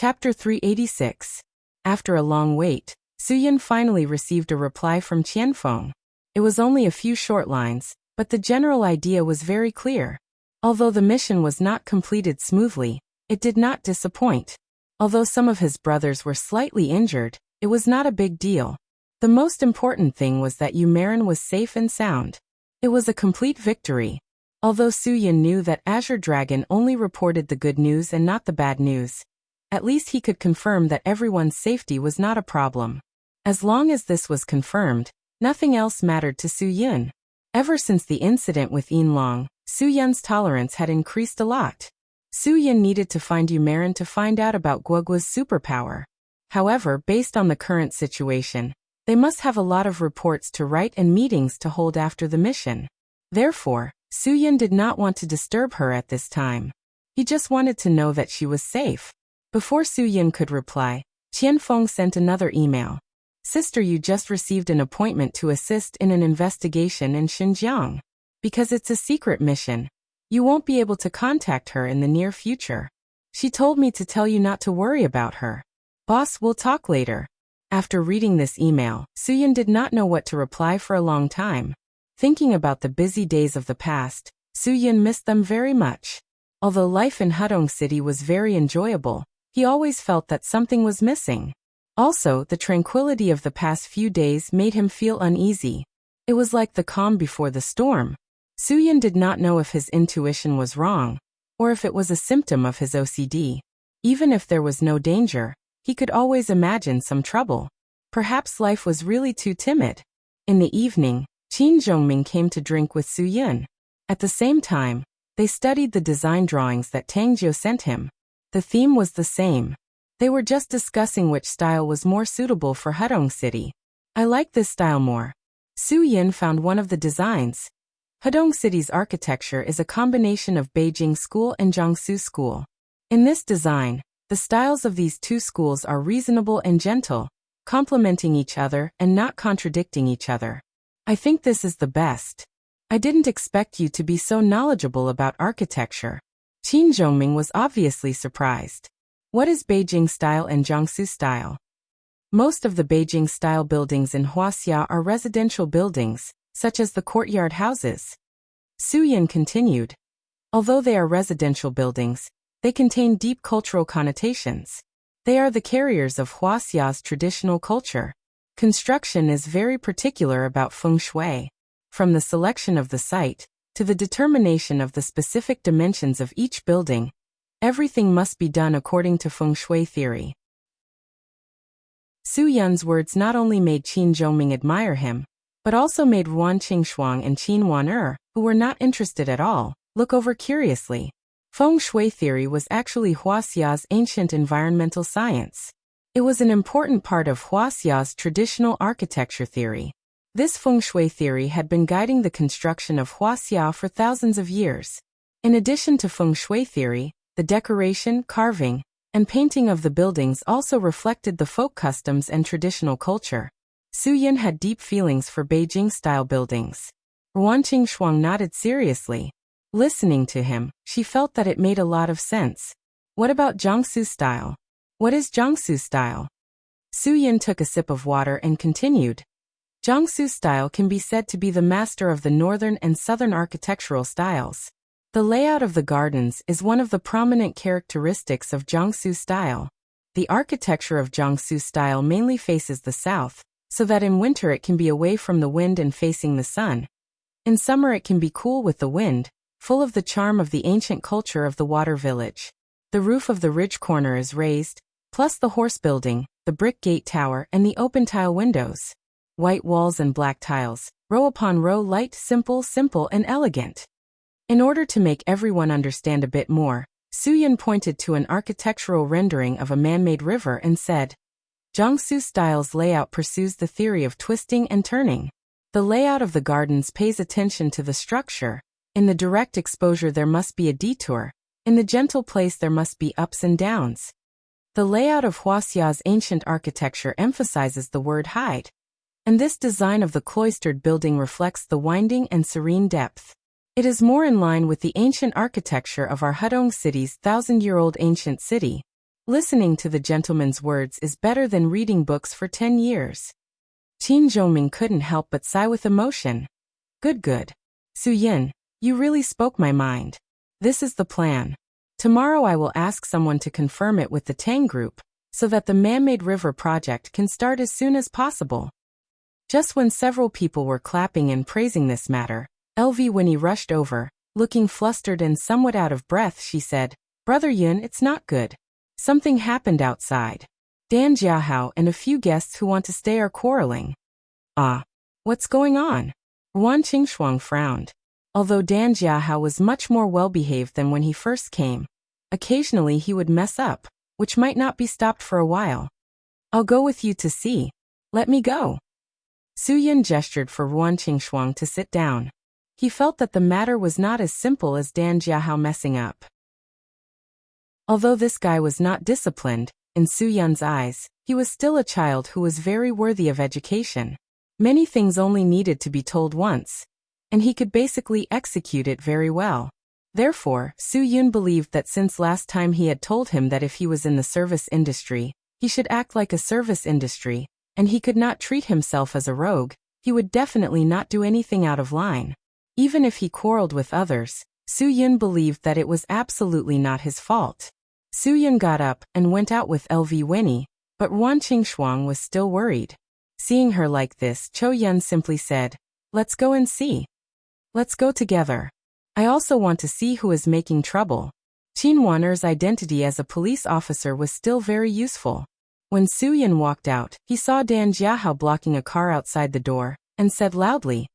Chapter 386. After a long wait, Suyin finally received a reply from Qianfeng. It was only a few short lines, but the general idea was very clear. Although the mission was not completed smoothly, it did not disappoint. Although some of his brothers were slightly injured, it was not a big deal. The most important thing was that Yumarin was safe and sound. It was a complete victory. Although Suyin knew that Azure Dragon only reported the good news and not the bad news, at least he could confirm that everyone's safety was not a problem. As long as this was confirmed, nothing else mattered to Suyin. Ever since the incident with Yinlong, Suyin's tolerance had increased a lot. Suyin needed to find Yumarin to find out about Guoguo's superpower. However, based on the current situation, they must have a lot of reports to write and meetings to hold after the mission. Therefore, Suyin did not want to disturb her at this time. He just wanted to know that she was safe. Before Suyin could reply, Qianfeng sent another email. Sister, you just received an appointment to assist in an investigation in Xinjiang. Because it's a secret mission, you won't be able to contact her in the near future. She told me to tell you not to worry about her. Boss, we'll talk later. After reading this email, Suyin did not know what to reply for a long time. Thinking about the busy days of the past, Suyin missed them very much. Although life in Hudong City was very enjoyable, he always felt that something was missing. Also, the tranquility of the past few days made him feel uneasy. It was like the calm before the storm. Suyin did not know if his intuition was wrong, or if it was a symptom of his OCD. Even if there was no danger, he could always imagine some trouble. Perhaps life was really too timid. In the evening, Qin Zhongming came to drink with Suyin. At the same time, they studied the design drawings that Tang Jiu sent him. The theme was the same. They were just discussing which style was more suitable for Hudong City. I like this style more. Suyin found one of the designs. Hudong City's architecture is a combination of Beijing School and Jiangsu School. In this design, the styles of these two schools are reasonable and gentle, complementing each other and not contradicting each other. I think this is the best. I didn't expect you to be so knowledgeable about architecture. Qin Zhongming was obviously surprised. What is Beijing style and Jiangsu style? Most of the Beijing style buildings in Huaxia are residential buildings, such as the courtyard houses. Suyin continued. Although they are residential buildings, they contain deep cultural connotations. They are the carriers of Huaxia's traditional culture. Construction is very particular about feng shui. From the selection of the site, to the determination of the specific dimensions of each building, everything must be done according to feng shui theory. Suyin's words not only made Qin Zhongming admire him, but also made Ruan Qingshuang and Qin Wan'er, who were not interested at all, look over curiously. Feng shui theory was actually Huaxia's ancient environmental science. It was an important part of Huaxia's traditional architecture theory. This feng shui theory had been guiding the construction of Huaxia for thousands of years. In addition to feng shui theory, the decoration, carving, and painting of the buildings also reflected the folk customs and traditional culture. Suyin had deep feelings for Beijing-style buildings. Ruan Qingshuang nodded seriously. Listening to him, she felt that it made a lot of sense. What about Jiangsu style? What is Jiangsu style? Suyin took a sip of water and continued. Jiangsu style can be said to be the master of the northern and southern architectural styles. The layout of the gardens is one of the prominent characteristics of Jiangsu style. The architecture of Jiangsu style mainly faces the south, so that in winter it can be away from the wind and facing the sun. In summer it can be cool with the wind, full of the charm of the ancient culture of the water village. The roof of the ridge corner is raised, plus the horse building, the brick gate tower and the open tile windows. White walls and black tiles, row upon row, light, simple and elegant. In order to make everyone understand a bit more, Suyin pointed to an architectural rendering of a man-made river and said, Jiangsu style's layout pursues the theory of twisting and turning. The layout of the gardens pays attention to the structure. In the direct exposure there must be a detour. In the gentle place there must be ups and downs. The layout of Huaxia's ancient architecture emphasizes the word hide. And this design of the cloistered building reflects the winding and serene depth. It is more in line with the ancient architecture of our Hudong city's thousand-year-old ancient city. Listening to the gentleman's words is better than reading books for 10 years. Qin Zhoming couldn't help but sigh with emotion. Good. Su-yin, you really spoke my mind. This is the plan. Tomorrow I will ask someone to confirm it with the Tang Group, so that the man-made river project can start as soon as possible. Just when several people were clapping and praising this matter, LV Winnie rushed over. Looking flustered and somewhat out of breath, she said, Brother Yun, it's not good. Something happened outside. Dan Jiahao and a few guests who want to stay are quarreling. Ah. What's going on? Yuan Qingshuang frowned. Although Dan Jiahao was much more well-behaved than when he first came, occasionally he would mess up, which might not be stopped for a while. I'll go with you to see. Let me go. Su-yin gestured for Yuan Qingshuang to sit down. He felt that the matter was not as simple as Dan Jiahao messing up. Although this guy was not disciplined, in Su-yun's eyes, he was still a child who was very worthy of education. Many things only needed to be told once, and he could basically execute it very well. Therefore, Su-yun believed that since last time he had told him that if he was in the service industry, he should act like a service industry, and he could not treat himself as a rogue, he would definitely not do anything out of line. Even if he quarreled with others, Su-yun believed that it was absolutely not his fault. Su-yun got up and went out with LV Winnie, but Yuan Qingshuang was still worried. Seeing her like this, Cho Yun simply said, Let's go and see. Let's go together. I also want to see who is making trouble. Qin Waner's identity as a police officer was still very useful. When Su-yun walked out, he saw Dan Jiahao blocking a car outside the door, and said loudly,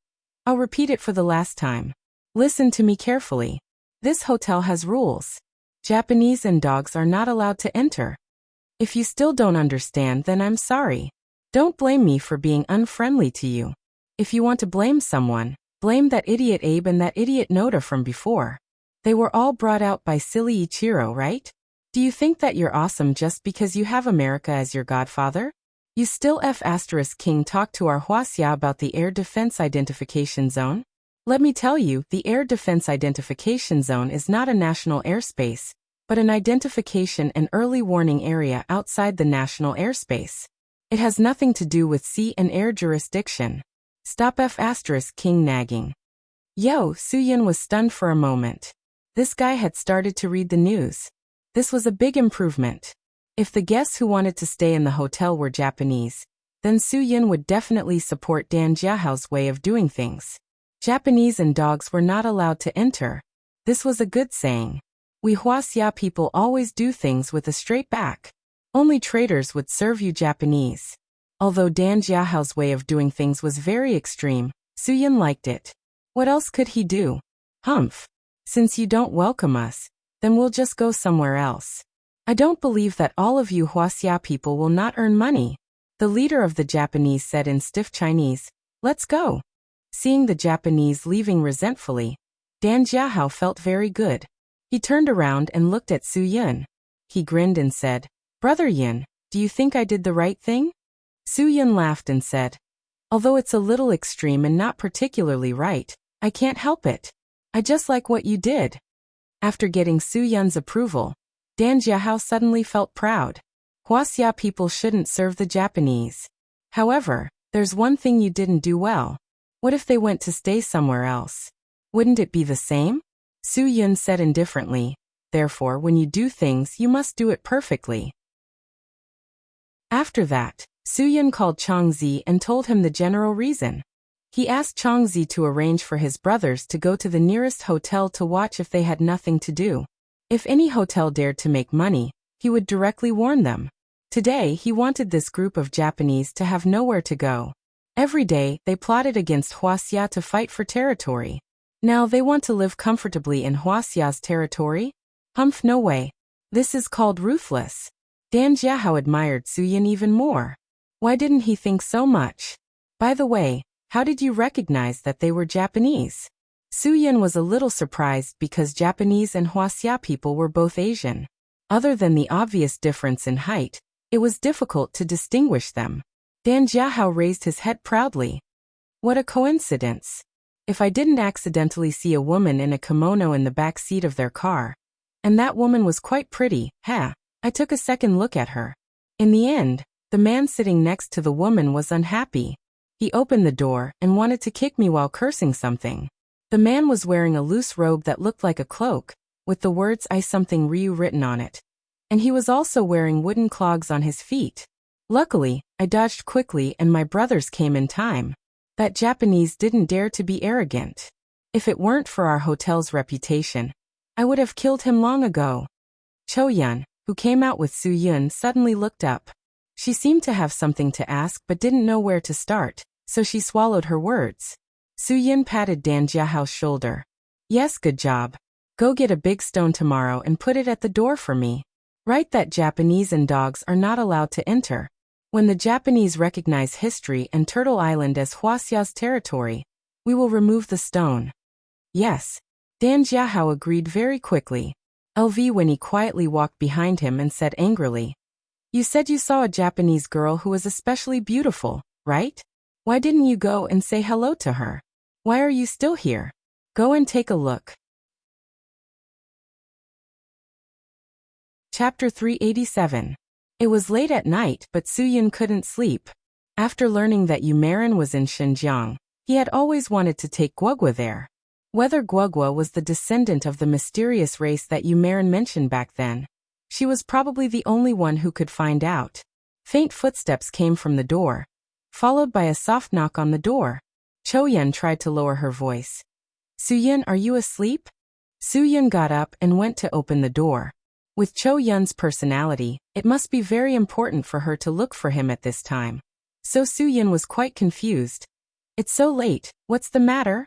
I'll repeat it for the last time. Listen to me carefully. This hotel has rules. Japanese and dogs are not allowed to enter. If you still don't understand, then I'm sorry. Don't blame me for being unfriendly to you. If you want to blame someone, blame that idiot Abe and that idiot Noda from before. They were all brought out by silly Ichiro, right? Do you think that you're awesome just because you have America as your godfather? You still King talk to our Huaxia about the Air Defense Identification Zone? Let me tell you, the Air Defense Identification Zone is not a national airspace, but an identification and early warning area outside the national airspace. It has nothing to do with sea and air jurisdiction. Stop King nagging. Yo, Su-yun was stunned for a moment. This guy had started to read the news. This was a big improvement. If the guests who wanted to stay in the hotel were Japanese, then Su-yun would definitely support Dan Jiahao's way of doing things. Japanese and dogs were not allowed to enter. This was a good saying. We Huaxia people always do things with a straight back. Only traitors would serve you Japanese. Although Dan Jiahao's way of doing things was very extreme, Su-yun liked it. What else could he do? Humph. Since you don't welcome us, then we'll just go somewhere else. I don't believe that all of you Huaxia people will not earn money. The leader of the Japanese said in stiff Chinese, Let's go. Seeing the Japanese leaving resentfully, Dan Jiahao felt very good. He turned around and looked at Su-yun. He grinned and said, Brother Yin, do you think I did the right thing? Su-yun laughed and said, Although it's a little extreme and not particularly right, I can't help it. I just like what you did. After getting Su-yun's approval, Dan Jiahao suddenly felt proud. Huaxia people shouldn't serve the Japanese. However, there's one thing you didn't do well. What if they went to stay somewhere else? Wouldn't it be the same? Su-yun said indifferently, Therefore, when you do things, you must do it perfectly. After that, Su-yun called Changzi and told him the general reason. He asked Changzi to arrange for his brothers to go to the nearest hotel to watch if they had nothing to do. If any hotel dared to make money, he would directly warn them. Today, he wanted this group of Japanese to have nowhere to go. Every day, they plotted against Huaxia to fight for territory. Now they want to live comfortably in Huaxia's territory? Humph, no way. This is called ruthless. Dan Jiahao admired Su-yun even more. Why didn't he think so much? By the way, how did you recognize that they were Japanese? Su-yun was a little surprised because Japanese and Huaxia people were both Asian. Other than the obvious difference in height, it was difficult to distinguish them. Dan Jiahao raised his head proudly. What a coincidence. If I didn't accidentally see a woman in a kimono in the back seat of their car, and that woman was quite pretty, I I took a second look at her. In the end, the man sitting next to the woman was unhappy. He opened the door and wanted to kick me while cursing something. The man was wearing a loose robe that looked like a cloak, with the words I something Ryu written on it. And he was also wearing wooden clogs on his feet. Luckily, I dodged quickly and my brothers came in time. That Japanese didn't dare to be arrogant. If it weren't for our hotel's reputation, I would have killed him long ago. Cho-yun, who came out with Soo-yun, suddenly looked up. She seemed to have something to ask but didn't know where to start, so she swallowed her words. Soo-yun patted Dan Jiahao's shoulder. Yes, good job. Go get a big stone tomorrow and put it at the door for me. Write that Japanese and dogs are not allowed to enter. When the Japanese recognize history and Turtle Island as Huaxia's territory, we will remove the stone. Yes. Dan Jiahao agreed very quickly. LV when he quietly walked behind him and said angrily, You said you saw a Japanese girl who was especially beautiful, right? Why didn't you go and say hello to her? Why are you still here? Go and take a look. Chapter 387. It was late at night, but Soo-yun couldn't sleep. After learning that Yumarin was in Xinjiang, he had always wanted to take Guogua there. Whether Guogua was the descendant of the mysterious race that Yumarin mentioned back then, she was probably the only one who could find out. Faint footsteps came from the door, followed by a soft knock on the door. Cho-yun tried to lower her voice. Soo-yun, are you asleep? Soo-yun got up and went to open the door. With Cho-yun's personality, it must be very important for her to look for him at this time. So Soo-yun was quite confused. It's so late, what's the matter?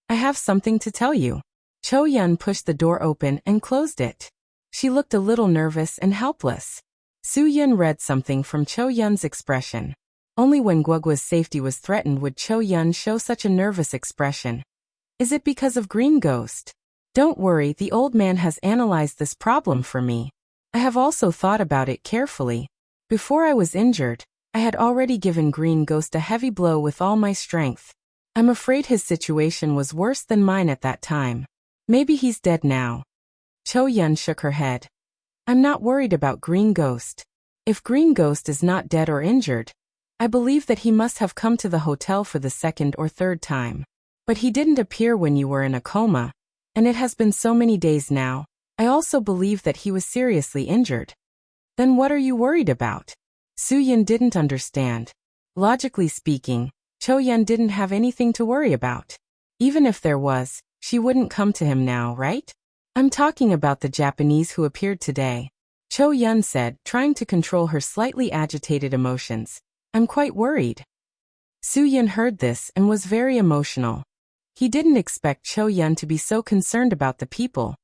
I have something to tell you. Cho-yun pushed the door open and closed it. She looked a little nervous and helpless. Soo-yun read something from Cho-yun's expression. Only when Guogua's safety was threatened would Cho-yun show such a nervous expression. Is it because of Green Ghost? Don't worry, the old man has analyzed this problem for me. I have also thought about it carefully. Before I was injured, I had already given Green Ghost a heavy blow with all my strength. I'm afraid his situation was worse than mine at that time. Maybe he's dead now. Cho-yun shook her head. I'm not worried about Green Ghost. If Green Ghost is not dead or injured, I believe that he must have come to the hotel for the second or third time. But he didn't appear when you were in a coma. And it has been so many days now. I also believe that he was seriously injured. Then what are you worried about? Soo-yun didn't understand. Logically speaking, Cho-yun didn't have anything to worry about. Even if there was, she wouldn't come to him now, right? I'm talking about the Japanese who appeared today. Cho-yun said, trying to control her slightly agitated emotions. I'm quite worried. Soo-yun heard this and was very emotional. He didn't expect Cho-yun to be so concerned about the people.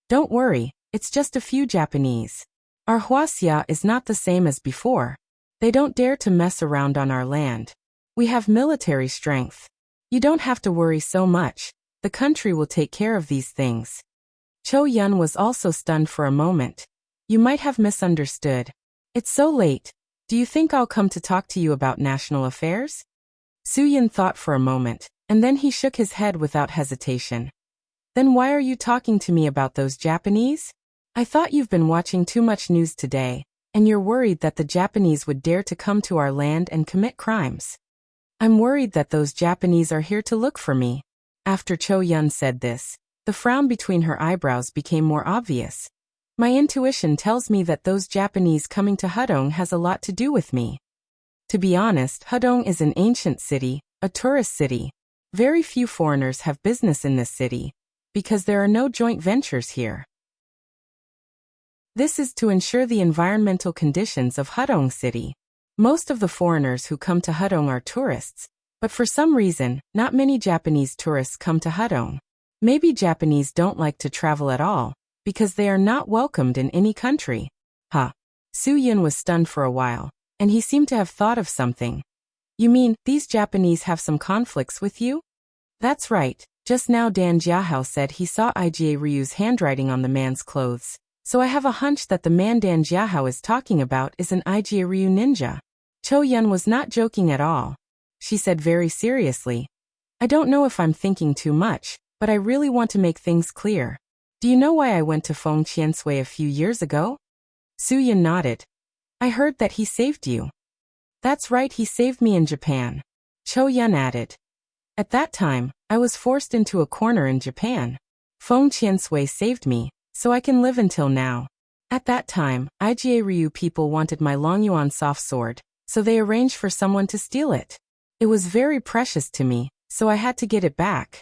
Don't worry, it's just a few Japanese. Our Huaxia is not the same as before. They don't dare to mess around on our land. We have military strength. You don't have to worry so much. The country will take care of these things. Cho-yun was also stunned for a moment. You might have misunderstood. It's so late. Do you think I'll come to talk to you about national affairs? Soo-yun thought for a moment. And then he shook his head without hesitation. Then why are you talking to me about those Japanese? I thought you've been watching too much news today, and you're worried that the Japanese would dare to come to our land and commit crimes. I'm worried that those Japanese are here to look for me. After Cho-yun said this, the frown between her eyebrows became more obvious. My intuition tells me that those Japanese coming to Hudong has a lot to do with me. To be honest, Hudong is an ancient city, a tourist city. Very few foreigners have business in this city, because there are no joint ventures here. This is to ensure the environmental conditions of Hudong City. Most of the foreigners who come to Hudong are tourists, but for some reason, not many Japanese tourists come to Hudong. Maybe Japanese don't like to travel at all, because they are not welcomed in any country. Soo-yun was stunned for a while, and he seemed to have thought of something. You mean, these Japanese have some conflicts with you? That's right. Just now Dan Jiahao said he saw Iga Ryu's handwriting on the man's clothes. So I have a hunch that the man Dan Jiahao is talking about is an Iga Ryu ninja. Cho-yun was not joking at all. She said very seriously. I don't know if I'm thinking too much, but I really want to make things clear. Do you know why I went to Feng Qiansui a few years ago? Suyin nodded. I heard that he saved you. That's right, he saved me in Japan. Cho Yun added. At that time, I was forced into a corner in Japan. Feng Qiansui saved me, so I can live until now. At that time, Iga Ryu people wanted my Longyuan soft sword, so they arranged for someone to steal it. It was very precious to me, so I had to get it back.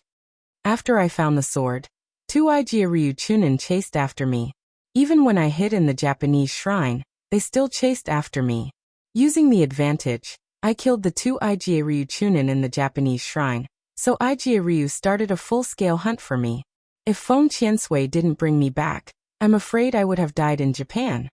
After I found the sword, 2 Iga Ryu Chunin chased after me. Even when I hid in the Japanese shrine, they still chased after me. Using the advantage, I killed the 2 Iga Ryu Chunin in the Japanese shrine, so Iga Ryu started a full-scale hunt for me. If Feng Qiansui didn't bring me back, I'm afraid I would have died in Japan.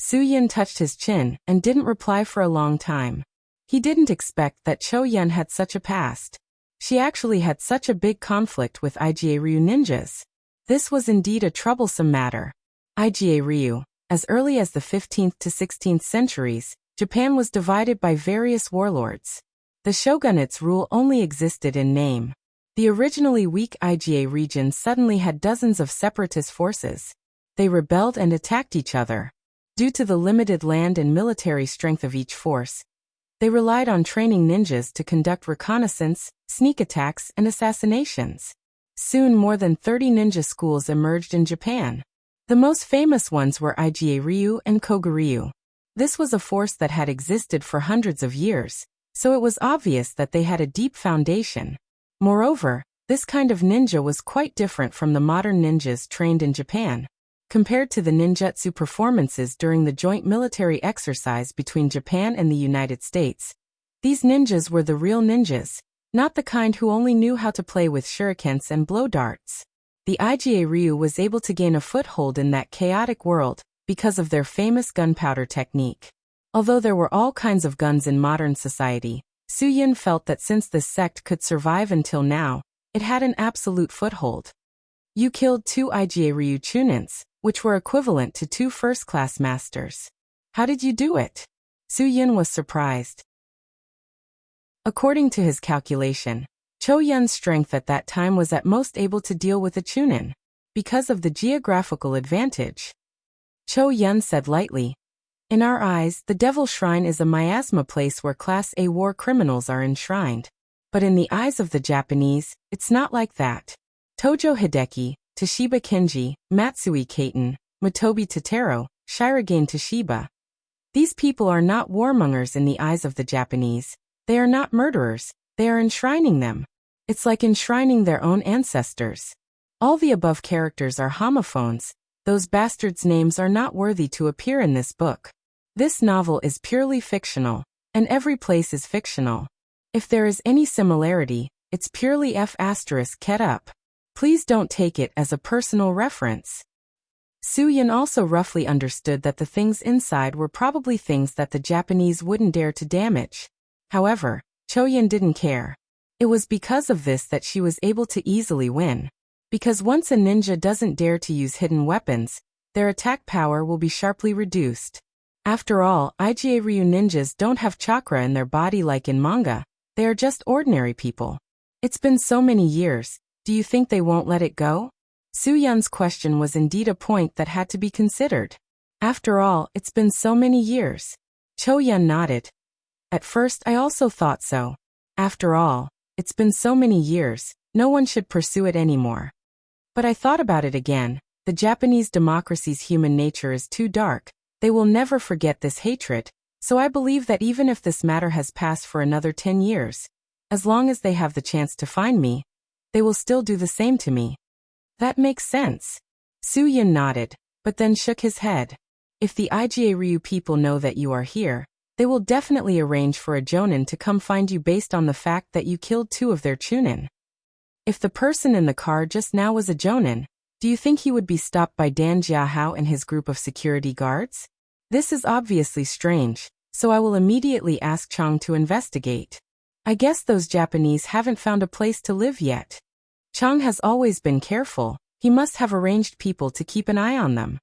Suyin touched his chin and didn't reply for a long time. He didn't expect that Cho Yun had such a past. She actually had such a big conflict with Iga Ryu ninjas. This was indeed a troublesome matter. Iga Ryu, as early as the 15th to 16th centuries, Japan was divided by various warlords. The shogunate's rule only existed in name. The originally weak Iga region suddenly had dozens of separatist forces. They rebelled and attacked each other. Due to the limited land and military strength of each force, they relied on training ninjas to conduct reconnaissance, sneak attacks, and assassinations. Soon more than 30 ninja schools emerged in Japan. The most famous ones were Iga Ryu and Koguryu. This was a force that had existed for hundreds of years, so it was obvious that they had a deep foundation. Moreover, this kind of ninja was quite different from the modern ninjas trained in Japan. Compared to the ninjutsu performances during the joint military exercise between Japan and the United States, these ninjas were the real ninjas, not the kind who only knew how to play with shurikens and blow darts. The Iga Ryu was able to gain a foothold in that chaotic world because of their famous gunpowder technique. Although there were all kinds of guns in modern society, Suyin felt that since this sect could survive until now, it had an absolute foothold. You killed 2 Iga Ryu Chunins, which were equivalent to 2 first-class masters. How did you do it? Suyin was surprised. According to his calculation, Cho Yun's strength at that time was at most able to deal with a Chunin, because of the geographical advantage. Cho Yun said lightly, in our eyes, the Devil Shrine is a miasma place where Class A war criminals are enshrined. But in the eyes of the Japanese, it's not like that. Tojo Hideki, Toshiba Kenji, Matsui Kaiten, Matobi Totaro, Shirogane Toshiba. These people are not warmongers in the eyes of the Japanese. They are not murderers, they are enshrining them. It's like enshrining their own ancestors. All the above characters are homophones. Those bastards' names are not worthy to appear in this book. This novel is purely fictional, and every place is fictional. If there is any similarity, it's purely F***ket up. Please don't take it as a personal reference. Suyin also roughly understood that the things inside were probably things that the Japanese wouldn't dare to damage. However, Choyin didn't care. It was because of this that she was able to easily win. Because once a ninja doesn't dare to use hidden weapons, their attack power will be sharply reduced. After all, Iga Ryu ninjas don't have chakra in their body like in manga. They are just ordinary people. It's been so many years, do you think they won't let it go? Suyun's question was indeed a point that had to be considered. After all, it's been so many years. Cho Yun nodded. At first I also thought so. After all, it's been so many years, no one should pursue it anymore. But I thought about it again. The Japanese democracy's human nature is too dark. They will never forget this hatred, so I believe that even if this matter has passed for another 10 years, as long as they have the chance to find me, they will still do the same to me. That makes sense. Suyin nodded, but then shook his head. If the Iga Ryu people know that you are here, they will definitely arrange for a Jonin to come find you based on the fact that you killed 2 of their Chunin. If the person in the car just now was a Jonin, do you think he would be stopped by Dan Jiahao and his group of security guards? This is obviously strange, so I will immediately ask Chang to investigate. I guess those Japanese haven't found a place to live yet. Chang has always been careful. He must have arranged people to keep an eye on them.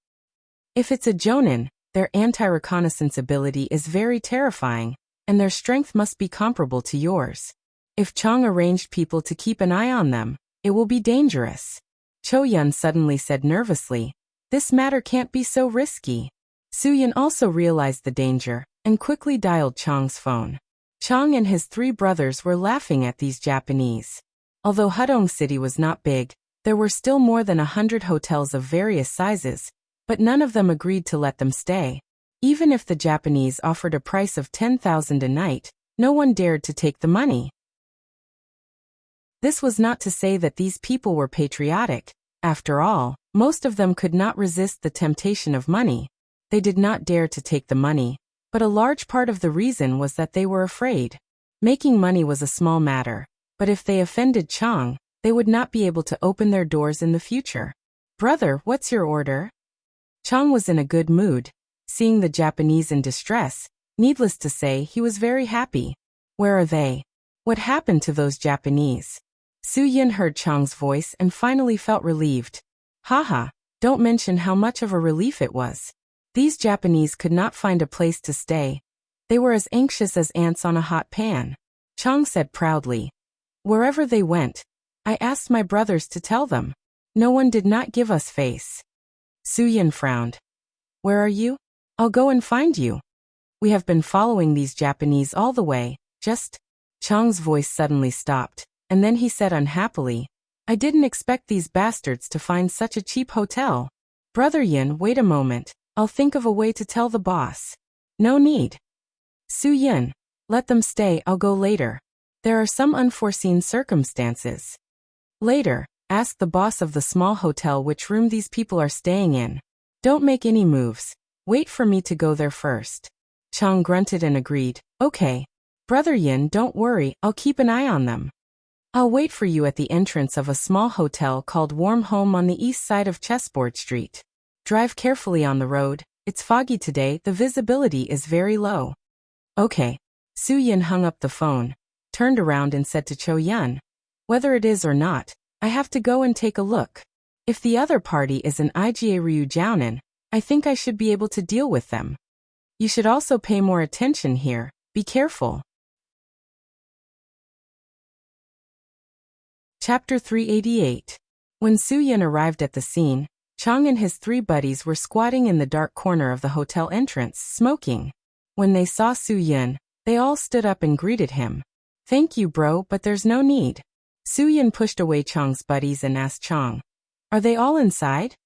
If it's a Jonin, their anti-reconnaissance ability is very terrifying, and their strength must be comparable to yours. If Chang arranged people to keep an eye on them, it will be dangerous. Cho Yun suddenly said nervously, this matter can't be so risky. Suyin also realized the danger and quickly dialed Chang's phone. Chang and his 3 brothers were laughing at these Japanese. Although Hudong City was not big, there were still more than 100 hotels of various sizes, but none of them agreed to let them stay. Even if the Japanese offered a price of 10,000 a night, no one dared to take the money. This was not to say that these people were patriotic. After all, most of them could not resist the temptation of money. They did not dare to take the money, but a large part of the reason was that they were afraid. Making money was a small matter, but if they offended Chang, they would not be able to open their doors in the future. "Brother, what's your order?" Chang was in a good mood. Seeing the Japanese in distress, needless to say, he was very happy. "Where are they? What happened to those Japanese?" Suyin heard Chang's voice and finally felt relieved. "Haha, don't mention how much of a relief it was. These Japanese could not find a place to stay. They were as anxious as ants on a hot pan." Chang said proudly. "Wherever they went, I asked my brothers to tell them. No one did not give us face." Suyin frowned. "Where are you? I'll go and find you. We have been following these Japanese all the way, just..." Chang's voice suddenly stopped, and then he said unhappily, "I didn't expect these bastards to find such a cheap hotel. Brother Yin, wait a moment, I'll think of a way to tell the boss." "No need. Suyin, let them stay, I'll go later. There are some unforeseen circumstances." "Later, ask the boss of the small hotel which room these people are staying in. Don't make any moves. Wait for me to go there first." Chang grunted and agreed. "Okay. Brother Yin, don't worry, I'll keep an eye on them. I'll wait for you at the entrance of a small hotel called Warm Home on the east side of Chessboard Street. Drive carefully on the road, it's foggy today, the visibility is very low." "Okay." Suyin hung up the phone, turned around and said to Cho Yun, "Whether it is or not, I have to go and take a look. If the other party is an IGA Ryu Jiaonan, I think I should be able to deal with them. You should also pay more attention here, be careful." Chapter 388. When Suyin arrived at the scene, Chang and his 3 buddies were squatting in the dark corner of the hotel entrance, smoking. When they saw Suyin, they all stood up and greeted him. "Thank you, bro, but there's no need." Suyin pushed away Chang's buddies and asked Chang, "Are they all inside?"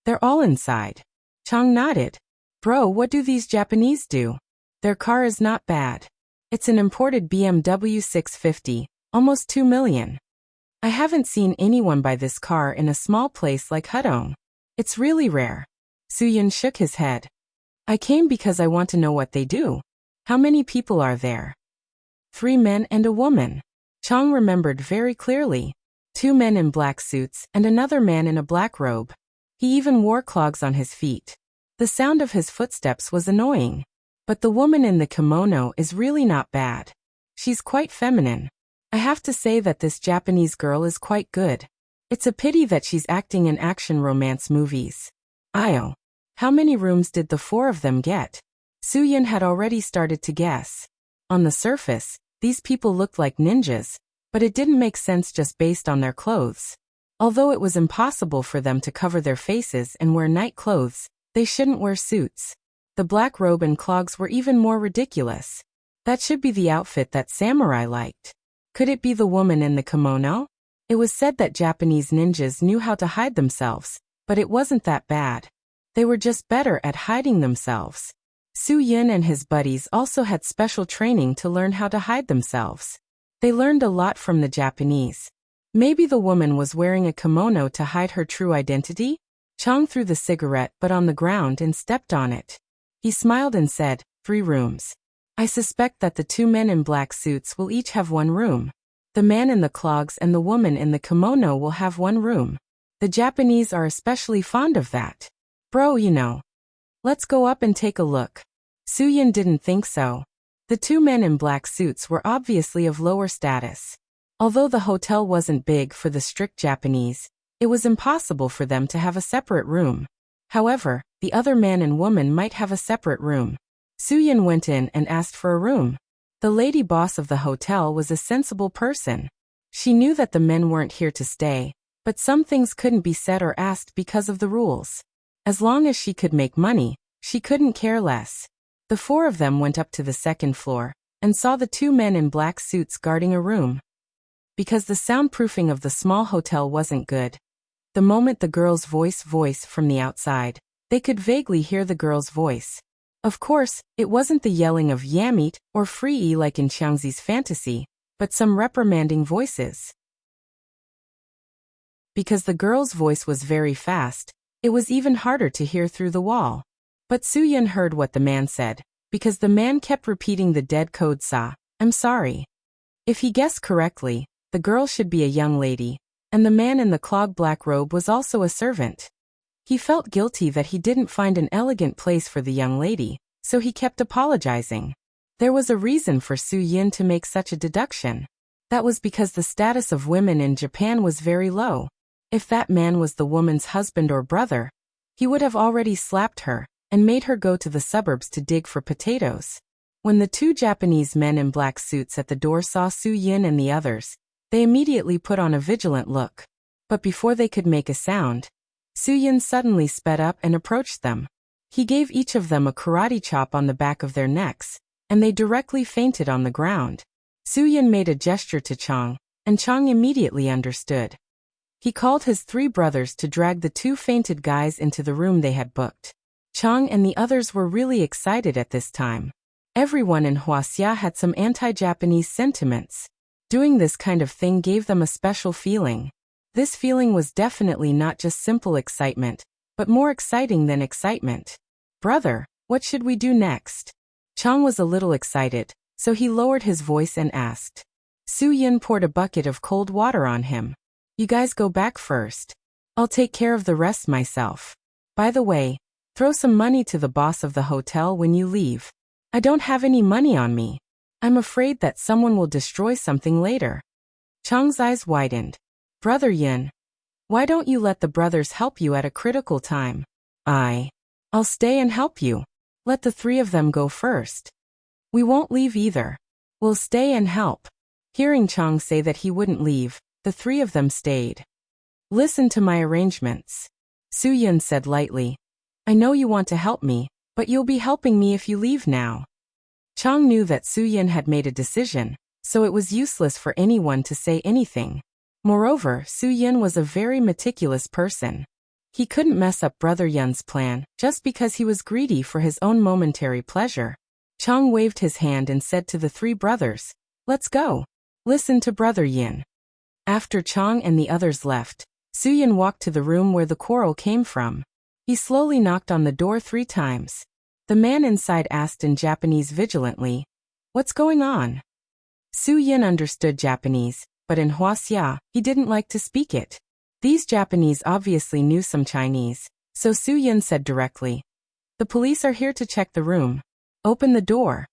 "They're all inside." Chang nodded. "Bro, what do these Japanese do? Their car is not bad. It's an imported BMW 650, almost 2 million. I haven't seen anyone buy this car in a small place like Hudong. It's really rare." Suyin shook his head. "I came because I want to know what they do. How many people are there?" 3 men and a woman. Chang remembered very clearly. 2 men in black suits and another man in a black robe. He even wore clogs on his feet. The sound of his footsteps was annoying. But the woman in the kimono is really not bad. She's quite feminine. I have to say that this Japanese girl is quite good. It's a pity that she's acting in action romance movies. Io. How many rooms did the 4 of them get? Suyin had already started to guess. On the surface, these people looked like ninjas, but it didn't make sense just based on their clothes. Although it was impossible for them to cover their faces and wear night clothes, they shouldn't wear suits. The black robe and clogs were even more ridiculous. That should be the outfit that samurai liked. Could it be the woman in the kimono? It was said that Japanese ninjas knew how to hide themselves, but it wasn't that bad. They were just better at hiding themselves. Suyin and his buddies also had special training to learn how to hide themselves. They learned a lot from the Japanese. Maybe the woman was wearing a kimono to hide her true identity? Chang threw the cigarette but on the ground and stepped on it. He smiled and said, 3 rooms. I suspect that the 2 men in black suits will each have 1 room. The man in the clogs and the woman in the kimono will have 1 room. The Japanese are especially fond of that. Bro, you know. Let's go up and take a look. Suyin didn't think so. The 2 men in black suits were obviously of lower status. Although the hotel wasn't big for the strict Japanese, it was impossible for them to have a separate room. However, the other man and woman might have a separate room. Suyin went in and asked for a room. The lady boss of the hotel was a sensible person. She knew that the men weren't here to stay, but some things couldn't be said or asked because of the rules. As long as she could make money, She couldn't care less. The four of them went up to the second floor and saw the two men in black suits guarding a room. Because the soundproofing of the small hotel wasn't good, the moment the girl's voice from the outside, they could vaguely hear the girl's voice. Of course, it wasn't the yelling of Yamit or Free like in Xiangzi's fantasy, but some reprimanding voices. Because the girl's voice was very fast, it was even harder to hear through the wall. But Suyin heard what the man said, because the man kept repeating the dead code sa, I'm sorry. If he guessed correctly, the girl should be a young lady, and the man in the clogged black robe was also a servant. He felt guilty that he didn't find an elegant place for the young lady, so he kept apologizing. There was a reason for Su Yin to make such a deduction. That was because the status of women in Japan was very low. If that man was the woman's husband or brother, he would have already slapped her and made her go to the suburbs to dig for potatoes. When the two Japanese men in black suits at the door saw Su Yin and the others, they immediately put on a vigilant look. But before they could make a sound, Su Yin suddenly sped up and approached them. He gave each of them a karate chop on the back of their necks, and they directly fainted on the ground. Su Yin made a gesture to Chang, and Chang immediately understood. He called his three brothers to drag the two fainted guys into the room they had booked. Chang and the others were really excited at this time. Everyone in Huaxia had some anti-Japanese sentiments. Doing this kind of thing gave them a special feeling. This feeling was definitely not just simple excitement, but more exciting than excitement. Brother, what should we do next? Chang was a little excited, so he lowered his voice and asked. Su Yin poured a bucket of cold water on him. You guys go back first. I'll take care of the rest myself. By the way, throw some money to the boss of the hotel when you leave. I don't have any money on me. I'm afraid that someone will destroy something later. Chang's eyes widened. Brother Yin, why don't you let the brothers help you at a critical time? I'll stay and help you. Let the three of them go first. We won't leave either. We'll stay and help. Hearing Chang say that he wouldn't leave, the three of them stayed. Listen to my arrangements. Su Yin said lightly. I know you want to help me, but you'll be helping me if you leave now. Chang knew that Su Yin had made a decision, so it was useless for anyone to say anything. Moreover, Su Yin was a very meticulous person. He couldn't mess up Brother Yun's plan just because he was greedy for his own momentary pleasure. Chang waved his hand and said to the three brothers, Let's go. Listen to Brother Yin. After Chang and the others left, Su Yin walked to the room where the quarrel came from. He slowly knocked on the door 3 times. The man inside asked in Japanese vigilantly, What's going on? Su Yin understood Japanese, but in Huaxia, he didn't like to speak it. These Japanese obviously knew some Chinese, so Su Yin said directly, The police are here to check the room. Open the door.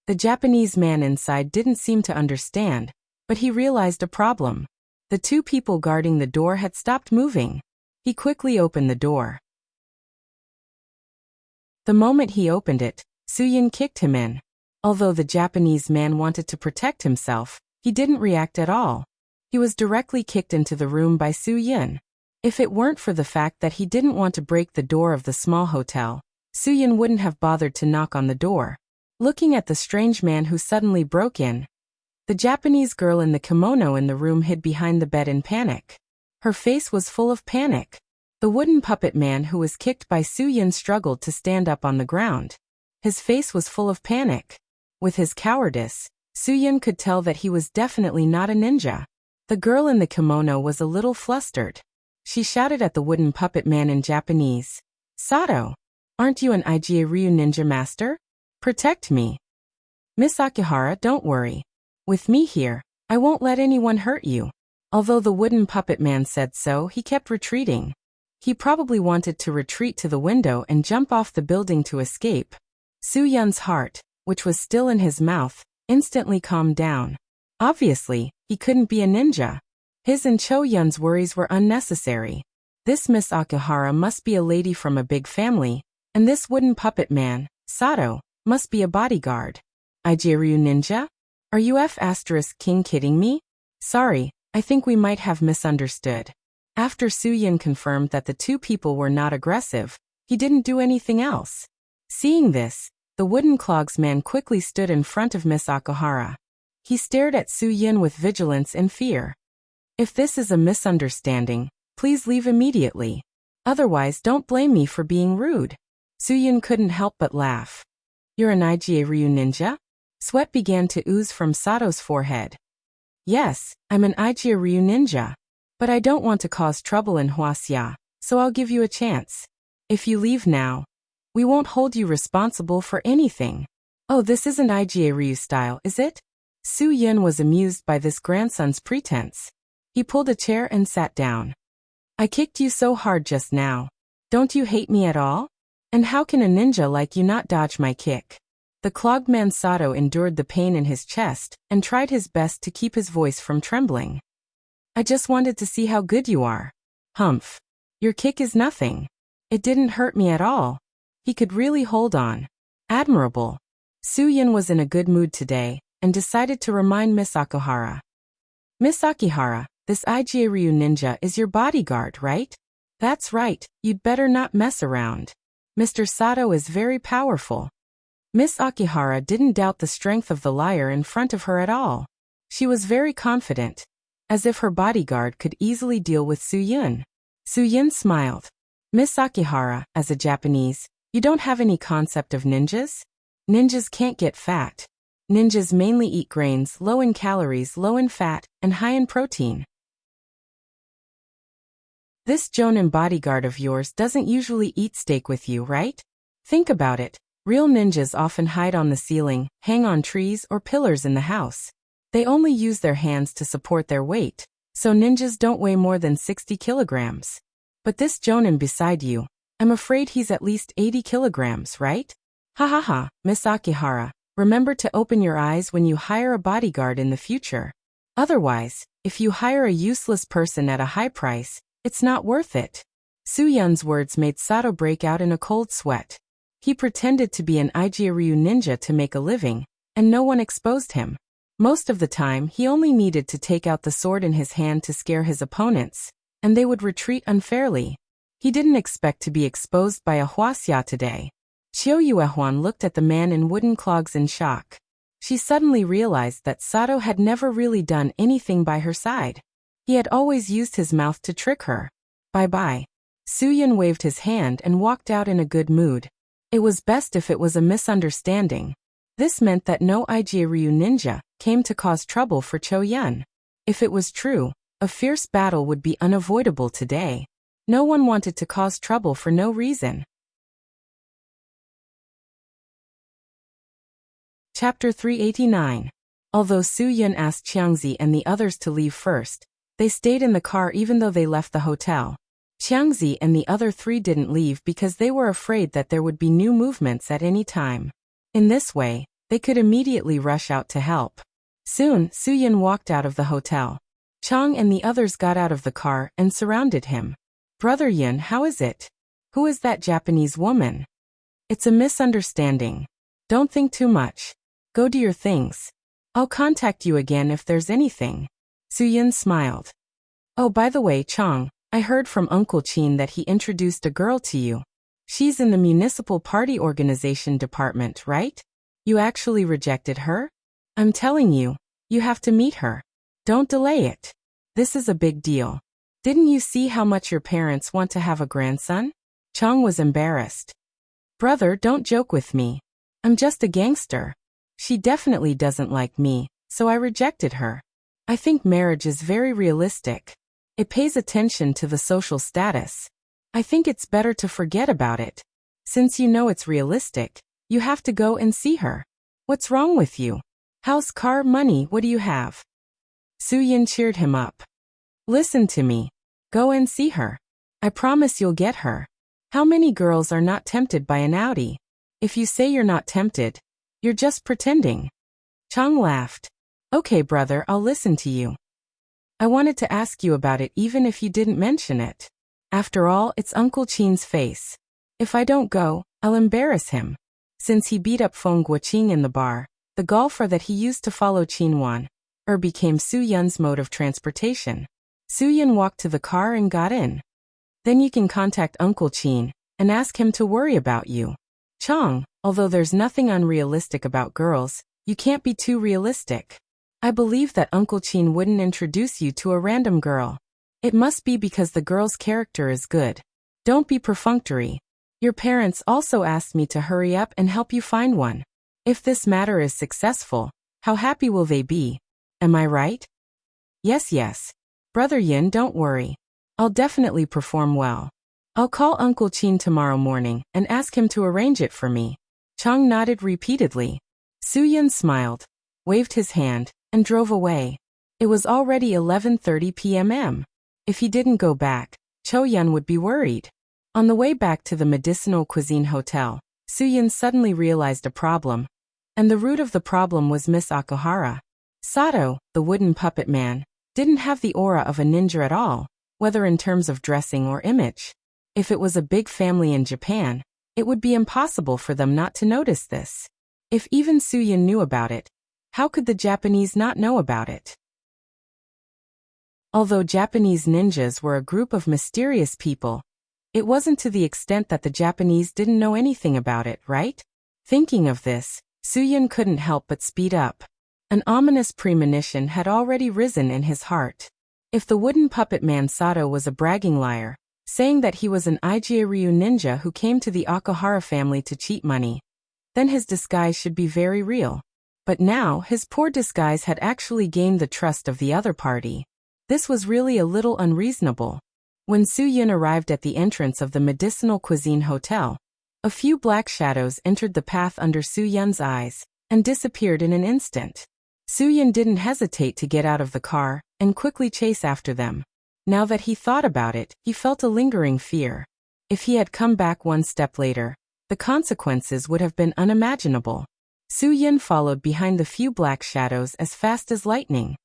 The Japanese man inside didn't seem to understand, but he realized a problem. The 2 people guarding the door had stopped moving. He quickly opened the door. The moment he opened it, Su Yin kicked him in. Although the Japanese man wanted to protect himself, he didn't react at all. He was directly kicked into the room by Su Yin. If it weren't for the fact that he didn't want to break the door of the small hotel, Su Yin wouldn't have bothered to knock on the door. Looking at the strange man who suddenly broke in, the Japanese girl in the kimono in the room hid behind the bed in panic. Her face was full of panic. The wooden puppet man who was kicked by Su Yin struggled to stand up on the ground. His face was full of panic. With his cowardice, Su Yin could tell that he was definitely not a ninja. The girl in the kimono was a little flustered. She shouted at the wooden puppet man in Japanese, Sato, aren't you an Ryu ninja master? Protect me. Miss Akihara, don't worry. With me here, I won't let anyone hurt you. Although the wooden puppet man said so, he kept retreating. He probably wanted to retreat to the window and jump off the building to escape. Su Yun's heart, which was still in his mouth, instantly calmed down. Obviously, he couldn't be a ninja. His and Cho Yun's worries were unnecessary. This Miss Akihara must be a lady from a big family, and this wooden puppet man, Sato, must be a bodyguard. Ryu ninja? Are you King kidding me? Sorry, I think we might have misunderstood. After Su Yin confirmed that the 2 people were not aggressive, he didn't do anything else. Seeing this, the wooden clogs man quickly stood in front of Miss Akuhara. He stared at Su-yin with vigilance and fear. If this is a misunderstanding, please leave immediately. Otherwise, don't blame me for being rude. Su-yin couldn't help but laugh. You're an Ryu ninja? Sweat began to ooze from Sato's forehead. Yes, I'm an Ryu ninja. But I don't want to cause trouble in Huaxia, so I'll give you a chance. If you leave now, we won't hold you responsible for anything. Oh, this isn't Ryu style, is it? Su-yin was amused by this grandson's pretense. He pulled a chair and sat down. I kicked you so hard just now. Don't you hate me at all? And how can a ninja like you not dodge my kick? The clogged man Sato endured the pain in his chest and tried his best to keep his voice from trembling. I just wanted to see how good you are. Humph. Your kick is nothing. It didn't hurt me at all. He could really hold on. Admirable. Su-yin was in a good mood today and decided to remind Miss Akuhara. Miss Akihara, this Ryu ninja is your bodyguard, right? That's right, you'd better not mess around. Mr. Sato is very powerful. Miss Akihara didn't doubt the strength of the liar in front of her at all. She was very confident, as if her bodyguard could easily deal with Su-yin. Su-yin smiled. Miss Akihara, as a Japanese, you don't have any concept of ninjas? Ninjas can't get fat. Ninjas mainly eat grains low in calories, low in fat, and high in protein. This Jonin bodyguard of yours doesn't usually eat steak with you, right? Think about it. Real ninjas often hide on the ceiling, hang on trees or pillars in the house. They only use their hands to support their weight, so ninjas don't weigh more than 60 kilograms. But this Jonin beside you, I'm afraid he's at least 80 kilograms, right? Ha ha ha, Miss Akihara, remember to open your eyes when you hire a bodyguard in the future. Otherwise, if you hire a useless person at a high price, it's not worth it. Su-yun's words made Sato break out in a cold sweat. He pretended to be an Ryu ninja to make a living, and no one exposed him. Most of the time, he only needed to take out the sword in his hand to scare his opponents, and they would retreat unfairly. He didn't expect to be exposed by a Huaxia today. Qiu Yuehuan looked at the man in wooden clogs in shock. She suddenly realized that Sato had never really done anything by her side. He had always used his mouth to trick her. Bye-bye. Su-yin waved his hand and walked out in a good mood. It was best if it was a misunderstanding. This meant that no Ryu ninja came to cause trouble for Cho-yun. If it was true, a fierce battle would be unavoidable today. No one wanted to cause trouble for no reason. Chapter 389. Although Su-yin asked Qiangzi and the others to leave first, they stayed in the car even though they left the hotel. Qiangzi and the other three didn't leave because they were afraid that there would be new movements at any time. In this way, they could immediately rush out to help. Soon, Su-yin walked out of the hotel. Chang and the others got out of the car and surrounded him. Brother Yin, how is it? Who is that Japanese woman? It's a misunderstanding. Don't think too much. Go do your things. I'll contact you again if there's anything. Su-yin smiled. Oh, by the way, Chang, I heard from Uncle Qin that he introduced a girl to you. She's in the municipal party organization department, right? You actually rejected her? I'm telling you, you have to meet her. Don't delay it. This is a big deal. Didn't you see how much your parents want to have a grandson? Chang was embarrassed. Brother, don't joke with me. I'm just a gangster. She definitely doesn't like me, so I rejected her. I think marriage is very realistic. It pays attention to the social status. I think it's better to forget about it. Since you know it's realistic, you have to go and see her. What's wrong with you? House, car, money, what do you have? Su-yin cheered him up. Listen to me. Go and see her. I promise you'll get her. How many girls are not tempted by an Audi? If you say you're not tempted, you're just pretending. Chang laughed. Okay, brother, I'll listen to you. I wanted to ask you about it even if you didn't mention it. After all, it's Uncle Qin's face. If I don't go, I'll embarrass him. Since he beat up Feng Guoqing in the bar, the golfer that he used to follow Qinwan, became Su-yun's mode of transportation. Su-yun walked to the car and got in. Then you can contact Uncle Qin and ask him to worry about you. Chong, although there's nothing unrealistic about girls, you can't be too realistic. I believe that Uncle Chin wouldn't introduce you to a random girl. It must be because the girl's character is good. Don't be perfunctory. Your parents also asked me to hurry up and help you find one. If this matter is successful, how happy will they be? Am I right? Yes. Brother Yin, don't worry. I'll definitely perform well. I'll call Uncle Chin tomorrow morning and ask him to arrange it for me. Chong nodded repeatedly. Su-Yin smiled, waved his hand, and drove away. It was already 11:30 p.m. If he didn't go back, Cho-Yun would be worried. On the way back to the Medicinal Cuisine Hotel, Su-Yin suddenly realized a problem. And the root of the problem was Miss Akuhara. Sato, the wooden puppet man, didn't have the aura of a ninja at all, whether in terms of dressing or image. If it was a big family in Japan, it would be impossible for them not to notice this. If even Su-Yin knew about it, how could the Japanese not know about it? Although Japanese ninjas were a group of mysterious people, it wasn't to the extent that the Japanese didn't know anything about it, right? Thinking of this, Su-Yin couldn't help but speed up. An ominous premonition had already risen in his heart. If the wooden puppet man Sato was a bragging liar, saying that he was an Ijiryu ninja who came to the Akuhara family to cheat money, then his disguise should be very real. But now his poor disguise had actually gained the trust of the other party. This was really a little unreasonable. When Su-Yin arrived at the entrance of the Medicinal Cuisine Hotel, a few black shadows entered the path under Su-Yun's eyes and disappeared in an instant. Su-Yin didn't hesitate to get out of the car and quickly chase after them. Now that he thought about it, he felt a lingering fear. If he had come back one step later, the consequences would have been unimaginable. Su-Yin followed behind the few black shadows as fast as lightning.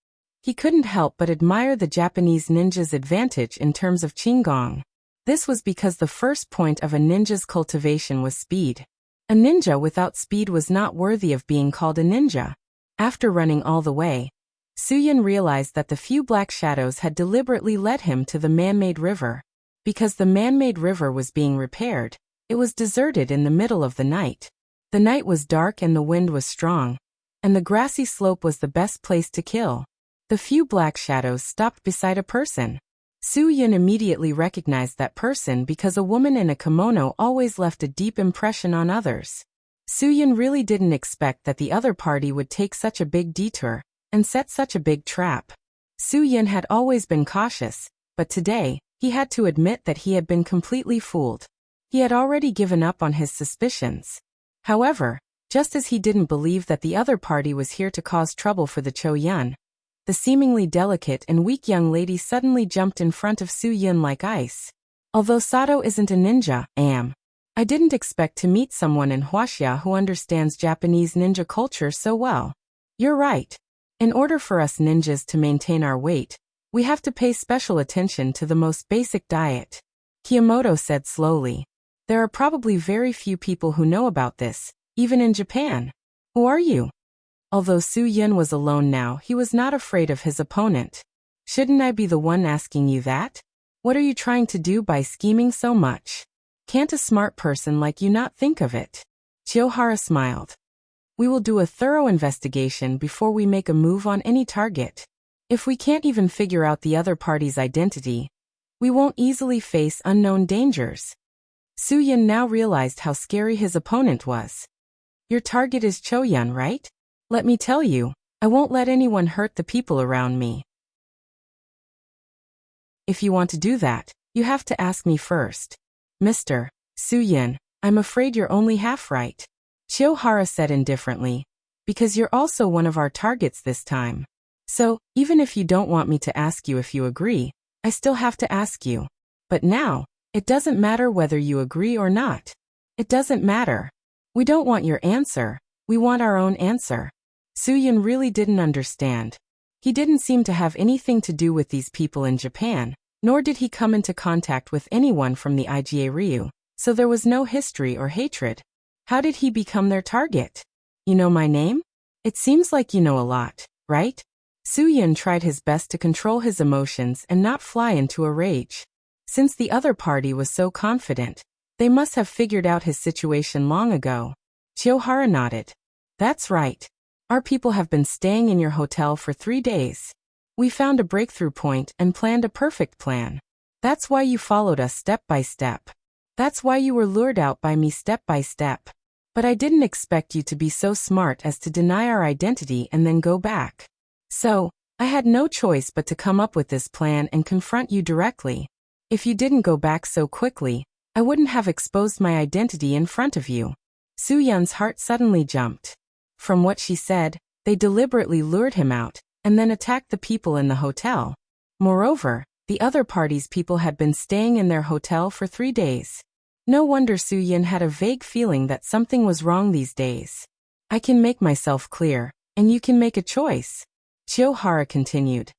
He couldn't help but admire the Japanese ninja's advantage in terms of qigong. This was because the first point of a ninja's cultivation was speed. A ninja without speed was not worthy of being called a ninja. After running all the way, Su-Yin realized that the few black shadows had deliberately led him to the man-made river. Because the man-made river was being repaired, it was deserted in the middle of the night. The night was dark and the wind was strong, and the grassy slope was the best place to kill. The few black shadows stopped beside a person. Su-Yin immediately recognized that person because a woman in a kimono always left a deep impression on others. Su-Yin really didn't expect that the other party would take such a big detour and set such a big trap. Su-Yin had always been cautious, but today, he had to admit that he had been completely fooled. He had already given up on his suspicions. However, just as he didn't believe that the other party was here to cause trouble for the Cho-Yun, the seemingly delicate and weak young lady suddenly jumped in front of Su-Yin like ice. Although Sato isn't a ninja, I didn't expect to meet someone in Huaxia who understands Japanese ninja culture so well. You're right. In order for us ninjas to maintain our weight, we have to pay special attention to the most basic diet. Kiyomoto said slowly. There are probably very few people who know about this, even in Japan. Who are you? Although Su-Yin was alone now, he was not afraid of his opponent. Shouldn't I be the one asking you that? What are you trying to do by scheming so much? Can't a smart person like you not think of it? Chiyohara smiled. We will do a thorough investigation before we make a move on any target. If we can't even figure out the other party's identity, we won't easily face unknown dangers. Su-Yin now realized how scary his opponent was. Your target is Cho-Yun, right? Let me tell you, I won't let anyone hurt the people around me. If you want to do that, you have to ask me first. Mr. Su-Yin, I'm afraid you're only half right. Chiyohara said indifferently, because you're also one of our targets this time. So, even if you don't want me to ask you if you agree, I still have to ask you. But now, it doesn't matter whether you agree or not. It doesn't matter. We don't want your answer, we want our own answer. Su-Yin really didn't understand. He didn't seem to have anything to do with these people in Japan, nor did he come into contact with anyone from the Ijiryu, so there was no history or hatred. How did he become their target? You know my name? It seems like you know a lot, right? Su-Yin tried his best to control his emotions and not fly into a rage. Since the other party was so confident, They must have figured out his situation long ago. Chiyohara nodded. That's right. Our people have been staying in your hotel for 3 days. We found a breakthrough point and planned a perfect plan. That's why you followed us step by step. That's why you were lured out by me step by step. But I didn't expect you to be so smart as to deny our identity and then go back. So, I had no choice but to come up with this plan and confront you directly. If you didn't go back so quickly, I wouldn't have exposed my identity in front of you. Soo-yeon's heart suddenly jumped. From what she said, they deliberately lured him out, and then attacked the people in the hotel. Moreover, the other party's people had been staying in their hotel for 3 days. No wonder Soo-yeon had a vague feeling that something was wrong these days. I can make myself clear, and you can make a choice. Chiyohara continued.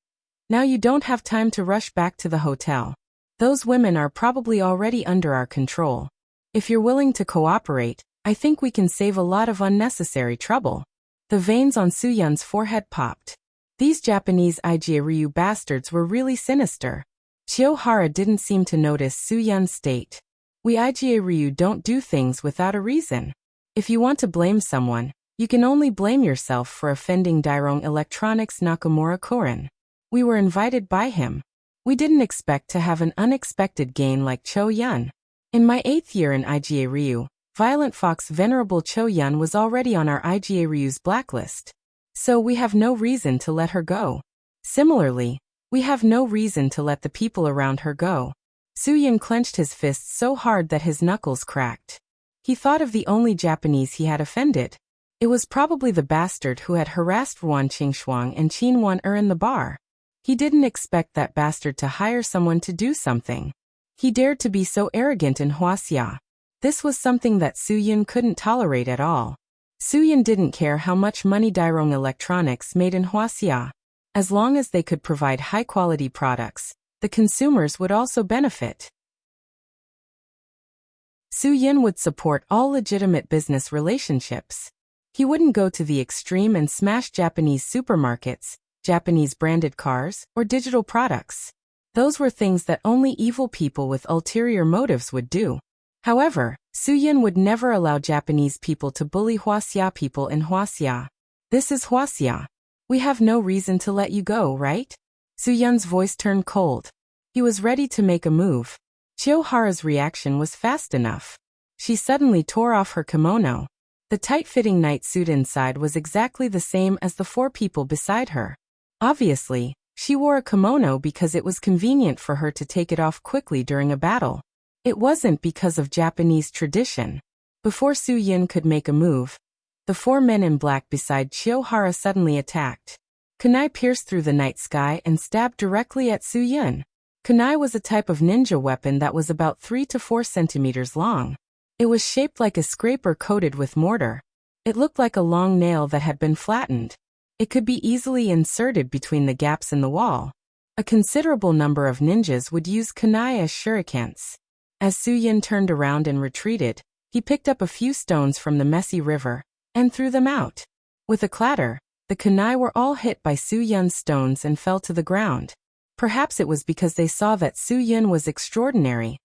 Now you don't have time to rush back to the hotel. Those women are probably already under our control. If you're willing to cooperate, I think we can save a lot of unnecessary trouble. The veins on Soo-yeon's forehead popped. These Japanese Iga-ryu bastards were really sinister. Chiyohara didn't seem to notice Soo-yeon's state. We Iga-ryu don't do things without a reason. If you want to blame someone, you can only blame yourself for offending Dairong Electronics Nakamura-kuren. We were invited by him. We didn't expect to have an unexpected gain like Cho-yeon. In my 8th year in Iga-ryu, Violent Fox Venerable Cho-yeon was already on our Iga-ryu's blacklist. So we have no reason to let her go. Similarly, we have no reason to let the people around her go. Soo-yeon clenched his fists so hard that his knuckles cracked. He thought of the only Japanese he had offended. It was probably the bastard who had harassed Ruan Qingshuang and Qin Wan-er in the bar. He didn't expect that bastard to hire someone to do something. He dared to be so arrogant in Hwaseong. This was something that Soo-yeon couldn't tolerate at all. Soo-yeon didn't care how much money Dairong Electronics made in Hwaseong. As long as they could provide high-quality products, the consumers would also benefit. Soo-yeon would support all legitimate business relationships. He wouldn't go to the extreme and smash Japanese supermarkets, Japanese branded cars, or digital products. Those were things that only evil people with ulterior motives would do. However, Soo-yeon would never allow Japanese people to bully Hwaseong people in Hwaseong. This is Hwaseong. We have no reason to let you go, right? Soo-yeon's voice turned cold. He was ready to make a move. Chiyohara's reaction was fast enough. She suddenly tore off her kimono. The tight-fitting night suit inside was exactly the same as the 4 people beside her. Obviously, she wore a kimono because it was convenient for her to take it off quickly during a battle. It wasn't because of Japanese tradition. Before Soo-yeon could make a move, the 4 men in black beside Chiyohara suddenly attacked. Kunai pierced through the night sky and stabbed directly at Soo-yeon. Kunai was a type of ninja weapon that was about 3 to 4 centimeters long. It was shaped like a scraper coated with mortar. It looked like a long nail that had been flattened. It could be easily inserted between the gaps in the wall. A considerable number of ninjas would use kunai as shurikens. As Soo-yeon turned around and retreated, he picked up a few stones from the messy river and threw them out. With a clatter, the kunai were all hit by Soo-yeon's stones and fell to the ground. Perhaps it was because they saw that Soo-yeon was extraordinary.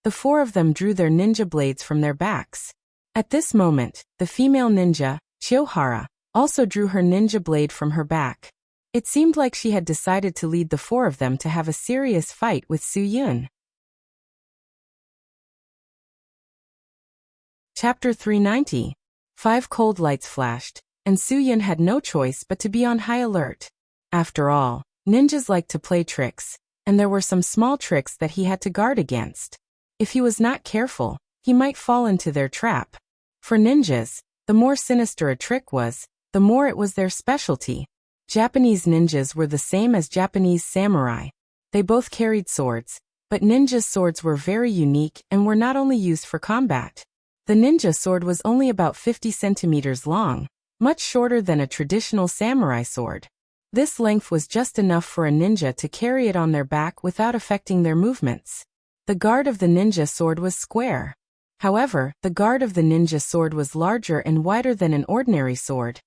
The 4 of them drew their ninja blades from their backs. At this moment, the female ninja, Chiyohara, also drew her ninja blade from her back. It seemed like she had decided to lead the 4 of them to have a serious fight with Soo-yeon. Chapter 390. 5 cold lights flashed, and Soo-yeon had no choice but to be on high alert. After all, ninjas like to play tricks, and there were some small tricks that he had to guard against. If he was not careful, he might fall into their trap. For ninjas, the more sinister a trick was, the more it was their specialty. Japanese ninjas were the same as Japanese samurai. They both carried swords, but ninjas' swords were very unique and were not only used for combat. The ninja sword was only about 50 centimeters long, much shorter than a traditional samurai sword. This length was just enough for a ninja to carry it on their back without affecting their movements. The guard of the ninja sword was square. However, the guard of the ninja sword was larger and wider than an ordinary sword,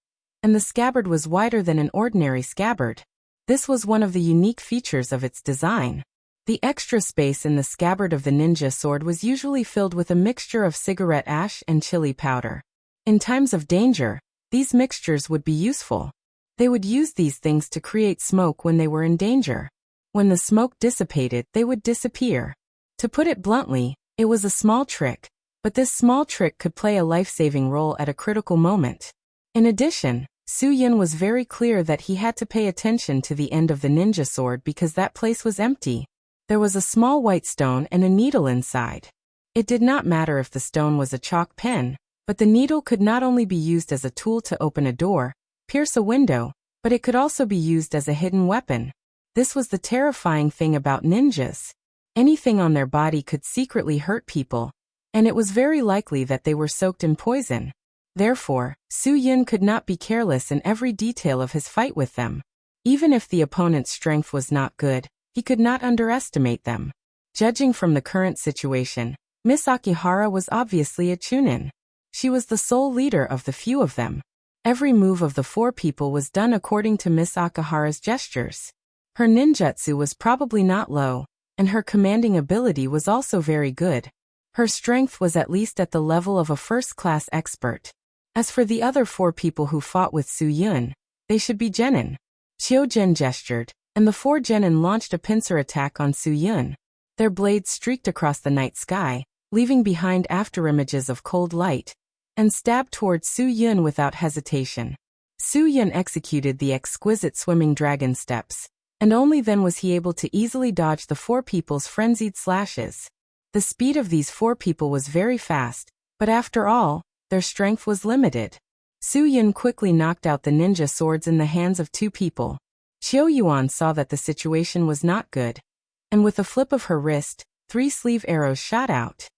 and the scabbard was wider than an ordinary scabbard. This was one of the unique features of its design. The extra space in the scabbard of the ninja sword was usually filled with a mixture of cigarette ash and chili powder. In times of danger, these mixtures would be useful. They would use these things to create smoke when they were in danger. When the smoke dissipated, they would disappear. To put it bluntly, it was a small trick, but this small trick could play a life-saving role at a critical moment. In addition, Su-Yun was very clear that he had to pay attention to the end of the ninja sword because that place was empty. There was a small white stone and a needle inside. It did not matter if the stone was a chalk pen, but the needle could not only be used as a tool to open a door, pierce a window, but it could also be used as a hidden weapon. This was the terrifying thing about ninjas. Anything on their body could secretly hurt people, and it was very likely that they were soaked in poison. Therefore, Su-Yun could not be careless in every detail of his fight with them. Even if the opponent's strength was not good, he could not underestimate them. Judging from the current situation, Miss Akihara was obviously a Chunin. She was the sole leader of the few of them. Every move of the 4 people was done according to Miss Akihara's gestures. Her ninjutsu was probably not low, and her commanding ability was also very good. Her strength was at least at the level of a first-class expert. As for the other 4 people who fought with Su-Yun, they should be genin. Chiojin gestured, and the 4 genin launched a pincer attack on Su-Yun. Their blades streaked across the night sky, leaving behind afterimages of cold light, and stabbed towards Su-Yun without hesitation. Su-Yun executed the exquisite swimming dragon steps, and only then was he able to easily dodge the 4 people's frenzied slashes. The speed of these 4 people was very fast, but after all, their strength was limited. Su-Yun quickly knocked out the ninja swords in the hands of 2 people. Chiao Yuan saw that the situation was not good, and with a flip of her wrist, 3 sleeve arrows shot out.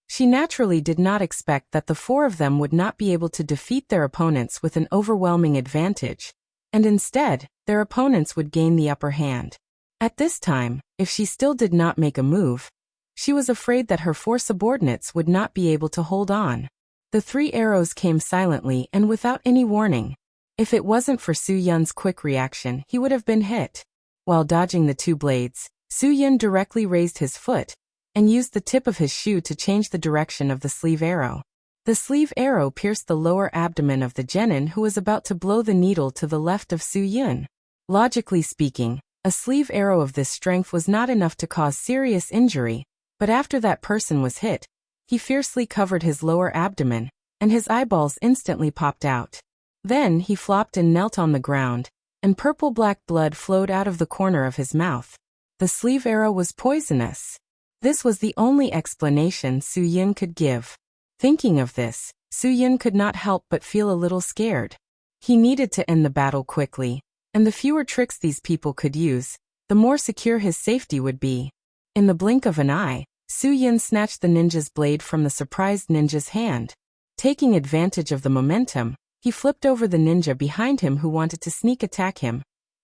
She naturally did not expect that the 4 of them would not be able to defeat their opponents with an overwhelming advantage, and instead, their opponents would gain the upper hand. At this time, if she still did not make a move, she was afraid that her 4 subordinates would not be able to hold on. The 3 arrows came silently and without any warning. If it wasn't for Su-Yun's quick reaction, he would have been hit. While dodging the 2 blades, Su-Yun directly raised his foot and used the tip of his shoe to change the direction of the sleeve arrow. The sleeve arrow pierced the lower abdomen of the genin who was about to blow the needle to the left of Su-Yun. Logically speaking, a sleeve arrow of this strength was not enough to cause serious injury, but after that person was hit, he fiercely covered his lower abdomen, and his eyeballs instantly popped out. Then he flopped and knelt on the ground, and purple-black blood flowed out of the corner of his mouth. The sleeve arrow was poisonous. This was the only explanation Su-Yun could give. Thinking of this, Su-Yun could not help but feel a little scared. He needed to end the battle quickly, and the fewer tricks these people could use, the more secure his safety would be. In the blink of an eye, Su-Yun snatched the ninja's blade from the surprised ninja's hand. Taking advantage of the momentum, he flipped over the ninja behind him who wanted to sneak attack him,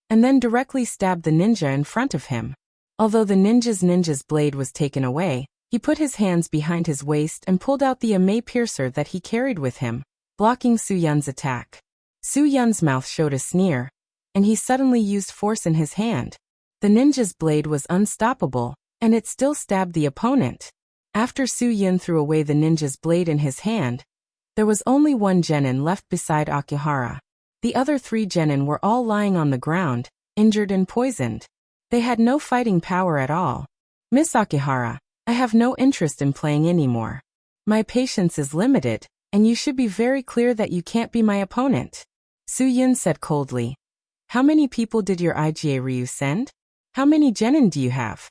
and then directly stabbed the ninja in front of him. Although the ninja's blade was taken away, he put his hands behind his waist and pulled out the ame piercer that he carried with him, blocking Su-Yun's attack. Su-Yun's mouth showed a sneer, and he suddenly used force in his hand. The ninja's blade was unstoppable, and it still stabbed the opponent. After Su-Yun threw away the ninja's blade in his hand, there was only 1 genin left beside Akihara. The other 3 genin were all lying on the ground, injured and poisoned. They had no fighting power at all. Miss Akihara, I have no interest in playing anymore. My patience is limited, and you should be very clear that you can't be my opponent. Su-Yun said coldly. How many people did your IGA Ryu send? How many genin do you have?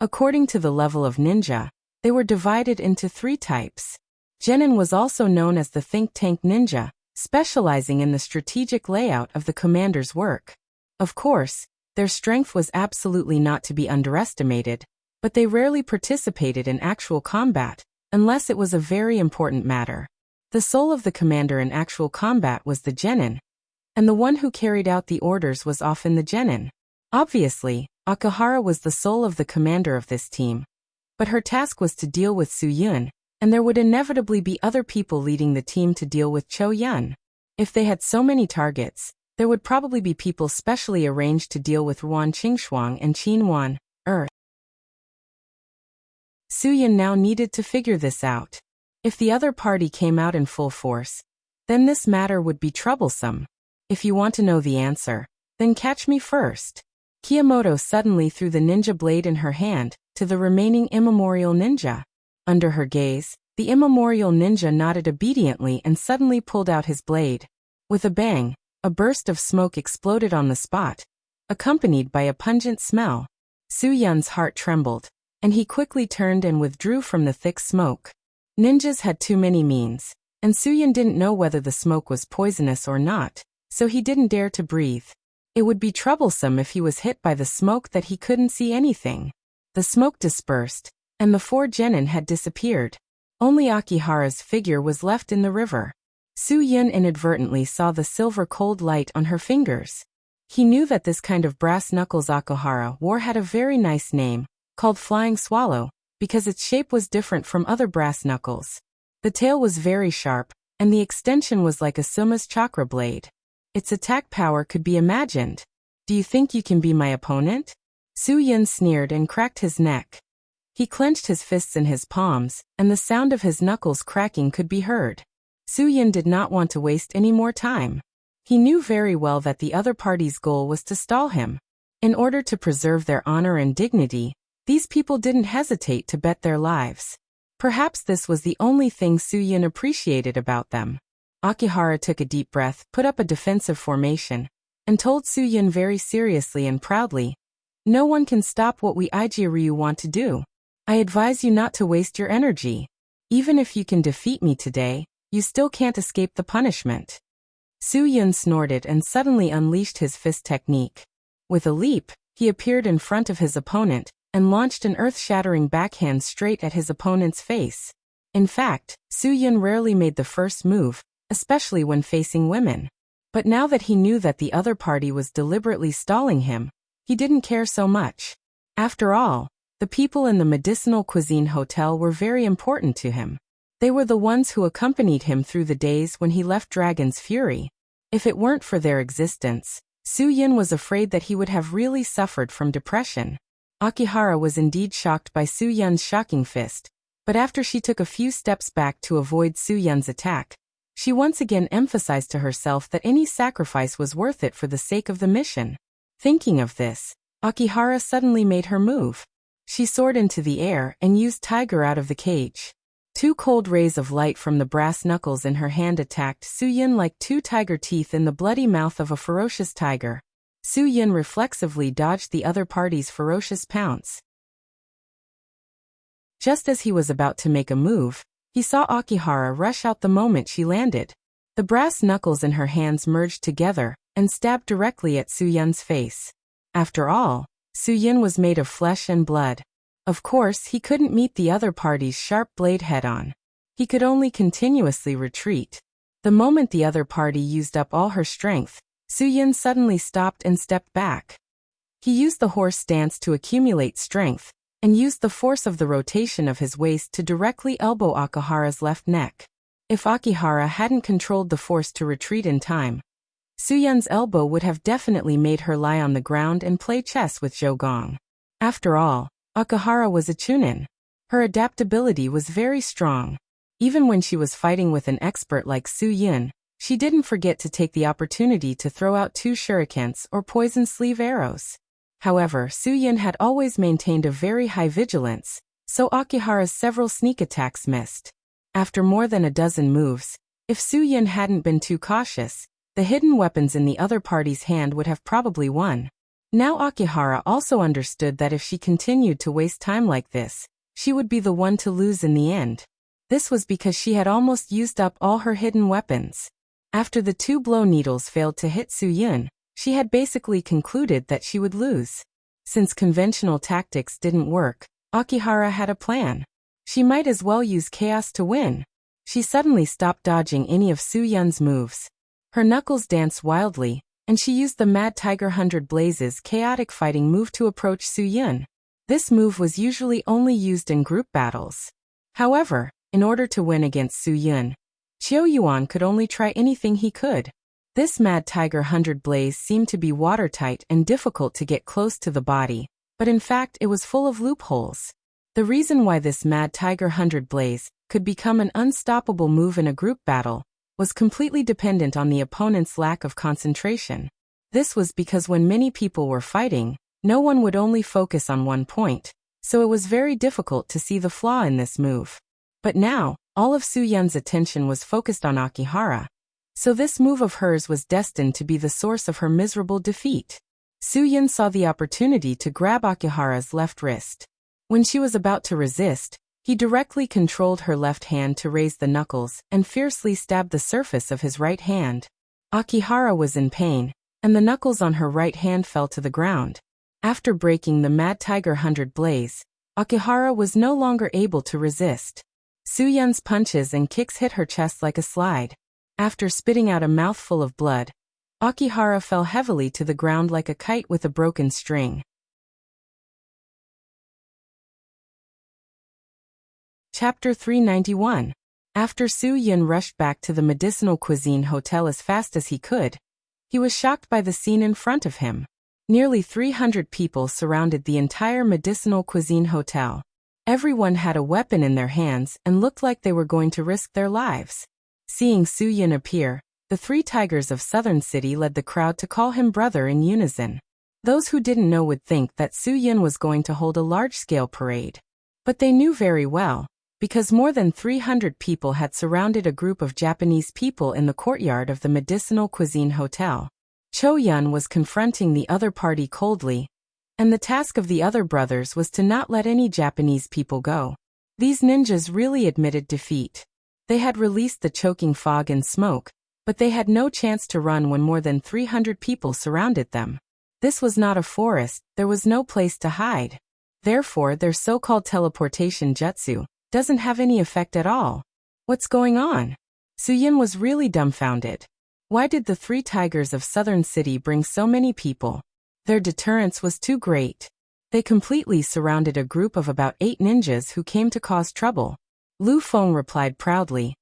According to the level of ninja, they were divided into 3 types. Genin was also known as the think tank ninja, specializing in the strategic layout of the commander's work. Of course, their strength was absolutely not to be underestimated, but they rarely participated in actual combat, unless it was a very important matter. The soul of the commander in actual combat was the genin, and the one who carried out the orders was often the genin. Obviously, Akihara was the soul of the commander of this team, but her task was to deal with Su-Yun, and there would inevitably be other people leading the team to deal with Cho-Yun. If they had so many targets, There would probably be people specially arranged to deal with Ruan Qingshuang and Qin Wan, Suyin now needed to figure this out. If the other party came out in full force, then this matter would be troublesome. If you want to know the answer, then catch me first. Kiyomoto suddenly threw the ninja blade in her hand to the remaining immemorial ninja. Under her gaze, the immemorial ninja nodded obediently and suddenly pulled out his blade. With a bang, a burst of smoke exploded on the spot, accompanied by a pungent smell. Su Yun's heart trembled, and he quickly turned and withdrew from the thick smoke. Ninjas had too many means, and Su Yun didn't know whether the smoke was poisonous or not, so he didn't dare to breathe. It would be troublesome if he was hit by the smoke that he couldn't see anything. The smoke dispersed, and the 4 genin had disappeared. Only Akihara's figure was left in the river. Su Yun inadvertently saw the silver cold light on her fingers. He knew that this kind of brass knuckles Akihara wore had a very nice name, called Flying Swallow, because its shape was different from other brass knuckles. The tail was very sharp, and the extension was like a Suma's chakra blade. Its attack power could be imagined. Do you think you can be my opponent? Su Yun sneered and cracked his neck. He clenched his fists in his palms, and the sound of his knuckles cracking could be heard. Su Yun did not want to waste any more time. He knew very well that the other party's goal was to stall him. In order to preserve their honor and dignity, these people didn't hesitate to bet their lives. Perhaps this was the only thing Su Yun appreciated about them. Akihara took a deep breath, put up a defensive formation, and told Su Yun very seriously and proudly, "No one can stop what we Ijiryu want to do. I advise you not to waste your energy. Even if you can defeat me today, you still can't escape the punishment." Su Yun snorted and suddenly unleashed his fist technique. With a leap, he appeared in front of his opponent and launched an earth-shattering backhand straight at his opponent's face. In fact, Su Yun rarely made the first move, especially when facing women. But now that he knew that the other party was deliberately stalling him, he didn't care so much. After all, the people in the Medicinal Cuisine Hotel were very important to him. They were the ones who accompanied him through the days when he left Dragon's Fury. If it weren't for their existence, Su Yun was afraid that he would have really suffered from depression. Akihara was indeed shocked by Su Yun's shocking fist, but after she took a few steps back to avoid Su Yun's attack, she once again emphasized to herself that any sacrifice was worth it for the sake of the mission. Thinking of this, Akihara suddenly made her move. She soared into the air and used Tiger out of the cage. 2 cold rays of light from the brass knuckles in her hand attacked Su Yun like 2 tiger teeth in the bloody mouth of a ferocious tiger. Su Yun reflexively dodged the other party's ferocious pounce. Just as he was about to make a move, he saw Akihara rush out the moment she landed. The brass knuckles in her hands merged together and stabbed directly at Su Yun's face. After all, Su Yun was made of flesh and blood. Of course, he couldn't meet the other party's sharp blade head-on. He could only continuously retreat. The moment the other party used up all her strength, Su Yun suddenly stopped and stepped back. He used the horse stance to accumulate strength, and used the force of the rotation of his waist to directly elbow Akihara's left neck. If Akihara hadn't controlled the force to retreat in time, Su Yun's elbow would have definitely made her lie on the ground and play chess with Zhou Gong. After all, Akihara was a chunin. Her adaptability was very strong. Even when she was fighting with an expert like Su Yun, she didn't forget to take the opportunity to throw out 2 shurikens or poison sleeve arrows. However, Su Yun had always maintained a very high vigilance, so Akihara's several sneak attacks missed. After more than a dozen moves, if Su Yun hadn't been too cautious, the hidden weapons in the other party's hand would have probably won. Now Akihara also understood that if she continued to waste time like this, she would be the one to lose in the end. This was because she had almost used up all her hidden weapons. After the 2 blow needles failed to hit Su Yun, she had basically concluded that she would lose. Since conventional tactics didn't work, Akihara had a plan. She might as well use chaos to win. She suddenly stopped dodging any of Su Yun's moves. Her knuckles danced wildly, and she used the Mad Tiger 100 Blazes chaotic fighting move to approach Su Yun. This move was usually only used in group battles. However, in order to win against Su Yun, Qiu Yuan could only try anything he could. This Mad Tiger 100 blaze seemed to be watertight and difficult to get close to the body, but in fact it was full of loopholes. The reason why this Mad Tiger 100 blaze could become an unstoppable move in a group battle was completely dependent on the opponent's lack of concentration. This was because when many people were fighting, no one would only focus on one point, so it was very difficult to see the flaw in this move. But now, all of Su-yun's attention was focused on Akihara, so this move of hers was destined to be the source of her miserable defeat. Su-yun saw the opportunity to grab Akihara's left wrist. When she was about to resist, he directly controlled her left hand to raise the knuckles and fiercely stabbed the surface of his right hand. Akihara was in pain, and the knuckles on her right hand fell to the ground. After breaking the Mad Tiger 100 blaze, Akihara was no longer able to resist. Su-yun's punches and kicks hit her chest like a slide. After spitting out a mouthful of blood, Akihara fell heavily to the ground like a kite with a broken string. Chapter 391. After Su-yun rushed back to the Medicinal Cuisine Hotel as fast as he could, he was shocked by the scene in front of him. Nearly 300 people surrounded the entire Medicinal Cuisine Hotel. Everyone had a weapon in their hands and looked like they were going to risk their lives. Seeing Su-yun appear, the three tigers of Southern City led the crowd to call him brother in unison. Those who didn't know would think that Su-yun was going to hold a large-scale parade. But they knew very well, because more than 300 people had surrounded a group of Japanese people in the courtyard of the Medicinal Cuisine Hotel. Cho-yun was confronting the other party coldly, and the task of the other brothers was to not let any Japanese people go. These ninjas really admitted defeat. They had released the choking fog and smoke, but they had no chance to run when more than 300 people surrounded them. This was not a forest, there was no place to hide. Therefore, their so-called teleportation jutsu doesn't have any effect at all. What's going on? Su-yun was really dumbfounded. Why did the three tigers of Southern City bring so many people? Their deterrence was too great. They completely surrounded a group of about 8 ninjas who came to cause trouble. Lu Feng replied proudly,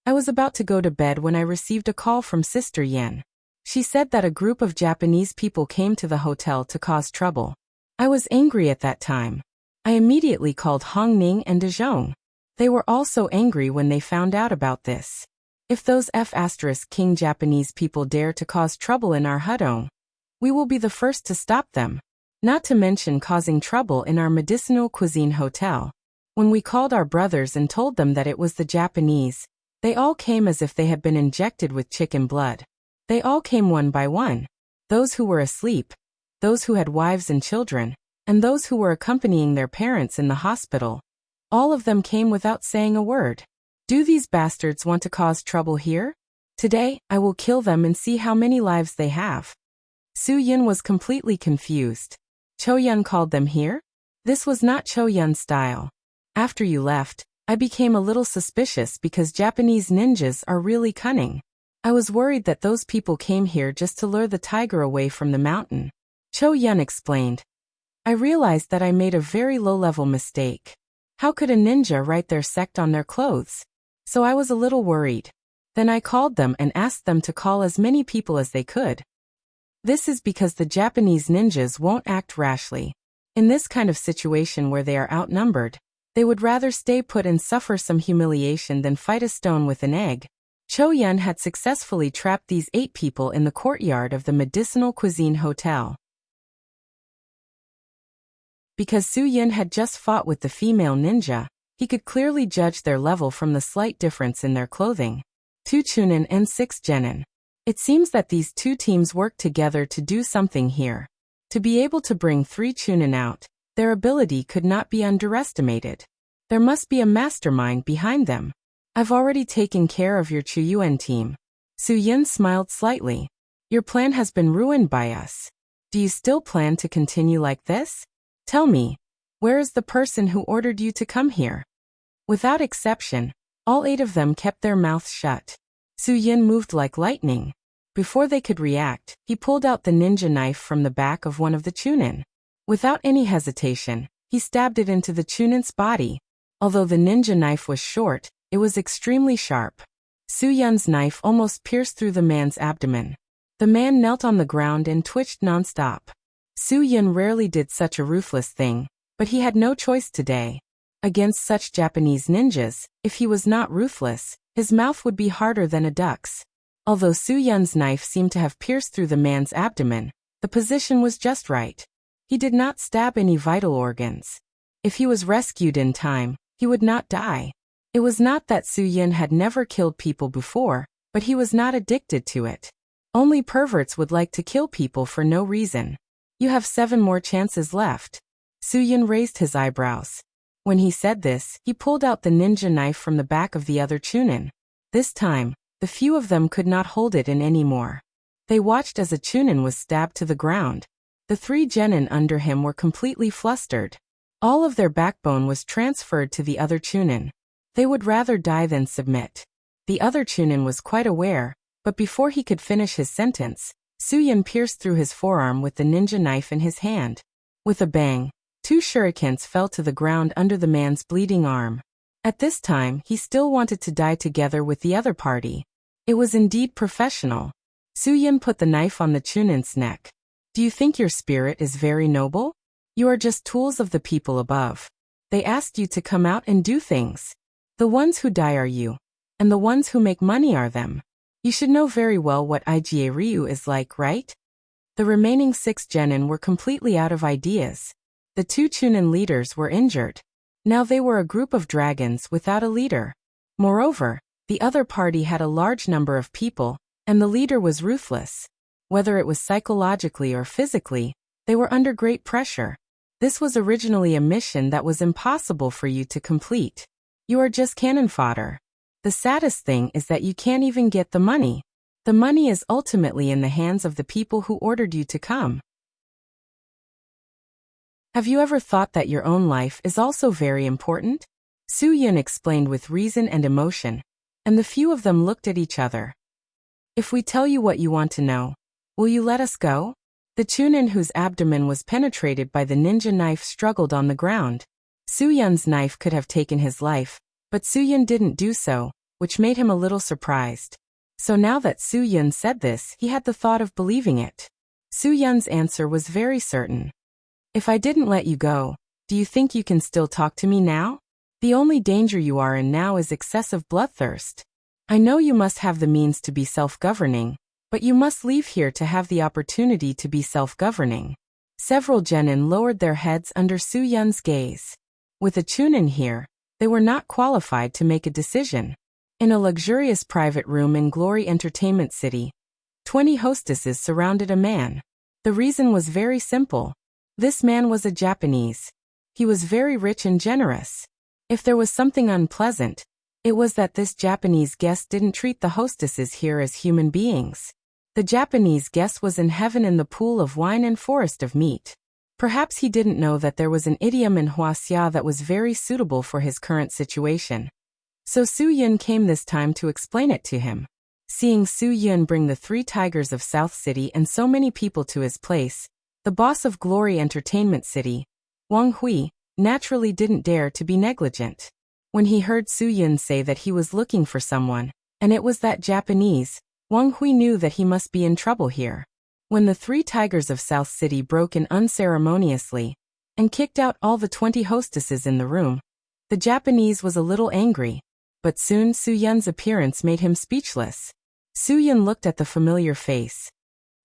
"I was about to go to bed when I received a call from Sister Yen. She said that a group of Japanese people came to the hotel to cause trouble. I was angry at that time. I immediately called Hong Ning and De Zhong. They were also angry when they found out about this. If those King Japanese people dare to cause trouble in our Hudong, we will be the first to stop them. Not to mention causing trouble in our Medicinal Cuisine Hotel. When we called our brothers and told them that it was the Japanese, they all came as if they had been injected with chicken blood. They all came one by one. Those who were asleep, those who had wives and children, and those who were accompanying their parents in the hospital. All of them came without saying a word. Do these bastards want to cause trouble here? Today, I will kill them and see how many lives they have." Su-yun was completely confused. Cho-yun called them here? This was not Cho-yun's style. After you left, I became a little suspicious because Japanese ninjas are really cunning. I was worried that those people came here just to lure the tiger away from the mountain. Cho-yun explained. I realized that I made a very low-level mistake. How could a ninja write their sect on their clothes? So I was a little worried. Then I called them and asked them to call as many people as they could. This is because the Japanese ninjas won't act rashly. In this kind of situation where they are outnumbered, they would rather stay put and suffer some humiliation than fight a stone with an egg. Cho-yun had successfully trapped these 8 people in the courtyard of the Medicinal Cuisine Hotel. Because Su-yun had just fought with the female ninja, he could clearly judge their level from the slight difference in their clothing. 2 chunin and 6 genin. It seems that these 2 teams worked together to do something here. To be able to bring 3 chunin out, their ability could not be underestimated. There must be a mastermind behind them. I've already taken care of your Chuyuan team. Su-yun smiled slightly. Your plan has been ruined by us. Do you still plan to continue like this? Tell me, where is the person who ordered you to come here? Without exception, all 8 of them kept their mouths shut. Su-yun moved like lightning. Before they could react, he pulled out the ninja knife from the back of one of the chunin. Without any hesitation, he stabbed it into the chunin's body. Although the ninja knife was short, it was extremely sharp. Su-yun's knife almost pierced through the man's abdomen. The man knelt on the ground and twitched nonstop. Su-yun rarely did such a ruthless thing, but he had no choice today. Against such Japanese ninjas, if he was not ruthless, his mouth would be harder than a duck's. Although Su-yun's knife seemed to have pierced through the man's abdomen, the position was just right. He did not stab any vital organs. If he was rescued in time, he would not die. It was not that Su-yun had never killed people before, but he was not addicted to it. Only perverts would like to kill people for no reason. You have 7 more chances left. Su-yun raised his eyebrows. When he said this, he pulled out the ninja knife from the back of the other chunin. This time, the few of them could not hold it in anymore. They watched as a chunin was stabbed to the ground. The 3 genin under him were completely flustered. All of their backbone was transferred to the other chunin. They would rather die than submit. The other chunin was quite aware, but before he could finish his sentence, Su-yun pierced through his forearm with the ninja knife in his hand. With a bang, 2 shurikens fell to the ground under the man's bleeding arm. At this time, he still wanted to die together with the other party. It was indeed professional. Su-yun put the knife on the chunin's neck. Do you think your spirit is very noble? You are just tools of the people above. They asked you to come out and do things. The ones who die are you, and the ones who make money are them. You should know very well what Iga Ryu is like, right? The remaining 6 genin were completely out of ideas. The 2 chunin leaders were injured. Now they were a group of dragons without a leader. Moreover, the other party had a large number of people, and the leader was ruthless. Whether it was psychologically or physically, they were under great pressure. This was originally a mission that was impossible for you to complete. You are just cannon fodder. The saddest thing is that you can't even get the money. The money is ultimately in the hands of the people who ordered you to come. Have you ever thought that your own life is also very important? Su-yun explained with reason and emotion, and the few of them looked at each other. If we tell you what you want to know, will you let us go? The chunin whose abdomen was penetrated by the ninja knife struggled on the ground. Su-yun's knife could have taken his life, but Su-yun didn't do so, which made him a little surprised. So now that Su-yun said this, he had the thought of believing it. Su-yun's answer was very certain. If I didn't let you go, do you think you can still talk to me now? The only danger you are in now is excessive bloodthirst. I know you must have the means to be self-governing, but you must leave here to have the opportunity to be self-governing. Several genin lowered their heads under Su-yun's gaze. With a chunin here, they were not qualified to make a decision. In a luxurious private room in Glory Entertainment City, 20 hostesses surrounded a man. The reason was very simple. This man was a Japanese. He was very rich and generous. If there was something unpleasant, it was that this Japanese guest didn't treat the hostesses here as human beings. The Japanese guest was in heaven in the pool of wine and forest of meat. Perhaps he didn't know that there was an idiom in Huaxia that was very suitable for his current situation. So Su-yun came this time to explain it to him. Seeing Su-yun bring the 3 tigers of South City and so many people to his place, the boss of Glory Entertainment City, Wang Hui, naturally didn't dare to be negligent. When he heard Su-yun say that he was looking for someone, and it was that Japanese, Wang Hui knew that he must be in trouble here. When the 3 tigers of South City broke in unceremoniously and kicked out all the 20 hostesses in the room, the Japanese was a little angry, but soon Su-yun's appearance made him speechless. Su-yun looked at the familiar face.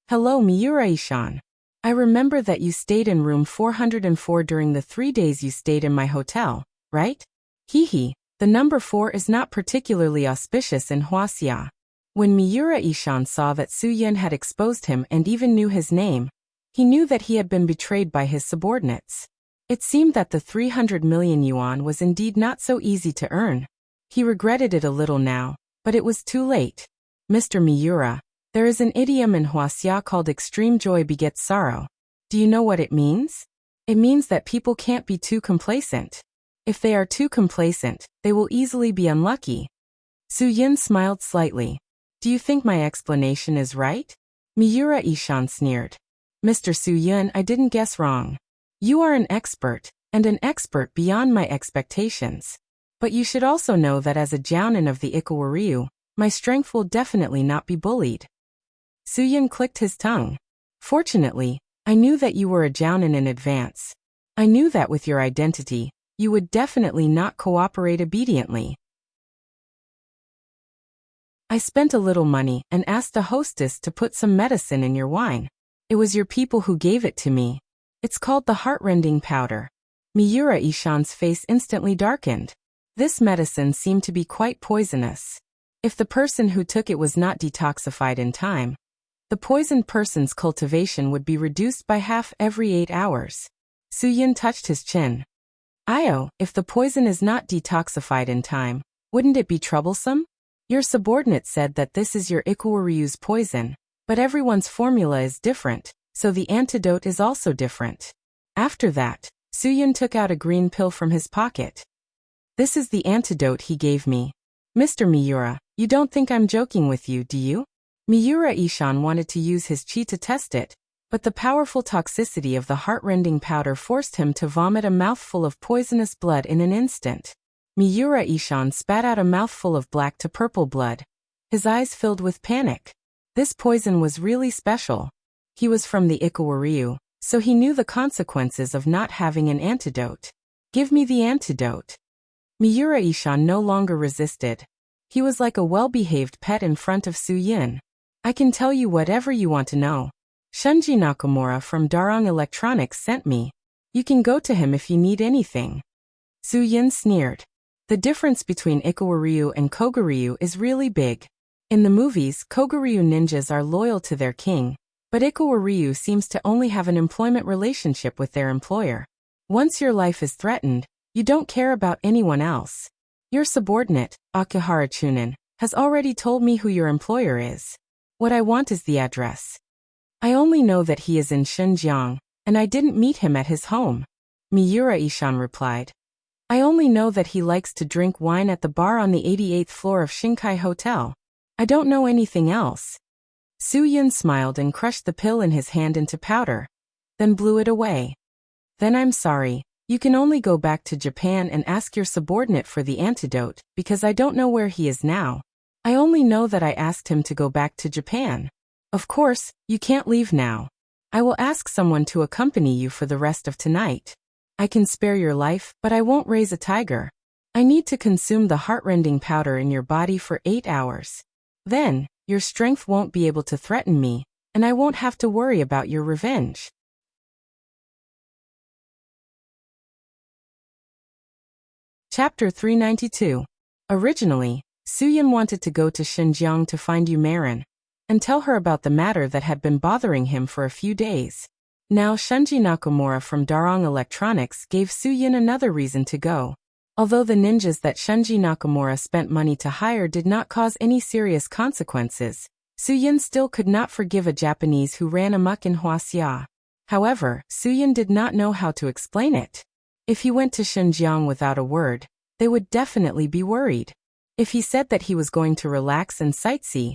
Hello, Miura-san. I remember that you stayed in room 404 during the 3 days you stayed in my hotel, right? Hee, the number 4 is not particularly auspicious in Huaxia. When Miura-san saw that Su-yun had exposed him and even knew his name, he knew that he had been betrayed by his subordinates. It seemed that the 300 million yuan was indeed not so easy to earn. He regretted it a little now, but it was too late. Mr. Miura, there is an idiom in Huaxia called extreme joy begets sorrow. Do you know what it means? It means that people can't be too complacent. If they are too complacent, they will easily be unlucky. Su-yun smiled slightly. Do you think my explanation is right? Miura-san sneered. Mr. Su-yun, I didn't guess wrong. You are an expert, and an expert beyond my expectations. But you should also know that as a jounin of the Ikawa Ryu, My strength will definitely not be bullied. Suyin clicked his tongue. Fortunately, I knew that you were a jounin in advance. I knew that with your identity, you would definitely not cooperate obediently. I spent a little money and asked a hostess to put some medicine in your wine. It was your people who gave it to me. It's called the heartrending powder. Miura Ishan's face instantly darkened. This medicine seemed to be quite poisonous. If the person who took it was not detoxified in time, the poisoned person's cultivation would be reduced by half every 8 hours. Suyin touched his chin. If the poison is not detoxified in time, wouldn't it be troublesome? Your subordinate said that this is your Ikuwaryu's poison, but everyone's formula is different, so the antidote is also different. After that, Suyin took out a green pill from his pocket. This is the antidote he gave me. Mr. Miura, you don't think I'm joking with you, do you? Miura Ishan wanted to use his chi to test it, but the powerful toxicity of the heartrending powder forced him to vomit a mouthful of poisonous blood in an instant. Miura Ishan spat out a mouthful of black to purple blood. His eyes filled with panic. This poison was really special. He was from the Ikuwaryu, so he knew the consequences of not having an antidote. Give me the antidote. Miura Ishan no longer resisted. He was like a well-behaved pet in front of Suyin. I can tell you whatever you want to know. Shunji Nakamura from Darong Electronics sent me. You can go to him if you need anything. Suyin sneered. The difference between Ikuwaryu and Koguryu is really big. In the movies, Koguryu ninjas are loyal to their king, but Ikuwaryu seems to only have an employment relationship with their employer. Once your life is threatened, you don't care about anyone else. Your subordinate, Akihara Chunin, has already told me who your employer is. What I want is the address. I only know that he is in Xinjiang, and I didn't meet him at his home. Miura Ishan replied. I only know that he likes to drink wine at the bar on the 88th floor of Shinkai Hotel. I don't know anything else. Suyin smiled and crushed the pill in his hand into powder, then blew it away. Then I'm sorry, you can only go back to Japan and ask your subordinate for the antidote, because I don't know where he is now. I only know that I asked him to go back to Japan. Of course, you can't leave now. I will ask someone to accompany you for the rest of tonight. I can spare your life, but I won't raise a tiger. I need to consume the heartrending powder in your body for 8 hours. Then, your strength won't be able to threaten me, and I won't have to worry about your revenge. Chapter 392. Originally, Suyin wanted to go to Xinjiang to find Umarin and tell her about the matter that had been bothering him for a few days. Now Shunji Nakamura from Darong Electronics gave Suyin another reason to go. Although the ninjas that Shunji Nakamura spent money to hire did not cause any serious consequences, Suyin still could not forgive a Japanese who ran amok in Huaxia. However, Suyin did not know how to explain it. If he went to Xinjiang without a word, they would definitely be worried. If he said that he was going to relax and sightsee,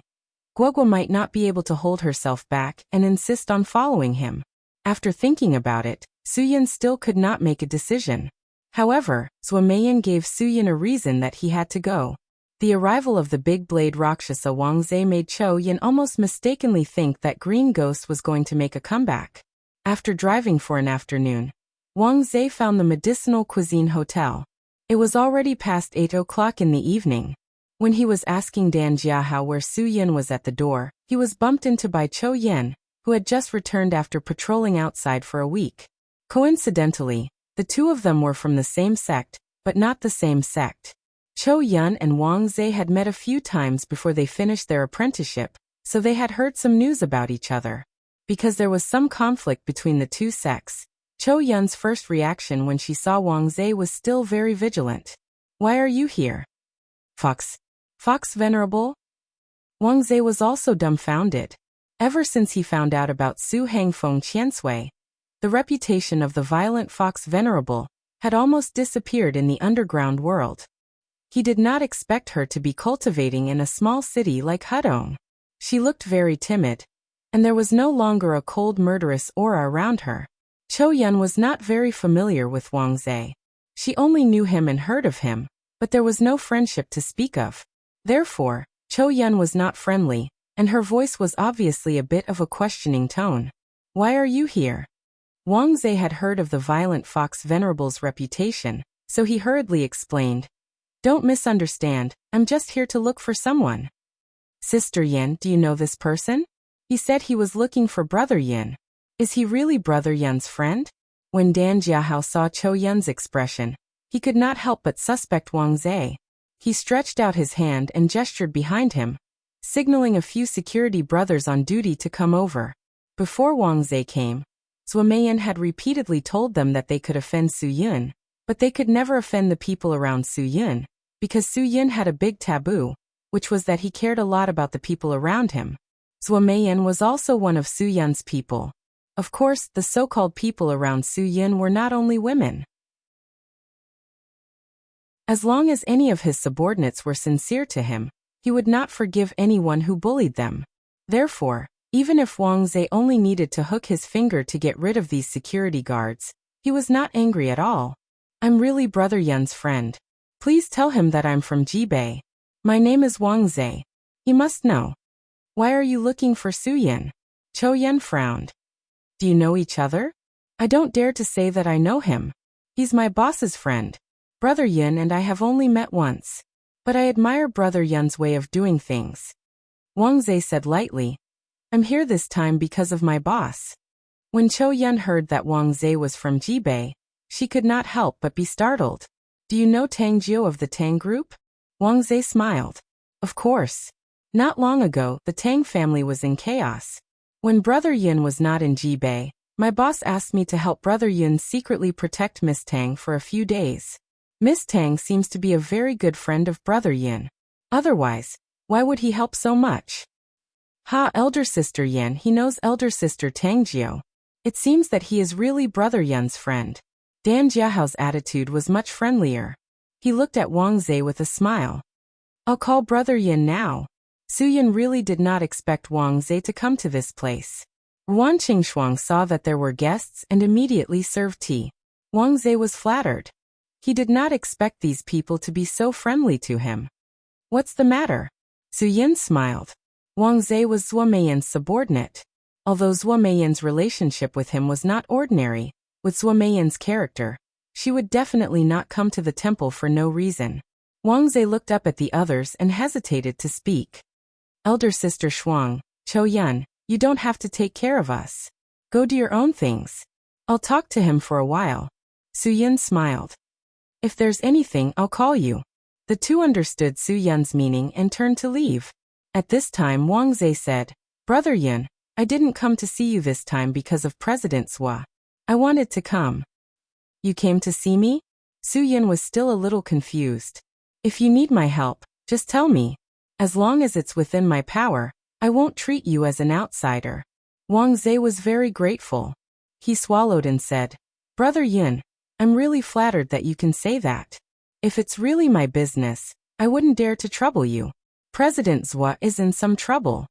Guogua might not be able to hold herself back and insist on following him. After thinking about it, Suyin still could not make a decision. However, Zuamayan gave Suyin a reason that he had to go. The arrival of the big blade Rakshasa Wang Zhe made Cho Yin almost mistakenly think that Green Ghost was going to make a comeback. After driving for an afternoon, Wang Zhe found the Medicinal Cuisine Hotel. It was already past 8 o'clock in the evening. When he was asking Dan Jiahao where Suyin was at the door, he was bumped into by Cho Yin, who had just returned after patrolling outside for a week. Coincidentally, the two of them were from the same sect, but not the same sect. Cho Yun and Wang Zhe had met a few times before they finished their apprenticeship, so they had heard some news about each other. Because there was some conflict between the two sects, Cho Yun's first reaction when she saw Wang Zhe was still very vigilant. Why are you here? Fox Venerable? Wang Zhe was also dumbfounded. Ever since he found out about Su Hangfeng Qiansui, the reputation of the violent Fox Venerable had almost disappeared in the underground world. He did not expect her to be cultivating in a small city like Hudong. She looked very timid, and there was no longer a cold murderous aura around her. Cho Yun was not very familiar with Wang Zhe. She only knew him and heard of him, but there was no friendship to speak of. Therefore, Cho Yun was not friendly, and her voice was obviously a bit of a questioning tone. Why are you here? Wang Zhe had heard of the violent fox venerable's reputation, so he hurriedly explained. Don't misunderstand, I'm just here to look for someone. Sister Yin, do you know this person? He said he was looking for Brother Yin. Is he really Brother Yun's friend? When Dan Jiahao saw Cho Yun's expression, he could not help but suspect Wang Zhe. He stretched out his hand and gestured behind him, signaling a few security brothers on duty to come over. Before Wang Zhe came, Zhuo Meiyan had repeatedly told them that they could offend Su Yun, but they could never offend the people around Su Yun, because Su Yun had a big taboo, which was that he cared a lot about the people around him. Zhuo Meiyan was also one of Su Yun's people. Of course, the so-called people around Su Yun were not only women. As long as any of his subordinates were sincere to him, he would not forgive anyone who bullied them. Therefore, even if Wang Zhe only needed to hook his finger to get rid of these security guards, he was not angry at all. I'm really Brother Yun's friend. Please tell him that I'm from Jibei. My name is Wang Zhe. He must know. Why are you looking for Su Yun? Cho Yun frowned. Do you know each other? I don't dare to say that I know him. He's my boss's friend. Brother Yun and I have only met once. But I admire Brother Yun's way of doing things. Wang Zhe said lightly. I'm here this time because of my boss. When Cho Yun heard that Wang Zhe was from Jibei, she could not help but be startled. Do you know Tang Jiu of the Tang Group? Wang Zhe smiled. Of course. Not long ago, the Tang family was in chaos. When Brother Yun was not in Jibei, my boss asked me to help Brother Yun secretly protect Miss Tang for a few days. Miss Tang seems to be a very good friend of Brother Yun. Otherwise, why would he help so much? Ha, elder sister Yin, he knows elder sister Tang Jiu. It seems that he is really Brother Yun's friend. Dan Jiahao's attitude was much friendlier. He looked at Wang Zhe with a smile. I'll call Brother Yin now. Su Yun really did not expect Wang Zhe to come to this place. Wan Qingshuang saw that there were guests and immediately served tea. Wang Zhe was flattered. He did not expect these people to be so friendly to him. What's the matter? Su Yin smiled. Wang Zhe was Zhuo Meiyan's subordinate. Although Zhuo Meiyan's relationship with him was not ordinary, with Zhuo Meiyan's character, she would definitely not come to the temple for no reason. Wang Zhe looked up at the others and hesitated to speak. Elder sister Shuang, Cho Yun, you don't have to take care of us. Go do your own things. I'll talk to him for a while. Su Yun smiled. If there's anything, I'll call you. The two understood Su Yun's meaning and turned to leave. At this time Wang Zhe said, Brother Yun, I didn't come to see you this time because of President Zhua. I wanted to come. You came to see me? Su Yun was still a little confused. If you need my help, just tell me. As long as it's within my power, I won't treat you as an outsider. Wang Zhe was very grateful. He swallowed and said, Brother Yun, I'm really flattered that you can say that. If it's really my business, I wouldn't dare to trouble you. President Zhua is in some trouble.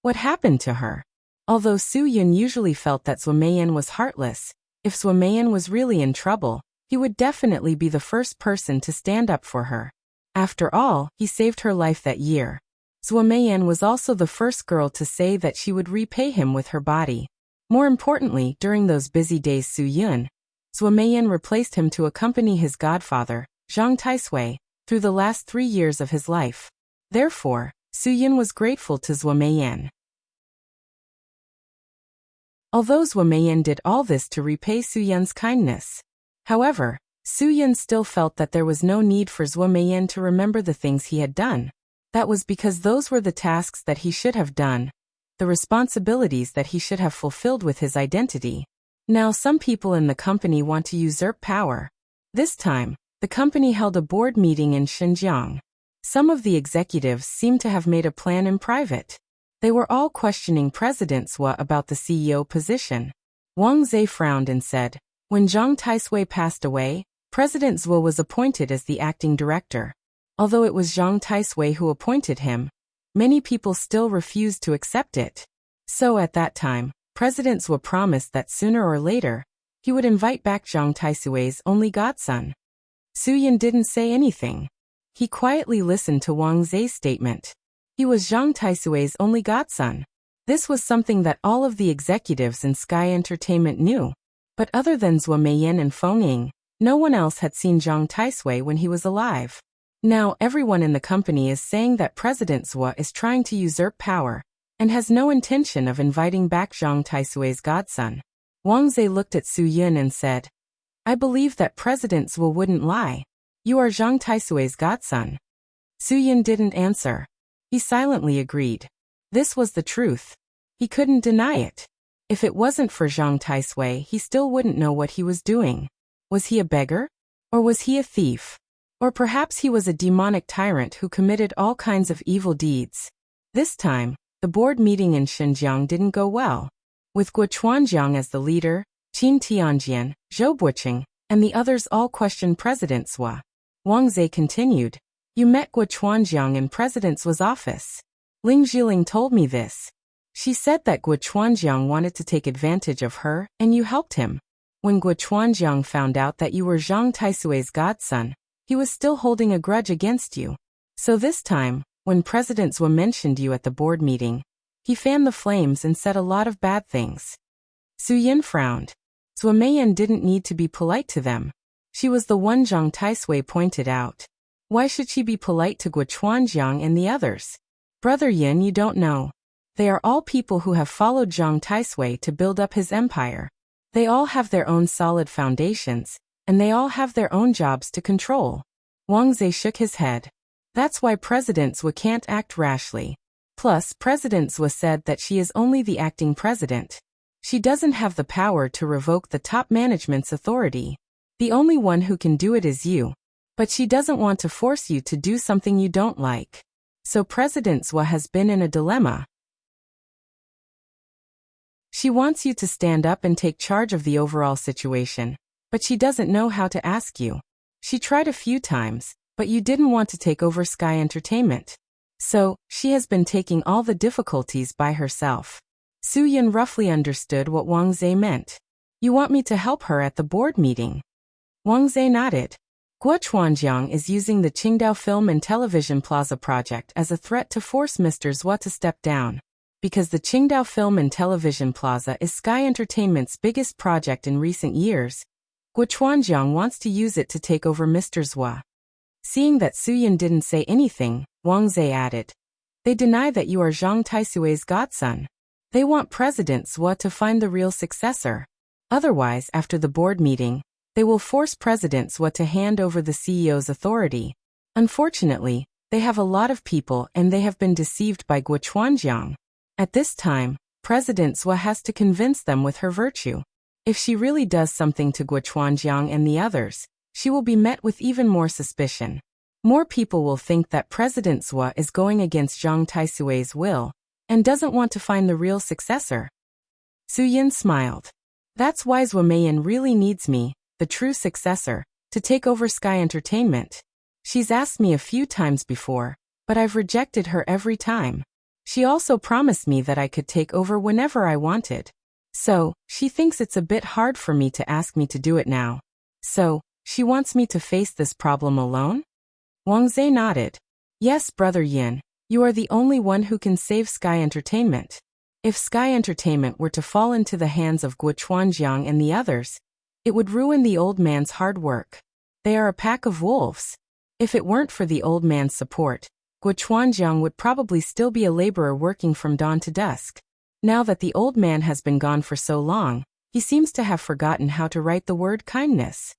What happened to her? Although Su Yun usually felt that Zhuo Meiyan was heartless, if Zhuo Meiyan was really in trouble, he would definitely be the first person to stand up for her. After all, he saved her life that year. Zhuo Meiyan was also the first girl to say that she would repay him with her body. More importantly, during those busy days Su Yun, Zhuo Meiyan replaced him to accompany his godfather, Zhang Taisui, through the last 3 years of his life. Therefore, Su Yun was grateful to Zhuo Meiyan. Although Zhuo Meiyan did all this to repay Su Yun's kindness. However, Su Yun still felt that there was no need for Zhuo Meiyan to remember the things he had done. That was because those were the tasks that he should have done, the responsibilities that he should have fulfilled with his identity. Now some people in the company want to usurp power. This time, the company held a board meeting in Xinjiang. Some of the executives seemed to have made a plan in private. They were all questioning President Zhua about the CEO position. Wang Zhe frowned and said, when Zhang Taisui passed away, President Zhua was appointed as the acting director. Although it was Zhang Taisui who appointed him, many people still refused to accept it. So at that time, President Zhua promised that sooner or later, he would invite back Zhang Taisui's only godson. Su Yun didn't say anything. He quietly listened to Wang Zhe's statement. He was Zhang Taisui's only godson. This was something that all of the executives in Sky Entertainment knew. But other than Zhou Meiyan and Feng Ying, no one else had seen Zhang Taisui when he was alive. Now everyone in the company is saying that President Zhou is trying to usurp power and has no intention of inviting back Zhang Taisui's godson. Wang Zhe looked at Su Yun and said, I believe that President Zhou wouldn't lie. You are Zhang Taisui's godson. Su Yun didn't answer. He silently agreed. This was the truth. He couldn't deny it. If it wasn't for Zhang Taisui, he still wouldn't know what he was doing. Was he a beggar? Or was he a thief? Or perhaps he was a demonic tyrant who committed all kinds of evil deeds. This time, the board meeting in Xinjiang didn't go well. With Guo Chuanjiang as the leader, Qin Tianjian, Zhou Buqing, and the others all questioned President Zhou. Wang Zhe continued, You met Guo Chuanjiang in President Zhu's office. Ling Zhiling told me this. She said that Guo Chuanjiang wanted to take advantage of her, and you helped him. When Guo Chuanjiang found out that you were Zhang Taisui's godson, he was still holding a grudge against you. So this time, when President Zhou mentioned you at the board meeting, he fanned the flames and said a lot of bad things. Su Yin frowned. Zhou Meiyan didn't need to be polite to them. She was the one Zhang Taisui pointed out. Why should she be polite to Guo Chuanjiang and the others? Brother Yin, you don't know. They are all people who have followed Zhang Taisui to build up his empire. They all have their own solid foundations, and they all have their own jobs to control. Wang Zhe shook his head. That's why President Zhou can't act rashly. Plus, President Zhou said that she is only the acting president. She doesn't have the power to revoke the top management's authority. The only one who can do it is you. But she doesn't want to force you to do something you don't like. So President Zhou has been in a dilemma. She wants you to stand up and take charge of the overall situation. But she doesn't know how to ask you. She tried a few times, but you didn't want to take over Sky Entertainment. So, she has been taking all the difficulties by herself. Su Yun roughly understood what Wang Zhe meant. You want me to help her at the board meeting? Wang Zhe nodded. Guo Chuanjiang is using the Qingdao Film and Television Plaza project as a threat to force Mr. Zhou to step down. Because the Qingdao Film and Television Plaza is Sky Entertainment's biggest project in recent years, Guo Chuanjiang wants to use it to take over Mr. Zhou. Seeing that Su Yun didn't say anything, Wang Zhe added. They deny that you are Zhang Taisui's godson. They want President Zhou to find the real successor. Otherwise, after the board meeting, they will force President Zhou to hand over the CEO's authority. Unfortunately, they have a lot of people and they have been deceived by Guo Chuanjiang. At this time, President Zhou has to convince them with her virtue. If she really does something to Guo Chuanjiang and the others, she will be met with even more suspicion. More people will think that President Zhou is going against Zhang Taisui's will and doesn't want to find the real successor. Su Yin smiled. That's why Zhou Meiyan really needs me, the true successor, to take over Sky Entertainment. She's asked me a few times before, but I've rejected her every time. She also promised me that I could take over whenever I wanted. So, she thinks it's a bit hard for me to ask me to do it now. So, she wants me to face this problem alone? Wang Zhe nodded. Yes, Brother Yin, you are the only one who can save Sky Entertainment. If Sky Entertainment were to fall into the hands of Guo Chuanjiang and the others, it would ruin the old man's hard work. They are a pack of wolves. If it weren't for the old man's support, Guo Chuanjiang would probably still be a laborer working from dawn to dusk. Now that the old man has been gone for so long, he seems to have forgotten how to write the word kindness.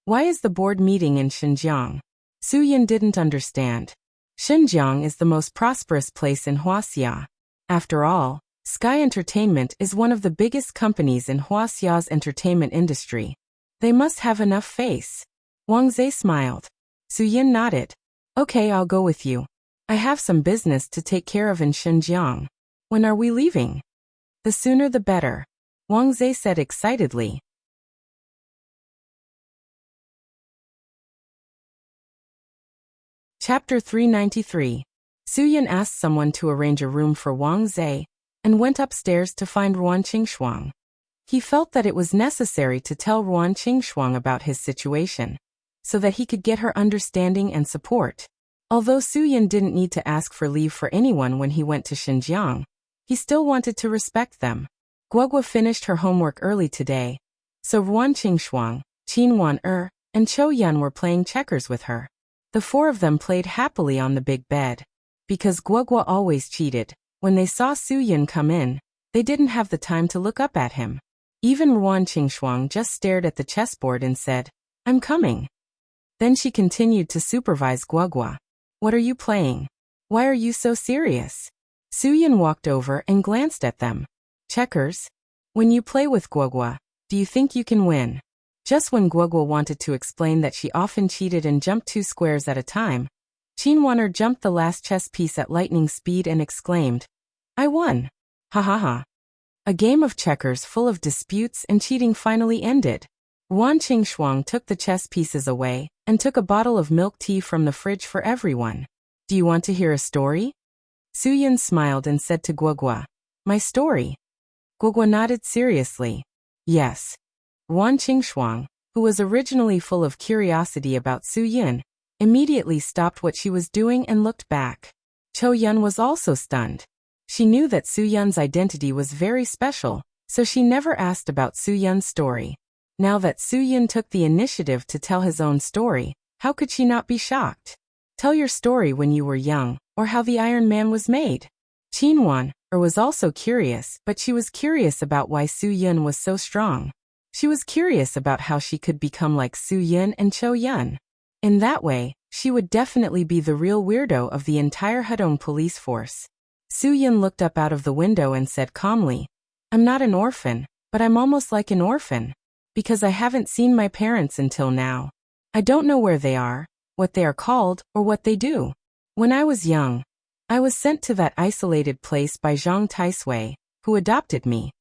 Why is the board meeting in Xinjiang? Su Yin didn't understand. Xinjiang is the most prosperous place in Huaxia. After all, Sky Entertainment is one of the biggest companies in Huaxia's entertainment industry. They must have enough face. Wang Zhe smiled. Su Yin nodded. Okay, I'll go with you. I have some business to take care of in Xinjiang. When are we leaving? The sooner the better, Wang Zhe said excitedly. Chapter 393. Su Yin asked someone to arrange a room for Wang Zhe and went upstairs to find Ruan Qingshuang. He felt that it was necessary to tell Ruan Qingshuang about his situation, so that he could get her understanding and support. Although Suyin didn't need to ask for leave for anyone when he went to Xinjiang, he still wanted to respect them. Guogua finished her homework early today, so RuanQingshuang, Qin Wan and Chou Yun were playing checkers with her. The four of them played happily on the big bed. Because Guogua always cheated, when they saw Suyin come in, they didn't have the time to look up at him. Even Ruan Qingshuang just stared at the chessboard and said, "I'm coming." Then she continued to supervise Guogua. "What are you playing? Why are you so serious?" Suyin walked over and glanced at them. "Checkers? When you play with Guogua, do you think you can win?" Just when Guogua wanted to explain that she often cheated and jumped 2 squares at a time, Qin Wan'er jumped the last chess piece at lightning speed and exclaimed, "I won! Ha ha ha!" A game of checkers full of disputes and cheating finally ended. Ruan Qingshuang took the chess pieces away and took a bottle of milk tea from the fridge for everyone. "Do you want to hear a story?" Suyin smiled and said to Guogua, "My story?" Guogua nodded seriously. "Yes." Ruan Qingshuang, who was originally full of curiosity about Suyin, immediately stopped what she was doing and looked back. Chou Yun was also stunned. She knew that Suyun's identity was very special, so she never asked about Suyun's story. Now that Suyin took the initiative to tell his own story, how could she not be shocked? "Tell your story when you were young, or how the Iron Man was made." Qin Wan'er was also curious, but she was curious about why Suyin was so strong. She was curious about how she could become like Suyin and Chou Yun. In that way, she would definitely be the real weirdo of the entire Hedong police force. Suyin looked up out of the window and said calmly, "I'm not an orphan, but I'm almost like an orphan. Because I haven't seen my parents until now. I don't know where they are, what they are called, or what they do. When I was young, I was sent to that isolated place by Zhang Taisui, who adopted me."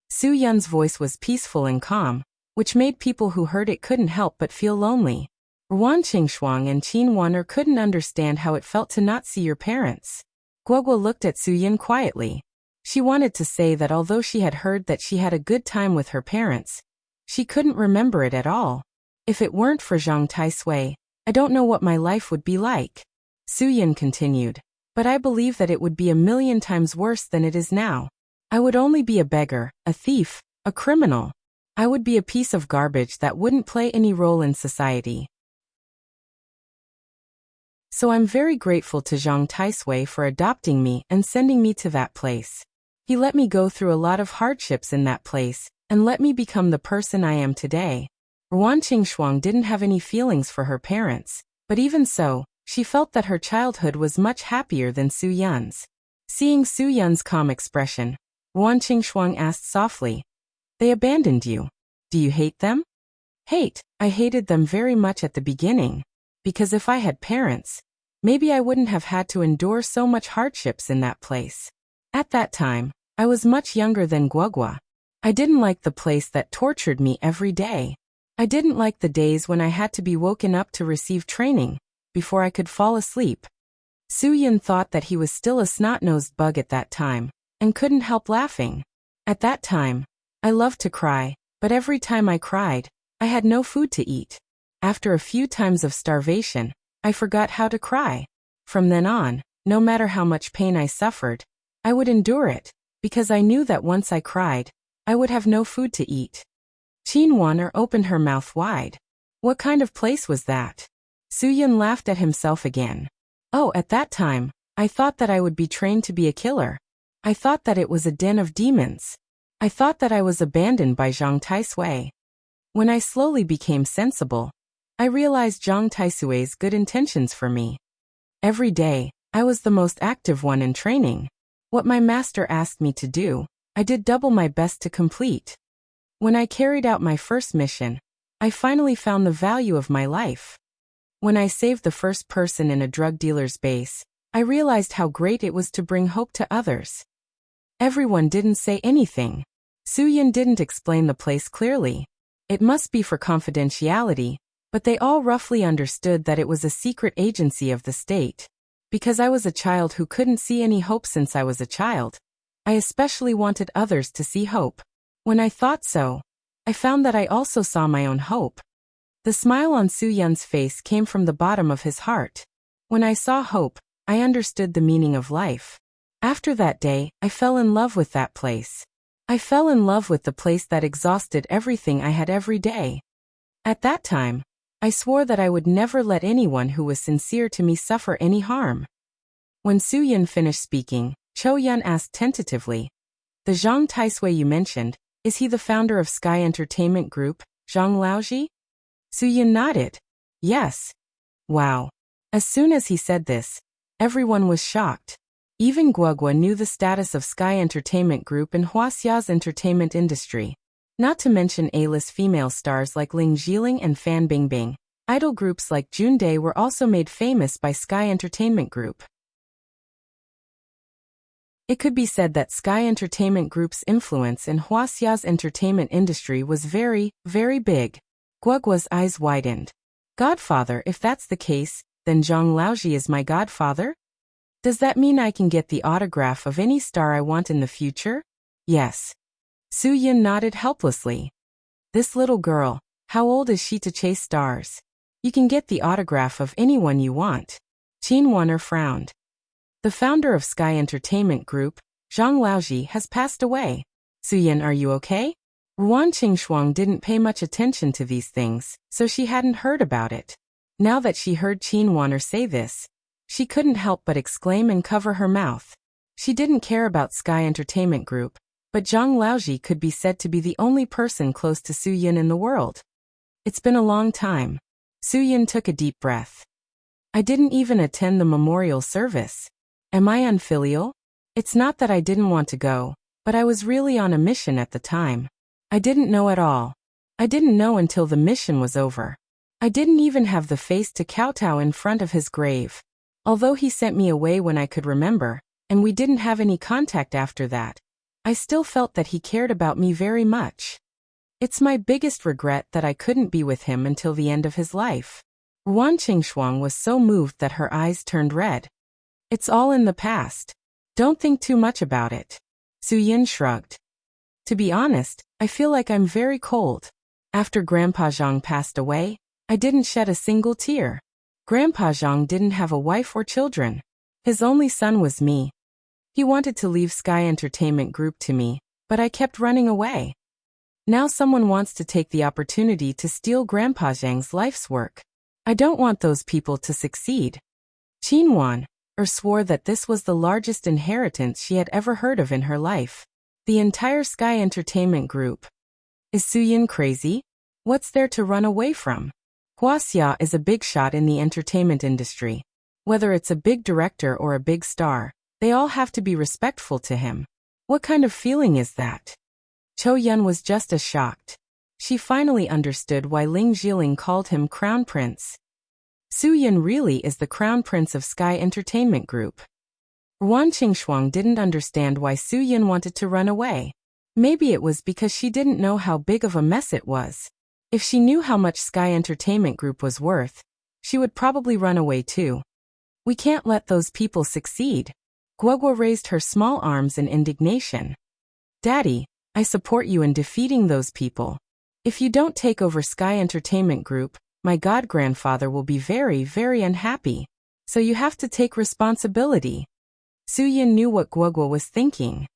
Suyun's voice was peaceful and calm, which made people who heard it couldn't help but feel lonely. Ruan Qingshuang and Qin Wan'er couldn't understand how it felt to not see your parents. Guogua looked at Suyin quietly. She wanted to say that although she had heard that she had a good time with her parents, she couldn't remember it at all. "If it weren't for Zhang Taisui, I don't know what my life would be like." Suyin continued, "But I believe that it would be a million times worse than it is now. I would only be a beggar, a thief, a criminal. I would be a piece of garbage that wouldn't play any role in society. So I'm very grateful to Zhang Taisui for adopting me and sending me to that place. He let me go through a lot of hardships in that place, and let me become the person I am today." Ruan Qingshuang didn't have any feelings for her parents, but even so, she felt that her childhood was much happier than Suyun's. Seeing Suyun's calm expression, Ruan Qingshuang asked softly, "They abandoned you. Do you hate them?" "Hate? I hated them very much at the beginning. Because if I had parents, maybe I wouldn't have had to endure so much hardships in that place. At that time, I was much younger than Guogua. I didn't like the place that tortured me every day. I didn't like the days when I had to be woken up to receive training, before I could fall asleep." Suyin thought that he was still a snot-nosed bug at that time, and couldn't help laughing. "At that time, I loved to cry, but every time I cried, I had no food to eat. After a few times of starvation, I forgot how to cry. From then on, no matter how much pain I suffered, I would endure it, because I knew that once I cried, I would have no food to eat." Qin Wan'er opened her mouth wide. "What kind of place was that?" Suyin laughed at himself again. "Oh, at that time, I thought that I would be trained to be a killer. I thought that it was a den of demons. I thought that I was abandoned by Zhang Taisui. When I slowly became sensible, I realized Zhang Taisui's good intentions for me. Every day, I was the most active one in training. What my master asked me to do, I did double my best to complete. When I carried out my first mission, I finally found the value of my life. When I saved the first person in a drug dealer's base, I realized how great it was to bring hope to others." Everyone didn't say anything. Suyin didn't explain the place clearly. It must be for confidentiality, but they all roughly understood that it was a secret agency of the state. Because I was a child who couldn't see any hope since I was a child, I especially wanted others to see hope. When I thought so, I found that I also saw my own hope. The smile on Suyun's face came from the bottom of his heart. When I saw hope, I understood the meaning of life. After that day, I fell in love with that place. I fell in love with the place that exhausted everything I had every day. At that time, I swore that I would never let anyone who was sincere to me suffer any harm. When Su-Yun finished speaking, Cho-Yun asked tentatively, "The Zhang Taisui you mentioned, is he the founder of Sky Entertainment Group, Zhang Laoji?" Su-Yun nodded. "Yes." Wow. As soon as he said this, everyone was shocked. Even Guogua knew the status of Sky Entertainment Group in Huaxia's entertainment industry. Not to mention A-list female stars like Ling Jiling and Fan Bingbing. Idol groups like Jundae were also made famous by Sky Entertainment Group. It could be said that Sky Entertainment Group's influence in Huaxia's entertainment industry was very, very big. Guogua's eyes widened. Godfather, if that's the case, then Zhang Laoji is my godfather? Does that mean I can get the autograph of any star I want in the future? Yes. Su-Yun nodded helplessly. This little girl, how old is she to chase stars? You can get the autograph of anyone you want. Qin Wan'er frowned. The founder of Sky Entertainment Group, Zhang Laoji, has passed away. Su-Yun, are you okay? Ruan Qingxuang didn't pay much attention to these things, so she hadn't heard about it. Now that she heard Qin Wan'er say this, she couldn't help but exclaim and cover her mouth. She didn't care about Sky Entertainment Group, but Zhang Laoji could be said to be the only person close to Su-Yun in the world. It's been a long time. Su-Yun took a deep breath. I didn't even attend the memorial service. Am I unfilial? It's not that I didn't want to go, but I was really on a mission at the time. I didn't know at all. I didn't know until the mission was over. I didn't even have the face to kowtow in front of his grave. Although he sent me away when I could remember, and we didn't have any contact after that, I still felt that he cared about me very much. It's my biggest regret that I couldn't be with him until the end of his life. Ruan Qingxuang was so moved that her eyes turned red. It's all in the past. Don't think too much about it. Su-Yun shrugged. To be honest, I feel like I'm very cold. After Grandpa Zhang passed away, I didn't shed a single tear. Grandpa Zhang didn't have a wife or children. His only son was me. He wanted to leave Sky Entertainment Group to me, but I kept running away. Now someone wants to take the opportunity to steal Grandpa Zhang's life's work. I don't want those people to succeed. Qin Wan'er swore that this was the largest inheritance she had ever heard of in her life. The entire Sky Entertainment Group. Is Su-Yun crazy? What's there to run away from? Huaxia is a big shot in the entertainment industry. Whether it's a big director or a big star, they all have to be respectful to him. What kind of feeling is that? Cho-Yun was just as shocked. She finally understood why Ling Jiling called him Crown Prince. Su-Yun really is the Crown Prince of Sky Entertainment Group. Ruan Qingxuang didn't understand why Su-Yun wanted to run away. Maybe it was because she didn't know how big of a mess it was. If she knew how much Sky Entertainment Group was worth, she would probably run away too. We can't let those people succeed. Guogua raised her small arms in indignation. Daddy, I support you in defeating those people. If you don't take over Sky Entertainment Group, my god-grandfather will be very, very unhappy. So you have to take responsibility. Su-Yun knew what Guogua was thinking.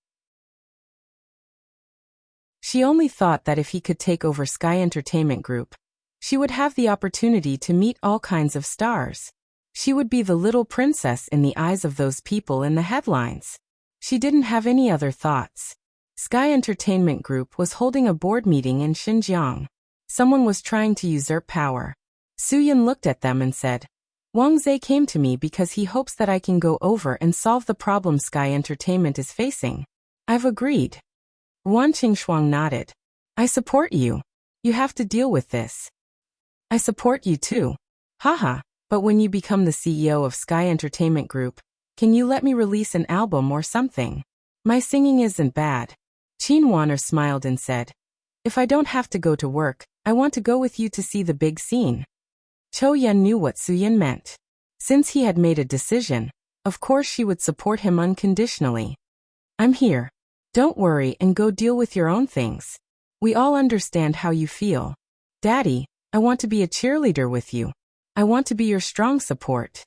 She only thought that if he could take over Sky Entertainment Group, she would have the opportunity to meet all kinds of stars. She would be the little princess in the eyes of those people in the headlines. She didn't have any other thoughts. Sky Entertainment Group was holding a board meeting in Xinjiang. Someone was trying to usurp power. Su-Yun looked at them and said, Wang Zhe came to me because he hopes that I can go over and solve the problem Sky Entertainment is facing. I've agreed. Ruan Qingxuang nodded. I support you. You have to deal with this. I support you too. Haha, but when you become the CEO of Sky Entertainment Group, can you let me release an album or something? My singing isn't bad. Qin Wan'er smiled and said, If I don't have to go to work, I want to go with you to see the big scene. Cho-Yun knew what Su-Yun meant. Since he had made a decision, of course she would support him unconditionally. I'm here. Don't worry and go deal with your own things. We all understand how you feel. Daddy, I want to be a cheerleader with you. I want to be your strong support.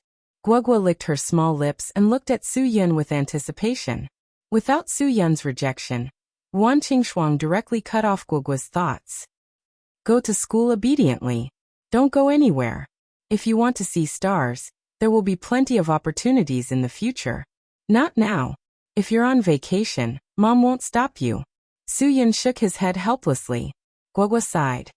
Guogua licked her small lips and looked at Su Yun with anticipation. Without Su Yun's rejection, Wan Qingshuang directly cut off Guogua's thoughts. Go to school obediently. Don't go anywhere. If you want to see stars, there will be plenty of opportunities in the future. Not now. If you're on vacation, Mom won't stop you. Su Yun shook his head helplessly. Guogua sighed.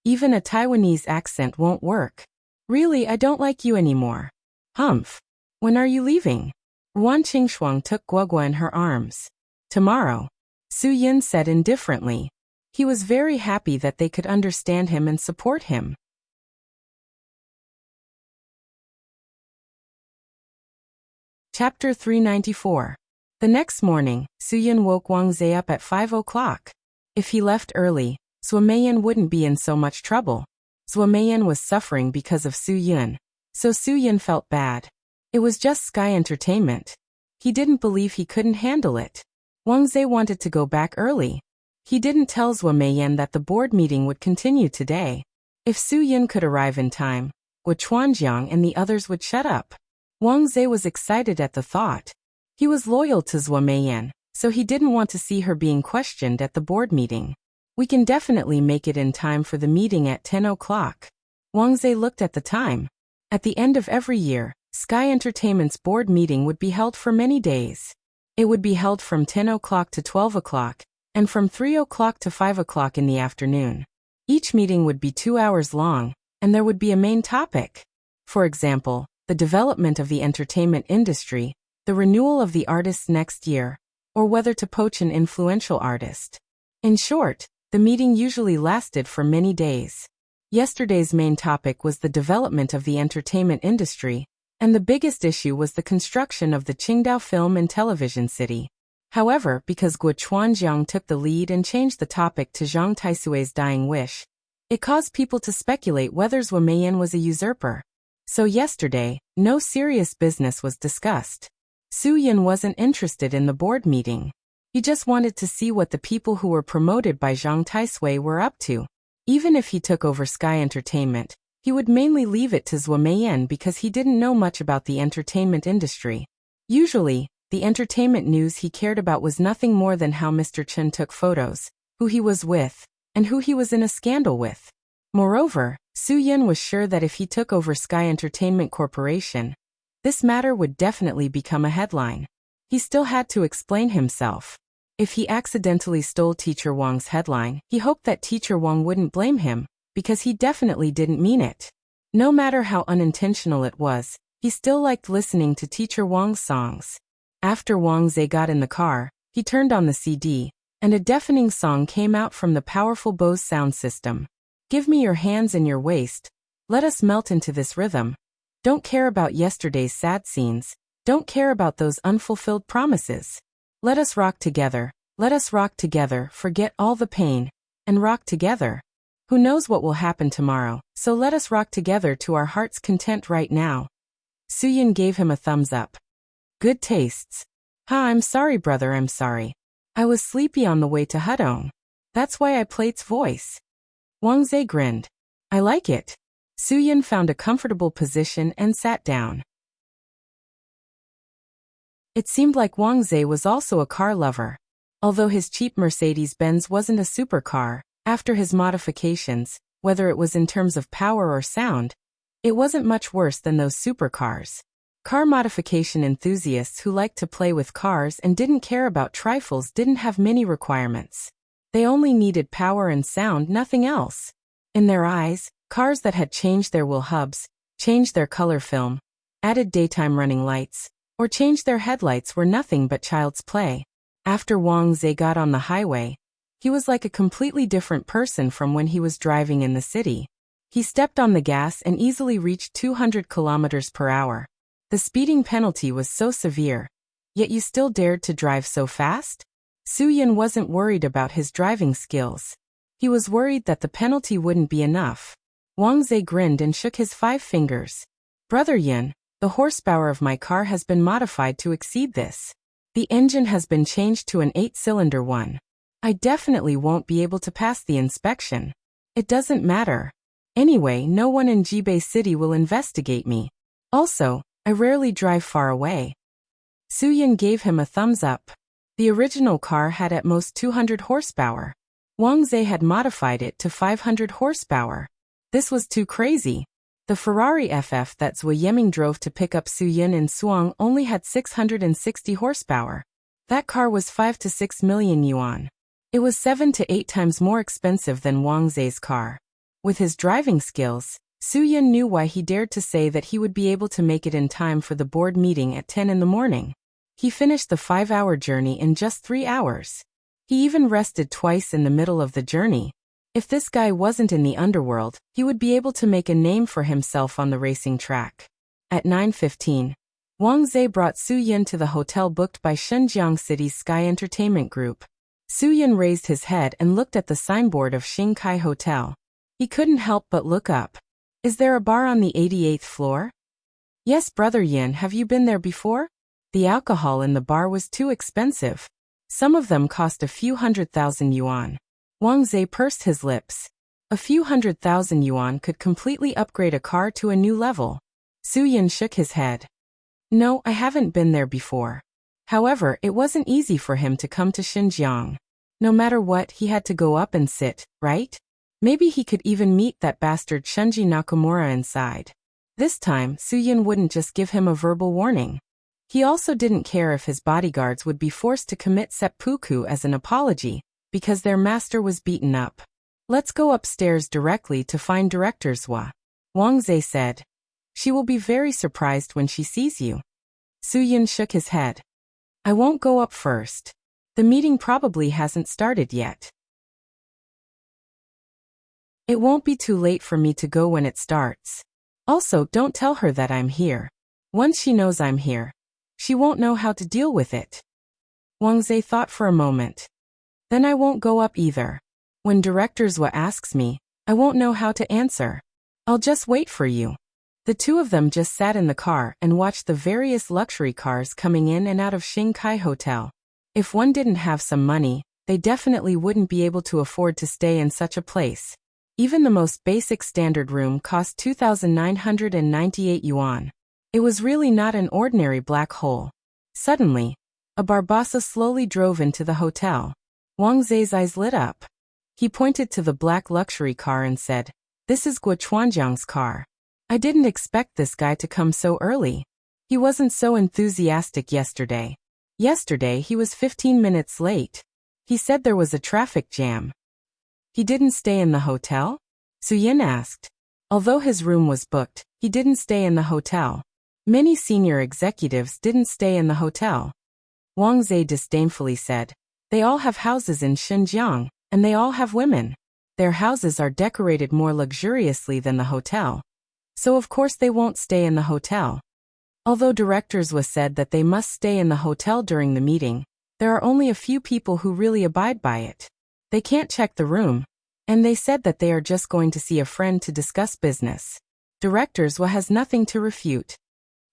Even a Taiwanese accent won't work. Really, I don't like you anymore. Humph. When are you leaving? Wan Qingshuang took Guogua in her arms. Tomorrow. Su Yun said indifferently. He was very happy that they could understand him and support him. Chapter 394. The next morning, Su Yun woke Wang Zhe up at 5 o'clock. If he left early, Zhuo Meiyan wouldn't be in so much trouble. Zhuo Meiyan was suffering because of Su Yun, so Su Yun felt bad. It was just Sky Entertainment. He didn't believe he couldn't handle it. Wang Zhe wanted to go back early. He didn't tell Zhuo Meiyan that the board meeting would continue today. If Su Yun could arrive in time, Guo Chuanjiang and the others would shut up. Wang Zhe was excited at the thought. He was loyal to Zhuo Meiyan, so he didn't want to see her being questioned at the board meeting. We can definitely make it in time for the meeting at 10 o'clock. Wang Zhe looked at the time. At the end of every year, Sky Entertainment's board meeting would be held for many days. It would be held from 10 o'clock to 12 o'clock, and from 3 o'clock to 5 o'clock in the afternoon. Each meeting would be 2 hours long, and there would be a main topic. For example, the development of the entertainment industry, the renewal of the artists next year, or whether to poach an influential artist. In short, the meeting usually lasted for many days. Yesterday's main topic was the development of the entertainment industry, and the biggest issue was the construction of the Qingdao Film and Television City. However, because Guo Chuanjiang took the lead and changed the topic to Zhang Taisui's dying wish, it caused people to speculate whether Zhuo Meiyan was a usurper. So yesterday, no serious business was discussed. Su Yun wasn't interested in the board meeting. He just wanted to see what the people who were promoted by Zhang Taisui were up to. Even if he took over Sky Entertainment, he would mainly leave it to Zhuo Meiyan because he didn't know much about the entertainment industry. Usually, the entertainment news he cared about was nothing more than how Mr. Chen took photos, who he was with, and who he was in a scandal with. Moreover, Su Yun was sure that if he took over Sky Entertainment Corporation, this matter would definitely become a headline. He still had to explain himself. If he accidentally stole Teacher Wang's headline, he hoped that Teacher Wang wouldn't blame him, because he definitely didn't mean it. No matter how unintentional it was, he still liked listening to Teacher Wang's songs. After Wang Zhe got in the car, he turned on the CD, and a deafening song came out from the powerful Bose sound system. Give me your hands and your waist. Let us melt into this rhythm. Don't care about yesterday's sad scenes. Don't care about those unfulfilled promises. Let us rock together. Let us rock together. Forget all the pain. And rock together. Who knows what will happen tomorrow, so let us rock together to our heart's content right now. Su Yun gave him a thumbs up. Good tastes. I'm sorry, brother, I'm sorry. I was sleepy on the way to Hudong. That's why I played's voice. Wang Zhe grinned. I like it. Su Yun found a comfortable position and sat down. It seemed like Wang Zhe was also a car lover. Although his cheap Mercedes-Benz wasn't a supercar, after his modifications, whether it was in terms of power or sound, it wasn't much worse than those supercars. Car modification enthusiasts who liked to play with cars and didn't care about trifles didn't have many requirements. They only needed power and sound, nothing else. In their eyes, cars that had changed their wheel hubs, changed their color film, added daytime running lights, or changed their headlights were nothing but child's play. After Wang Zhe got on the highway, he was like a completely different person from when he was driving in the city. He stepped on the gas and easily reached 200 kilometers per hour. The speeding penalty was so severe, yet you still dared to drive so fast? Su Yun wasn't worried about his driving skills. He was worried that the penalty wouldn't be enough. Wang Zhe grinned and shook his 5 fingers. Brother Yun, the horsepower of my car has been modified to exceed this. The engine has been changed to an 8-cylinder one. I definitely won't be able to pass the inspection. It doesn't matter. Anyway, no one in Jibei City will investigate me. Also, I rarely drive far away. Suyin gave him a thumbs up. The original car had at most 200 horsepower. Wang Zhe had modified it to 500 horsepower. This was too crazy. The Ferrari FF that Zhou Yiming drove to pick up Suyin in Suang only had 660 horsepower. That car was 5 to 6 million yuan. It was 7 to 8 times more expensive than Wang Zhe's car. With his driving skills, Suyin knew why he dared to say that he would be able to make it in time for the board meeting at 10 in the morning. He finished the 5-hour journey in just 3 hours. He even rested twice in the middle of the journey. If this guy wasn't in the underworld, he would be able to make a name for himself on the racing track. At 9:15, Wang Zhe brought Suyin to the hotel booked by Shenzhen City's Sky Entertainment Group. Suyin raised his head and looked at the signboard of Xingkai Hotel. He couldn't help but look up. Is there a bar on the 88th floor? Yes, Brother Yin, have you been there before? The alcohol in the bar was too expensive. Some of them cost a few 100,000 yuan. Wang Zhe pursed his lips. A few 100,000 yuan could completely upgrade a car to a new level. Suyin shook his head. No, I haven't been there before. However, it wasn't easy for him to come to Xinjiang. No matter what, he had to go up and sit, right? Maybe he could even meet that bastard Shunji Nakamura inside. This time, Suyin wouldn't just give him a verbal warning. He also didn't care if his bodyguards would be forced to commit seppuku as an apology, because their master was beaten up. Let's go upstairs directly to find Director Zhua, Wang Zhe said. She will be very surprised when she sees you. Suyin shook his head. I won't go up first. The meeting probably hasn't started yet. It won't be too late for me to go when it starts. Also, don't tell her that I'm here. Once she knows I'm here, she won't know how to deal with it. Wang Zhe thought for a moment. Then I won't go up either. When Director Zhua asks me, I won't know how to answer. I'll just wait for you. The two of them just sat in the car and watched the various luxury cars coming in and out of Xingkai Hotel. If one didn't have some money, they definitely wouldn't be able to afford to stay in such a place. Even the most basic standard room cost 2,998 yuan. It was really not an ordinary black hole. Suddenly, a Barbasa slowly drove into the hotel. Wang Zhe's eyes lit up. He pointed to the black luxury car and said, "This is Guo Chuanjiang's car. I didn't expect this guy to come so early. He wasn't so enthusiastic yesterday. Yesterday he was 15 minutes late. He said there was a traffic jam." He didn't stay in the hotel? Suyin asked. Although his room was booked, he didn't stay in the hotel. Many senior executives didn't stay in the hotel. Wang Zhe disdainfully said, "They all have houses in Xinjiang, and they all have women. Their houses are decorated more luxuriously than the hotel. So of course they won't stay in the hotel." Although directors was said that they must stay in the hotel during the meeting, there are only a few people who really abide by it. They can't check the room, and they said that they are just going to see a friend to discuss business. Directors has nothing to refute.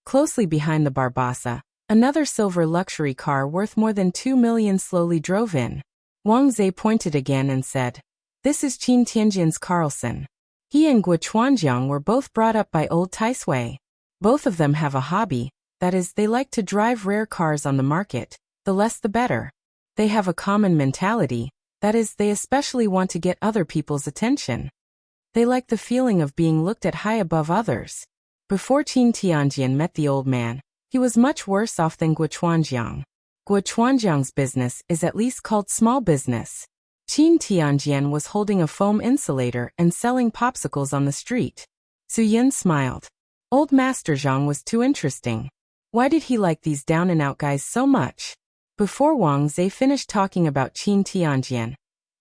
Closely behind the Barbasa, another silver luxury car worth more than 2 million slowly drove in. Wang Zhe pointed again and said, "This is Qin Tianjin's Carlson. He and Guo Chuanjiang were both brought up by old Taisui. Both of them have a hobby, that is, they like to drive rare cars on the market, the less the better. They have a common mentality, that is, they especially want to get other people's attention. They like the feeling of being looked at high above others." Before Qin Tianjin met the old man, he was much worse off than Guo Chuanjiang. Guo Chuanjiang's business is at least called small business. Qin Tianjin was holding a foam insulator and selling popsicles on the street. Suyin smiled. Old Master Zhang was too interesting. Why did he like these down-and-out guys so much? Before Wang Zhe finished talking about Qin Tianjin,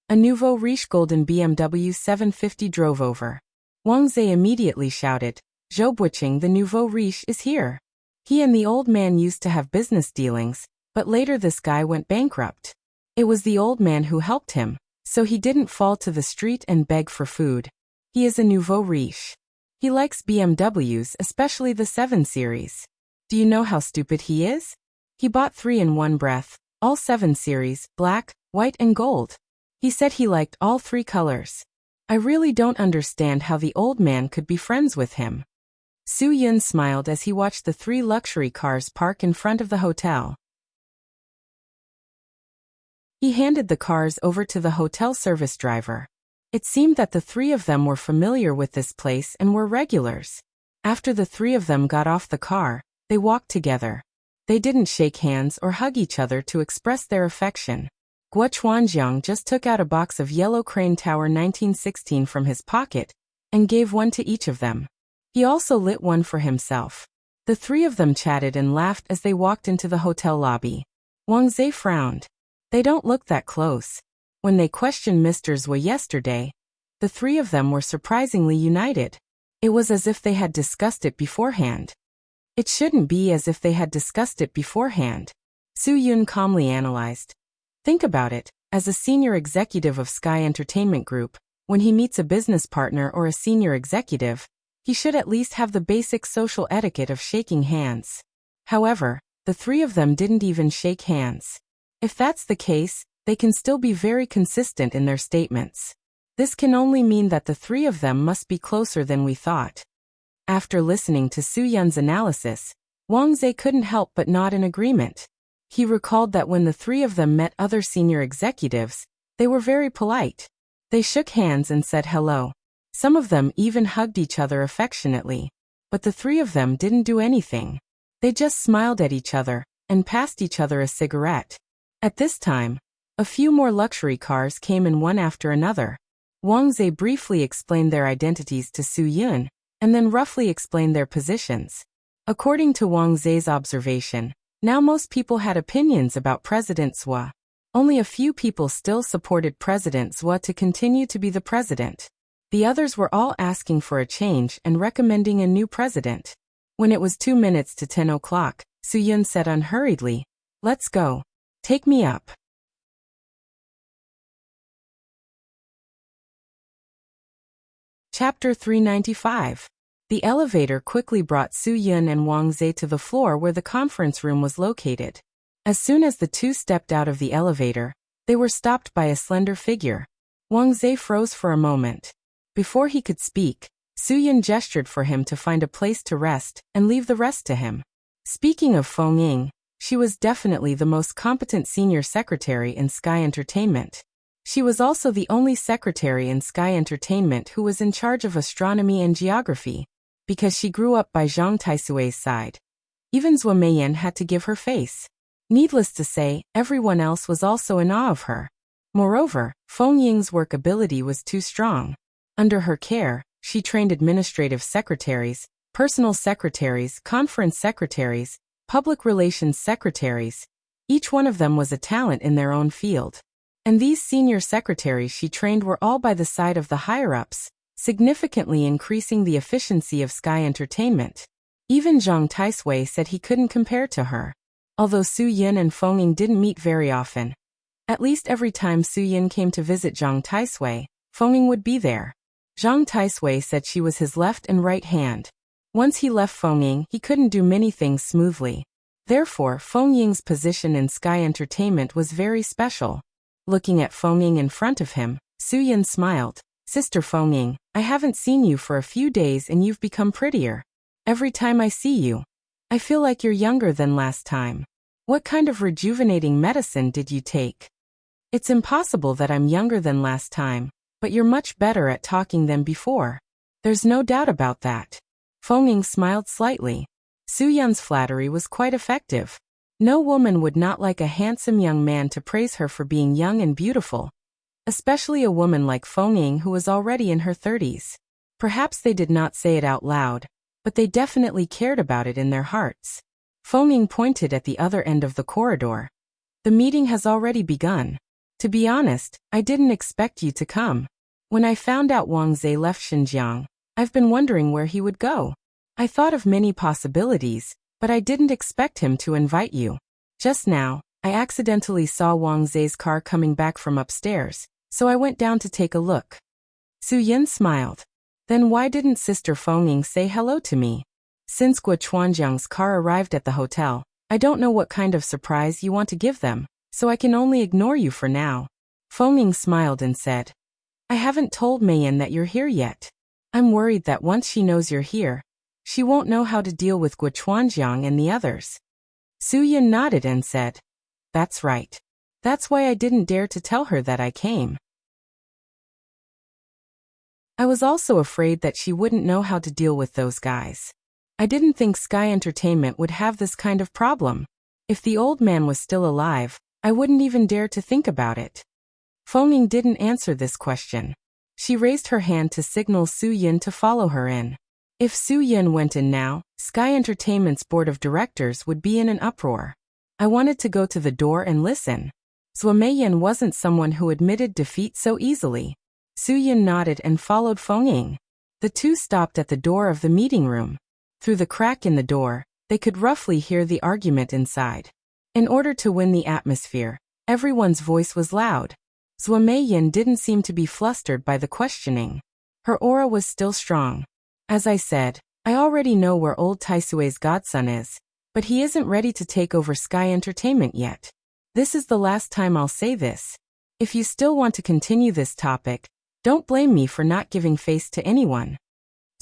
a nouveau riche golden BMW 750 drove over. Wang Zhe immediately shouted, "Zhou Buiqing, the nouveau riche, is here." He and the old man used to have business dealings, but later this guy went bankrupt. It was the old man who helped him, so he didn't fall to the street and beg for food. He is a nouveau riche. He likes BMWs, especially the 7 Series. Do you know how stupid he is? He bought 3 in one breath, all 7 Series, black, white and gold. He said he liked all 3 colors. I really don't understand how the old man could be friends with him. Su Yun smiled as he watched the 3 luxury cars park in front of the hotel. He handed the cars over to the hotel service driver. It seemed that the 3 of them were familiar with this place and were regulars. After the 3 of them got off the car, they walked together. They didn't shake hands or hug each other to express their affection. Guo Chuanjiang just took out a box of Yellow Crane Tower 1916 from his pocket and gave one to each of them. He also lit one for himself. The 3 of them chatted and laughed as they walked into the hotel lobby. Wang Zhe frowned. They don't look that close. When they questioned Mr. Zhou yesterday, the 3 of them were surprisingly united. It was as if they had discussed it beforehand. It shouldn't be as if they had discussed it beforehand. Su Yun calmly analyzed. Think about it, as a senior executive of Sky Entertainment Group, when he meets a business partner or a senior executive, he should at least have the basic social etiquette of shaking hands. However, the 3 of them didn't even shake hands. If that's the case, they can still be very consistent in their statements. This can only mean that the 3 of them must be closer than we thought. After listening to Su Yun's analysis, Wang Zhe couldn't help but nod in agreement. He recalled that when the 3 of them met other senior executives, they were very polite. They shook hands and said hello. Some of them even hugged each other affectionately. But the 3 of them didn't do anything. They just smiled at each other and passed each other a cigarette. At this time, a few more luxury cars came in one after another. Wang Zhe briefly explained their identities to Su Yun, and then roughly explained their positions. According to Wang Zhe's observation, now most people had opinions about President Zhou. Only a few people still supported President Zhou to continue to be the president. The others were all asking for a change and recommending a new president. When it was 2 minutes to 10 o'clock, Su Yun said unhurriedly, "Let's go. Take me up." Chapter 395. The elevator quickly brought Su Yun and Wang Zhe to the floor where the conference room was located. As soon as the 2 stepped out of the elevator, they were stopped by a slender figure. Wang Zhe froze for a moment. Before he could speak, Su Yun gestured for him to find a place to rest and leave the rest to him. Speaking of Feng Ying, she was definitely the most competent senior secretary in Sky Entertainment. She was also the only secretary in Sky Entertainment who was in charge of astronomy and geography, because she grew up by Zhang Taisui's side. Even Zhou Meiyan had to give her face. Needless to say, everyone else was also in awe of her. Moreover, Feng Ying's work ability was too strong. Under her care, she trained administrative secretaries, personal secretaries, conference secretaries, public relations secretaries. Each one of them was a talent in their own field. And these senior secretaries she trained were all by the side of the higher-ups, significantly increasing the efficiency of Sky Entertainment. Even Zhang Taisui said he couldn't compare to her. Although Su Yun and Feng Ying didn't meet very often. At least every time Su Yun came to visit Zhang Taisui, Feng Ying would be there. Zhang Taisui said she was his left and right hand. Once he left Feng Ying, he couldn't do many things smoothly. Therefore, Feng Ying's position in Sky Entertainment was very special. Looking at Feng Ying in front of him, Su Yun smiled. "Sister Feng Ying, I haven't seen you for a few days and you've become prettier. Every time I see you, I feel like you're younger than last time. What kind of rejuvenating medicine did you take?" "It's impossible that I'm younger than last time, but you're much better at talking than before. There's no doubt about that." Feng Ying smiled slightly. Su Yun's flattery was quite effective. No woman would not like a handsome young man to praise her for being young and beautiful, especially a woman like Feng Ying who was already in her 30s. Perhaps they did not say it out loud, but they definitely cared about it in their hearts. Feng Ying pointed at the other end of the corridor. "The meeting has already begun. To be honest, I didn't expect you to come. When I found out Wang Zhe left Xinjiang, I've been wondering where he would go. I thought of many possibilities, but I didn't expect him to invite you. Just now, I accidentally saw Wang Zhe's car coming back from upstairs, so I went down to take a look." Su Yun smiled. "Then why didn't Sister Feng Ying say hello to me? Since Guo Chuanjiang's car arrived at the hotel, I don't know what kind of surprise you want to give them, so I can only ignore you for now." Feng Ying smiled and said, "I haven't told Meiyan that you're here yet. I'm worried that once she knows you're here, she won't know how to deal with Guochuanjiang and the others. Su Yun nodded and said, "That's right. That's why I didn't dare to tell her that I came. I was also afraid that she wouldn't know how to deal with those guys. I didn't think Sky Entertainment would have this kind of problem. If the old man was still alive, I wouldn't even dare to think about it." Feng Ying didn't answer this question. She raised her hand to signal Su Yun to follow her in. If Su Yun went in now, Sky Entertainment's board of directors would be in an uproar. I wanted to go to the door and listen. Zhuo Meiyan wasn't someone who admitted defeat so easily. Su Yun nodded and followed Feng Ying. The two stopped at the door of the meeting room. Through the crack in the door, they could roughly hear the argument inside. In order to win the atmosphere, everyone's voice was loud. Zhuo Meiyan didn't seem to be flustered by the questioning. Her aura was still strong. "As I said, I already know where old Taisue's godson is, but he isn't ready to take over Sky Entertainment yet. This is the last time I'll say this. If you still want to continue this topic, don't blame me for not giving face to anyone."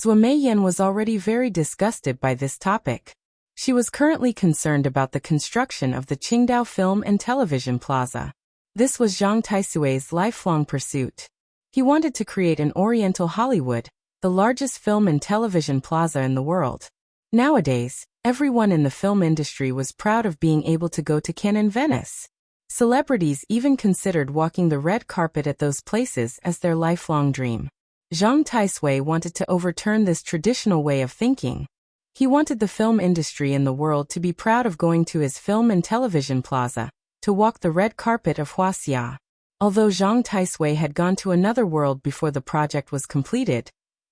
Zhuo Meiyan was already very disgusted by this topic. She was currently concerned about the construction of the Qingdao Film and Television Plaza. This was Zhang Taisue's lifelong pursuit. He wanted to create an Oriental Hollywood, the largest film and television plaza in the world. Nowadays, everyone in the film industry was proud of being able to go to Cannes and Venice. Celebrities even considered walking the red carpet at those places as their lifelong dream. Zhang Taisui wanted to overturn this traditional way of thinking. He wanted the film industry in the world to be proud of going to his film and television plaza, to walk the red carpet of Huaxia. Although Zhang Taisui had gone to another world before the project was completed,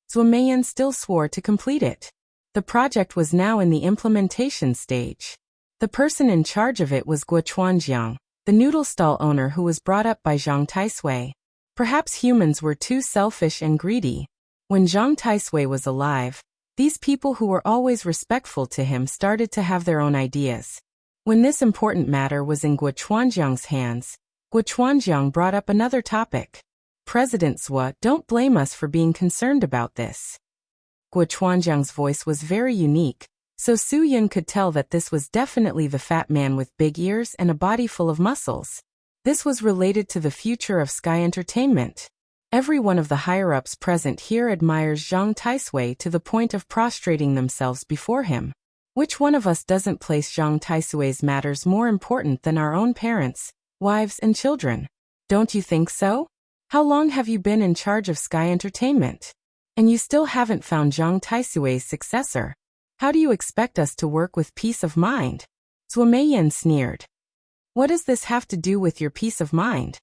Zhuo Meiyan still swore to complete it. The project was now in the implementation stage. The person in charge of it was Guochuanjiang, the noodle stall owner who was brought up by Zhang Taisui. Perhaps humans were too selfish and greedy. When Zhang Taisui was alive, these people who were always respectful to him started to have their own ideas. When this important matter was in Guochuanjiang's hands, Guochuanjiang brought up another topic. "President Zhuo, don't blame us for being concerned about this." Guochuanjiang's voice was very unique, so Su Yun could tell that this was definitely the fat man with big ears and a body full of muscles. This was related to the future of Sky Entertainment. Every one of the higher-ups present here admires Zhang Taisui to the point of prostrating themselves before him. Which one of us doesn't place Zhang Taisui's matters more important than our own parents, wives and children? Don't you think so? How long have you been in charge of Sky Entertainment? And you still haven't found Zhang Taisui's successor. How do you expect us to work with peace of mind? Zhuo Meiyan sneered. What does this have to do with your peace of mind?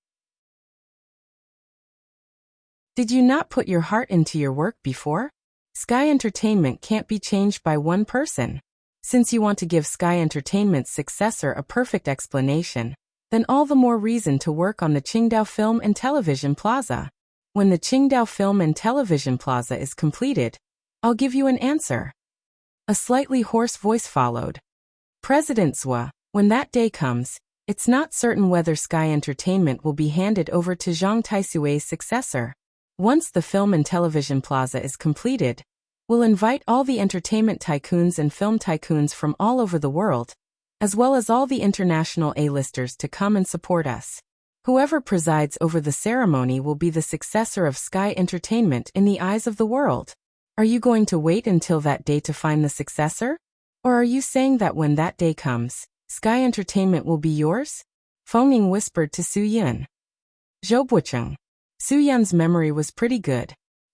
Did you not put your heart into your work before? Sky Entertainment can't be changed by one person. Since you want to give Sky Entertainment's successor a perfect explanation, then all the more reason to work on the Qingdao Film and Television Plaza. When the Qingdao Film and Television Plaza is completed, I'll give you an answer. A slightly hoarse voice followed. President Zhuo, when that day comes, it's not certain whether Sky Entertainment will be handed over to Zhang Taisui's successor. Once the Film and Television Plaza is completed, we'll invite all the entertainment tycoons and film tycoons from all over the world, as well as all the international A-listers to come and support us. Whoever presides over the ceremony will be the successor of Sky Entertainment in the eyes of the world. Are you going to wait until that day to find the successor? Or are you saying that when that day comes, Sky Entertainment will be yours? Feng Ying whispered to Su Yun. Zhou. Su Yun's memory was pretty good.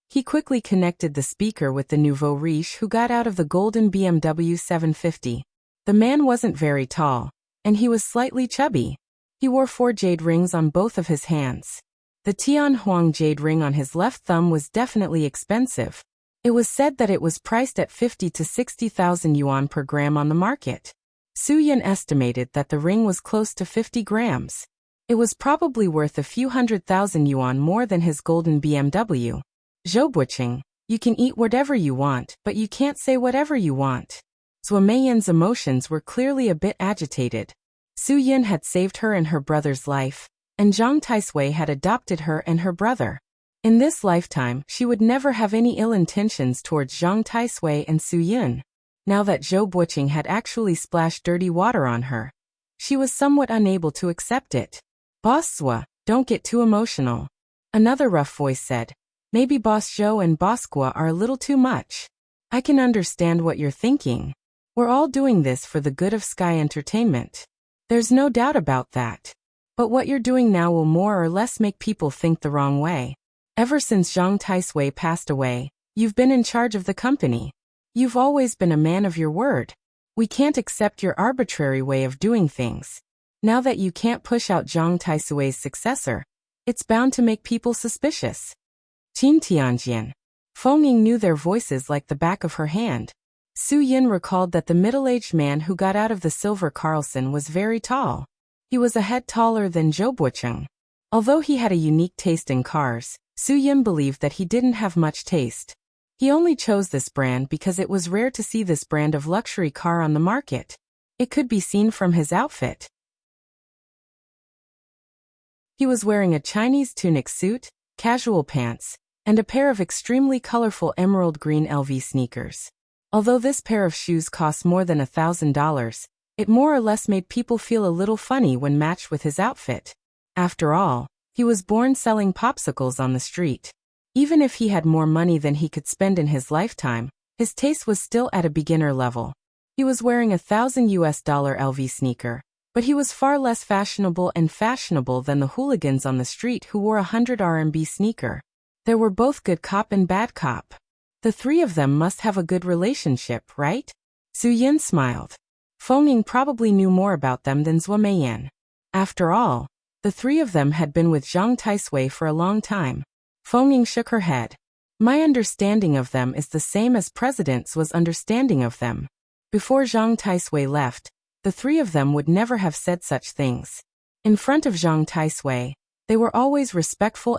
He quickly connected the speaker with the nouveau riche who got out of the golden BMW 750. The man wasn't very tall, and he was slightly chubby. He wore 4 jade rings on both of his hands. The Tian Huang jade ring on his left thumb was definitely expensive. It was said that it was priced at 50 to 60,000 yuan per gram on the market. Su Yun estimated that the ring was close to 50 grams. It was probably worth a few 100,000 yuan more than his golden BMW. Zhou, you can eat whatever you want, but you can't say whatever you want. Zhuo Meiyan's emotions were clearly a bit agitated. Su Yun had saved her and her brother's life, and Zhang Taisui had adopted her and her brother. In this lifetime, she would never have any ill intentions towards Zhang Taisui and Su Yun. Now that Zhou Buqing had actually splashed dirty water on her, she was somewhat unable to accept it. Boss Zhou, don't get too emotional. Another rough voice said. Maybe Boss Zhou and Boss Guo are a little too much. I can understand what you're thinking. We're all doing this for the good of Sky Entertainment. There's no doubt about that. But what you're doing now will more or less make people think the wrong way. Ever since Zhang Taisui passed away, you've been in charge of the company. You've always been a man of your word. We can't accept your arbitrary way of doing things. Now that you can't push out Zhang Taisui's successor, it's bound to make people suspicious. Qin Tianjian. Feng Ying knew their voices like the back of her hand. Su Yin recalled that the middle-aged man who got out of the silver Carlson was very tall. He was a head taller than Zhou Buqing. Although he had a unique taste in cars, Su Yin believed that he didn't have much taste. He only chose this brand because it was rare to see this brand of luxury car on the market. It could be seen from his outfit. He was wearing a Chinese tunic suit, casual pants, and a pair of extremely colorful emerald green LV sneakers. Although this pair of shoes cost more than $1,000, it more or less made people feel a little funny when matched with his outfit. After all, he was born selling popsicles on the street. Even if he had more money than he could spend in his lifetime, his taste was still at a beginner level. He was wearing $1,000 LV sneaker, but he was far less fashionable than the hooligans on the street who wore $100 sneaker. They were both good cop and bad cop. The three of them must have a good relationship, right? Su Yin smiled. Feng Ying probably knew more about them than Zhou Meiyan. After all, the three of them had been with Zhang Taisui for a long time. Feng Ying shook her head. My understanding of them is the same as President Zhuo's understanding of them. Before Zhang Taisui left, the three of them would never have said such things. In front of Zhang Taisui, they were always respectful.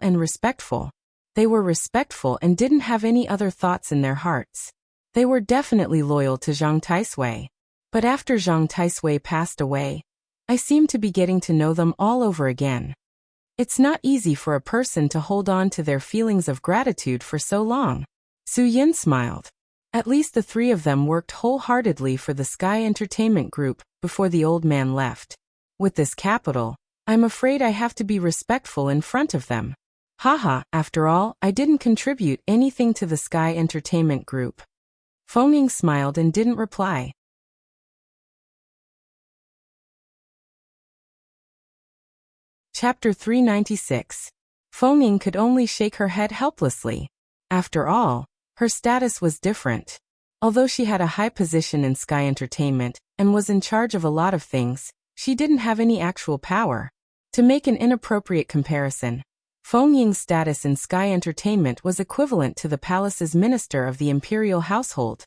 They were respectful and didn't have any other thoughts in their hearts. They were definitely loyal to Zhang Taisui. But after Zhang Taisui passed away, I seem to be getting to know them all over again. It's not easy for a person to hold on to their feelings of gratitude for so long. Su Yin smiled. At least the three of them worked wholeheartedly for the Sky Entertainment Group before the old man left. With this capital, I'm afraid I have to be respectful in front of them. Haha, after all, I didn't contribute anything to the Sky Entertainment Group. Feng Ying smiled and didn't reply. Chapter 396. Feng Ying could only shake her head helplessly. After all, her status was different. Although she had a high position in Sky Entertainment and was in charge of a lot of things, she didn't have any actual power. To make an inappropriate comparison, Feng Ying's status in Sky Entertainment was equivalent to the palace's minister of the imperial household,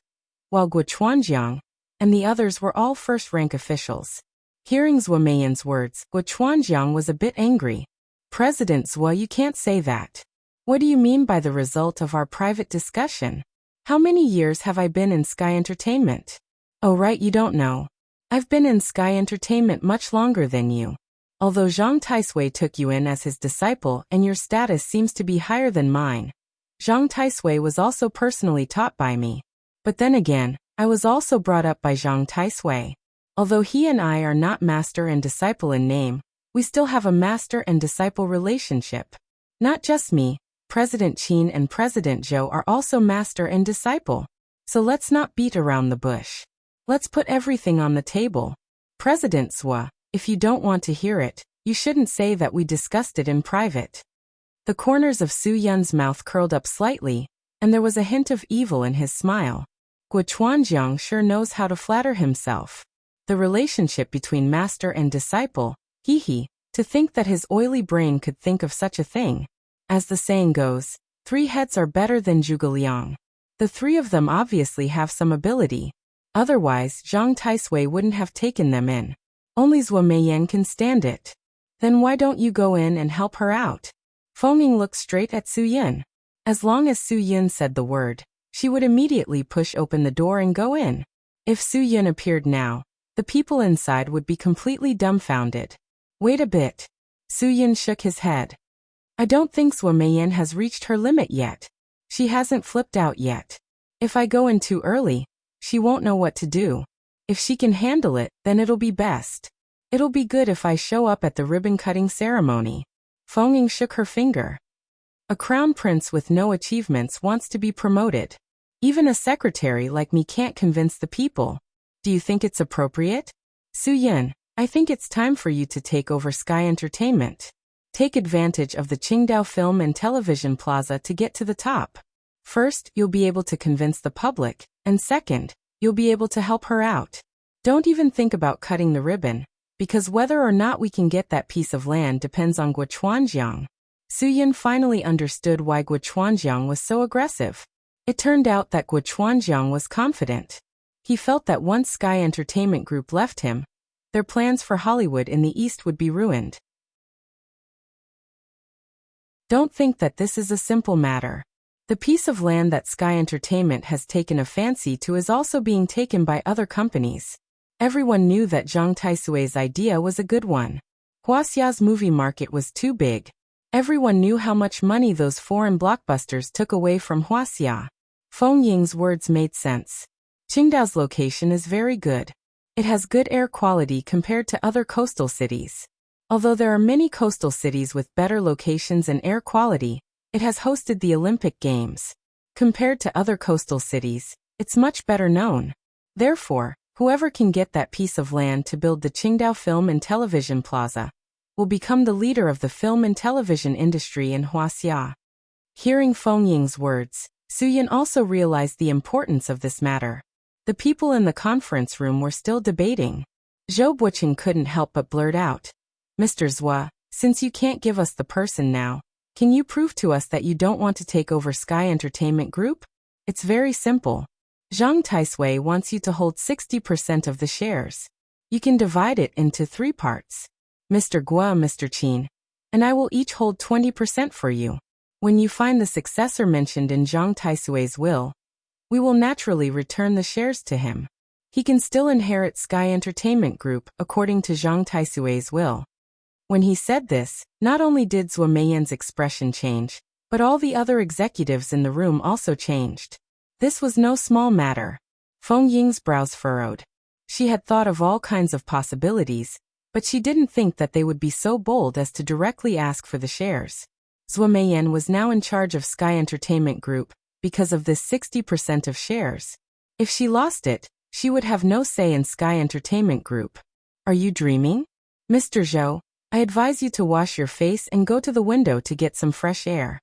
while Guo Chuanjiang and the others were all first-rank officials. Hearing Zhou Meiyan's words, Guo Chuanjiang was a bit angry. President Zhou, you can't say that. What do you mean by the result of our private discussion? How many years have I been in Sky Entertainment? Oh right, you don't know. I've been in Sky Entertainment much longer than you. Although Zhang Taisui took you in as his disciple and your status seems to be higher than mine, Zhang Taisui was also personally taught by me. But then again, I was also brought up by Zhang Taisui. Although he and I are not master and disciple in name, we still have a master and disciple relationship. Not just me, President Qin and President Zhou are also master and disciple. So let's not beat around the bush. Let's put everything on the table. President Zhou, if you don't want to hear it, you shouldn't say that we discussed it in private. The corners of Su Yun's mouth curled up slightly, and there was a hint of evil in his smile. Guo Chuanjiang sure knows how to flatter himself. The relationship between master and disciple, to think that his oily brain could think of such a thing. As the saying goes, 3 heads are better than Zhuge Liang. The 3 of them obviously have some ability. Otherwise, Zhang Taisui wouldn't have taken them in. Only Zhou Meiyan can stand it. Then why don't you go in and help her out? Feng Ying looked straight at Su Yin. As long as Su Yin said the word, she would immediately push open the door and go in. If Su Yin appeared now, the people inside would be completely dumbfounded. Wait a bit. Su Yin shook his head. I don't think Zhuo Meiyan has reached her limit yet. She hasn't flipped out yet. If I go in too early, she won't know what to do. If she can handle it, then it'll be best. It'll be good if I show up at the ribbon-cutting ceremony. Feng Ying shook her finger. A crown prince with no achievements wants to be promoted. Even a secretary like me can't convince the people. Do you think it's appropriate? Su Yin, I think it's time for you to take over Sky Entertainment. Take advantage of the Qingdao Film and Television Plaza to get to the top. First, you'll be able to convince the public, and second, you'll be able to help her out. Don't even think about cutting the ribbon, because whether or not we can get that piece of land depends on Guo Chuanjiang. Su Yin finally understood why Guo Chuanjiang was so aggressive. It turned out that Guo Chuanjiang was confident. He felt that once Sky Entertainment Group left him, their plans for Hollywood in the East would be ruined. Don't think that this is a simple matter. The piece of land that Sky Entertainment has taken a fancy to is also being taken by other companies. Everyone knew that Zhang Taisui's idea was a good one. Huaxia's movie market was too big. Everyone knew how much money those foreign blockbusters took away from Huaxia. Feng Ying's words made sense. Qingdao's location is very good. It has good air quality compared to other coastal cities. Although there are many coastal cities with better locations and air quality, it has hosted the Olympic Games. Compared to other coastal cities, it's much better known. Therefore, whoever can get that piece of land to build the Qingdao Film and Television Plaza will become the leader of the film and television industry in Huaxia. Hearing Feng Ying's words, Su Yin also realized the importance of this matter. The people in the conference room were still debating. Zhou Buqing couldn't help but blurt out, "Mr. Zhua, since you can't give us the person now, can you prove to us that you don't want to take over Sky Entertainment Group? It's very simple. Zhang Taisui wants you to hold 60% of the shares. You can divide it into 3 parts. Mr. Guo and Mr. Qin, and I will each hold 20% for you. When you find the successor mentioned in Zhang Taisui's will, we will naturally return the shares to him. He can still inherit Sky Entertainment Group according to Zhang Taisui's will." When he said this, not only did Zhuo Meiyan's expression change, but all the other executives in the room also changed. This was no small matter. Feng Ying's brows furrowed. She had thought of all kinds of possibilities, but she didn't think that they would be so bold as to directly ask for the shares. Zhuo Meiyan was now in charge of Sky Entertainment Group because of this 60% of shares. If she lost it, she would have no say in Sky Entertainment Group. Are you dreaming? Mr. Zhou, I advise you to wash your face and go to the window to get some fresh air.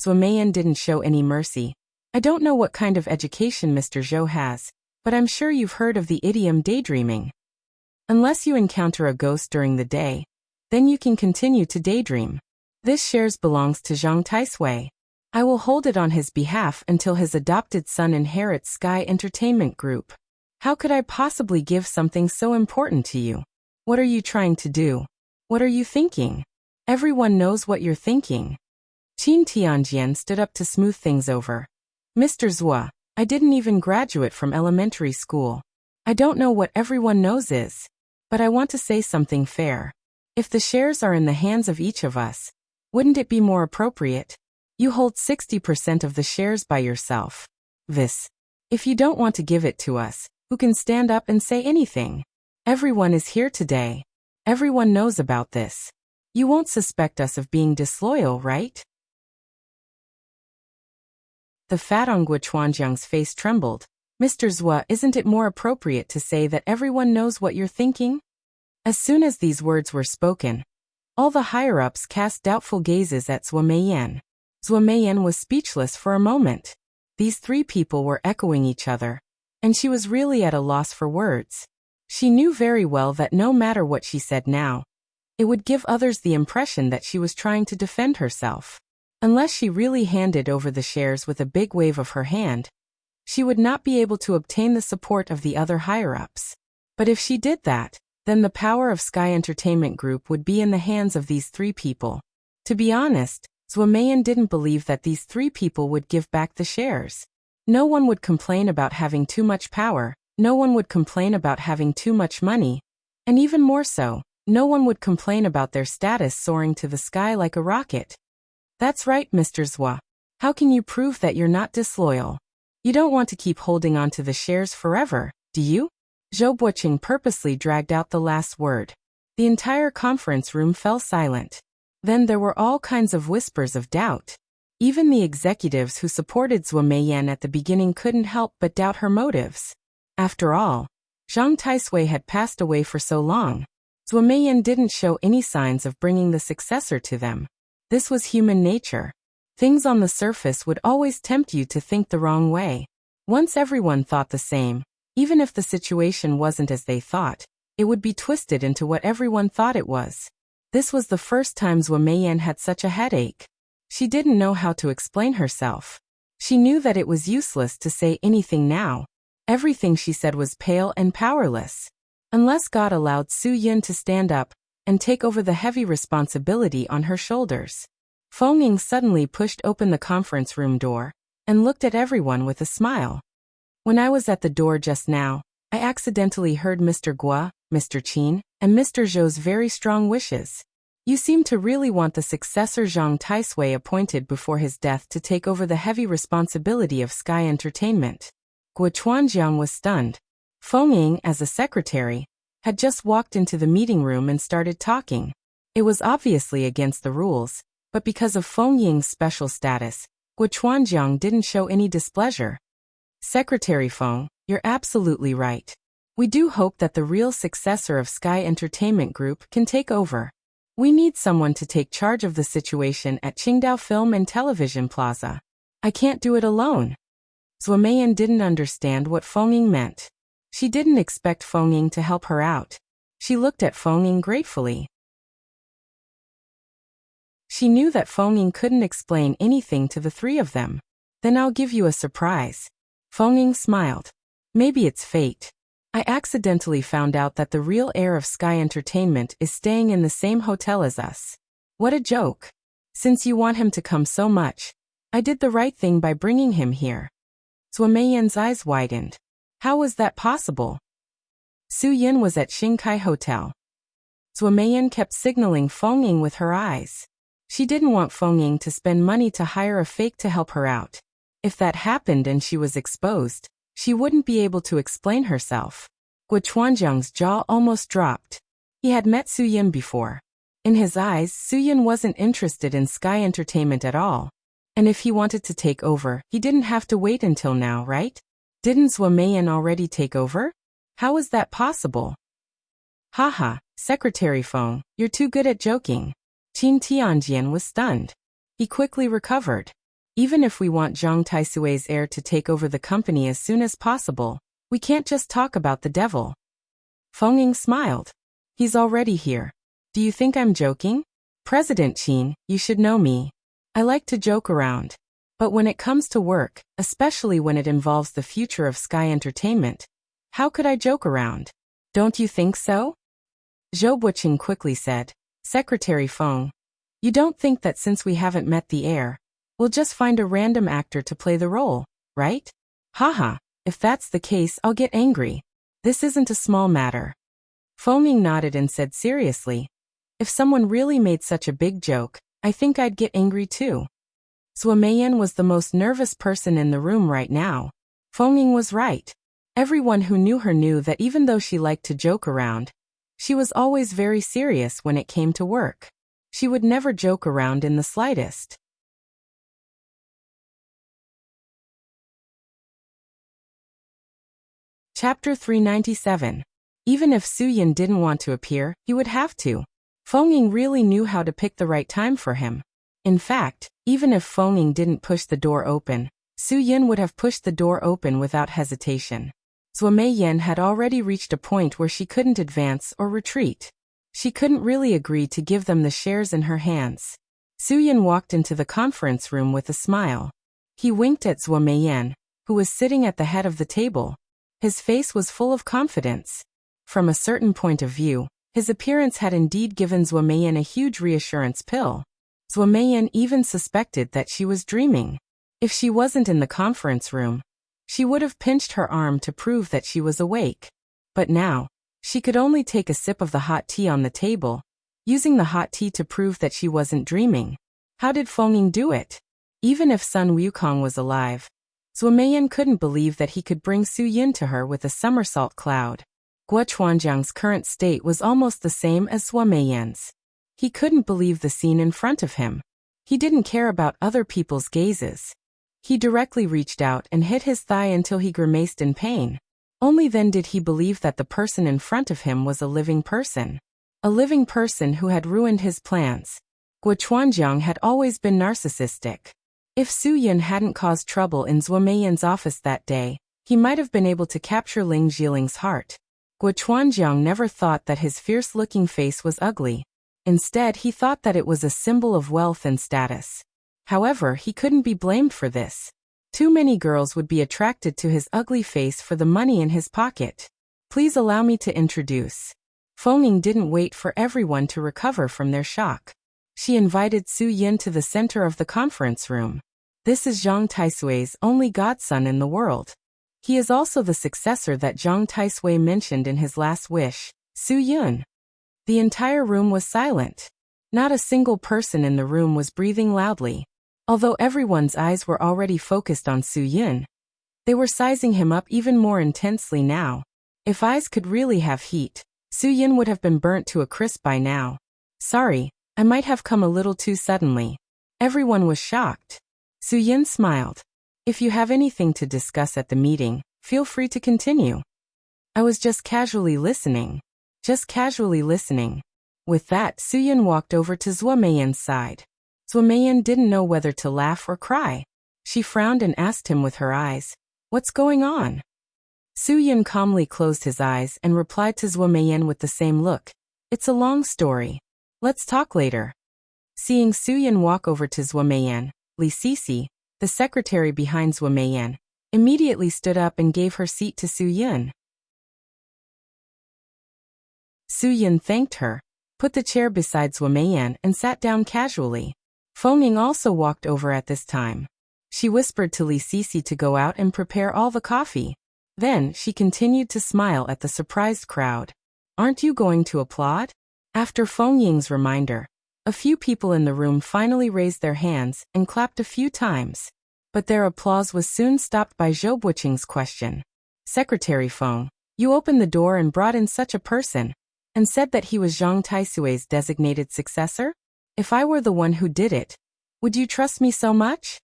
Zhuo Meiyan didn't show any mercy. I don't know what kind of education Mr. Zhou has, but I'm sure you've heard of the idiom daydreaming. Unless you encounter a ghost during the day, then you can continue to daydream. This shares belongs to Zhang Taisui. I will hold it on his behalf until his adopted son inherits Sky Entertainment Group. How could I possibly give something so important to you? What are you trying to do? What are you thinking? Everyone knows what you're thinking. Qin Tianjian stood up to smooth things over. Mr. Zhua, I didn't even graduate from elementary school. I don't know what everyone knows is. But I want to say something fair. If the shares are in the hands of each of us, wouldn't it be more appropriate? You hold 60% of the shares by yourself. If you don't want to give it to us, who can stand up and say anything? Everyone is here today. Everyone knows about this. You won't suspect us of being disloyal, right? The fat on Guo Chuanjiang's face trembled. Mr. Zhua, isn't it more appropriate to say that everyone knows what you're thinking? As soon as these words were spoken, all the higher-ups cast doubtful gazes at Zhuo Meiyan. Zhuo Meiyan was speechless for a moment. These 3 people were echoing each other, and she was really at a loss for words. She knew very well that no matter what she said now, it would give others the impression that she was trying to defend herself. Unless she really handed over the shares with a big wave of her hand, she would not be able to obtain the support of the other higher-ups. But if she did that, then the power of Sky Entertainment Group would be in the hands of these 3 people. To be honest, Zhuo Meiyan didn't believe that these 3 people would give back the shares. No one would complain about having too much power, no one would complain about having too much money, and even more so, no one would complain about their status soaring to the sky like a rocket. That's right, Mr. Zhua. How can you prove that you're not disloyal? You don't want to keep holding on to the shares forever, do you? Zhou Buqing purposely dragged out the last word. The entire conference room fell silent. Then there were all kinds of whispers of doubt. Even the executives who supported Zhou Meiyan at the beginning couldn't help but doubt her motives. After all, Zhang Taisui had passed away for so long. Zhou Meiyan didn't show any signs of bringing the successor to them. This was human nature. Things on the surface would always tempt you to think the wrong way. Once everyone thought the same, even if the situation wasn't as they thought, it would be twisted into what everyone thought it was. This was the first time Zhou Meiyan had such a headache. She didn't know how to explain herself. She knew that it was useless to say anything now. Everything she said was pale and powerless. Unless God allowed Su Yin to stand up and take over the heavy responsibility on her shoulders. Feng Ying suddenly pushed open the conference room door and looked at everyone with a smile. When I was at the door just now, I accidentally heard Mr. Gua, Mr. Qin, and Mr. Zhou's very strong wishes. You seem to really want the successor Zhang Taisui appointed before his death to take over the heavy responsibility of Sky Entertainment. Guo Chuanjiang was stunned. Feng Ying, as a secretary, had just walked into the meeting room and started talking. It was obviously against the rules, but because of Feng Ying's special status, Guo Chuanjiang didn't show any displeasure. Secretary Feng, you're absolutely right. We do hope that the real successor of Sky Entertainment Group can take over. We need someone to take charge of the situation at Qingdao Film and Television Plaza. I can't do it alone. Zhou Meiyan didn't understand what Feng Ying meant. She didn't expect Feng Ying to help her out. She looked at Feng Ying gratefully. She knew that Feng Ying couldn't explain anything to the three of them. Then I'll give you a surprise. Feng Ying smiled. Maybe it's fate. I accidentally found out that the real heir of Sky Entertainment is staying in the same hotel as us. What a joke. Since you want him to come so much, I did the right thing by bringing him here. Zhou Meiyan's eyes widened. How was that possible? Su Yin was at Xingkai Hotel. Zhou Meiyan kept signaling Feng Ying with her eyes. She didn't want Feng Ying to spend money to hire a fake to help her out. If that happened and she was exposed, she wouldn't be able to explain herself. Guo Chuanjiang's jaw almost dropped. He had met Su Yin before. In his eyes, Su Yin wasn't interested in Sky Entertainment at all. And if he wanted to take over, he didn't have to wait until now, right? Didn't Zhou Meiyan already take over? How is that possible? Haha, Secretary Feng, you're too good at joking. Qin Tianjian was stunned. He quickly recovered. Even if we want Zhang Taisui's heir to take over the company as soon as possible, we can't just talk about the devil. Feng Ying smiled. He's already here. Do you think I'm joking? President Qin, you should know me. I like to joke around. But when it comes to work, especially when it involves the future of Sky Entertainment, how could I joke around? Don't you think so? Zhou Buqing quickly said. Secretary Feng, you don't think that since we haven't met the heir, we'll just find a random actor to play the role, right? Haha, if that's the case, I'll get angry. This isn't a small matter. Feng Ying nodded and said seriously, if someone really made such a big joke, I think I'd get angry too. Zhou Meiyan was the most nervous person in the room right now. Feng Ying was right. Everyone who knew her knew that even though she liked to joke around, she was always very serious when it came to work. She would never joke around in the slightest. Chapter 397. Even if Su Yin didn't want to appear, he would have to. Feng Ying really knew how to pick the right time for him. In fact, even if Feng Ying didn't push the door open, Su Yin would have pushed the door open without hesitation. Zhou Meiyan had already reached a point where she couldn't advance or retreat. She couldn't really agree to give them the shares in her hands. Su Yin walked into the conference room with a smile. He winked at Zhou Meiyan, who was sitting at the head of the table. His face was full of confidence. From a certain point of view, his appearance had indeed given Zhou Meiyan a huge reassurance pill. Zhou Meiyan even suspected that she was dreaming. If she wasn't in the conference room, she would have pinched her arm to prove that she was awake. But now, she could only take a sip of the hot tea on the table, using the hot tea to prove that she wasn't dreaming. How did Feng Ying do it? Even if Sun Wukong was alive, Zhuo Meiyan couldn't believe that he could bring Su Yin to her with a somersault cloud. Guo Chuanjiang's current state was almost the same as Zhuo Meiyan's. He couldn't believe the scene in front of him. He didn't care about other people's gazes. He directly reached out and hit his thigh until he grimaced in pain. Only then did he believe that the person in front of him was a living person. A living person who had ruined his plans. Guo Chuanjiang had always been narcissistic. If Su Yin hadn't caused trouble in Zhuo Meiyan's office that day, he might have been able to capture Ling Jiling's heart. Guo Chuanjiang never thought that his fierce-looking face was ugly. Instead, he thought that it was a symbol of wealth and status. However, he couldn't be blamed for this. Too many girls would be attracted to his ugly face for the money in his pocket. Please allow me to introduce. Feng Ying didn't wait for everyone to recover from their shock. She invited Su Yin to the center of the conference room. This is Zhang Taisui's only godson in the world. He is also the successor that Zhang Taisui mentioned in his last wish, Su Yun. The entire room was silent. Not a single person in the room was breathing loudly. Although everyone's eyes were already focused on Su Yun, they were sizing him up even more intensely now. If eyes could really have heat, Su Yun would have been burnt to a crisp by now. Sorry, I might have come a little too suddenly. Everyone was shocked. Su Yin smiled. If you have anything to discuss at the meeting, feel free to continue. I was just casually listening. Just casually listening. With that, Su Yin walked over to Zhuo Meiyan's side. Zhuo Meiyan didn't know whether to laugh or cry. She frowned and asked him with her eyes, "What's going on?" Su Yin calmly closed his eyes and replied to Zhuo Meiyan with the same look. "It's a long story. Let's talk later." Seeing Su Yin walk over to Zhuo Meiyan, Li Sisi, the secretary behind Zhuo Meiyan, immediately stood up and gave her seat to Su Yin. Su Yin thanked her, put the chair beside Zhuo Meiyan and sat down casually. Feng Ying also walked over at this time. She whispered to Li Sisi to go out and prepare all the coffee. Then, she continued to smile at the surprised crowd. "Aren't you going to applaud?" After Feng Ying's reminder, a few people in the room finally raised their hands and clapped a few times. But their applause was soon stopped by Zhou Buqing's question. "Secretary Feng, you opened the door and brought in such a person, and said that he was Zhang Taisui's designated successor? If I were the one who did it, would you trust me so much?"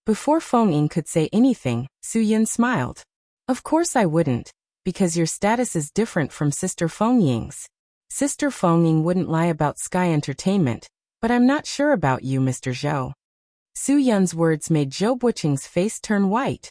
Before Feng Ying could say anything, Su Yin smiled. "Of course I wouldn't, because your status is different from Sister Feng Ying's. Sister Feng Ying wouldn't lie about Sky Entertainment, but I'm not sure about you, Mr. Zhou." Su Yun's words made Zhou Buqing's face turn white.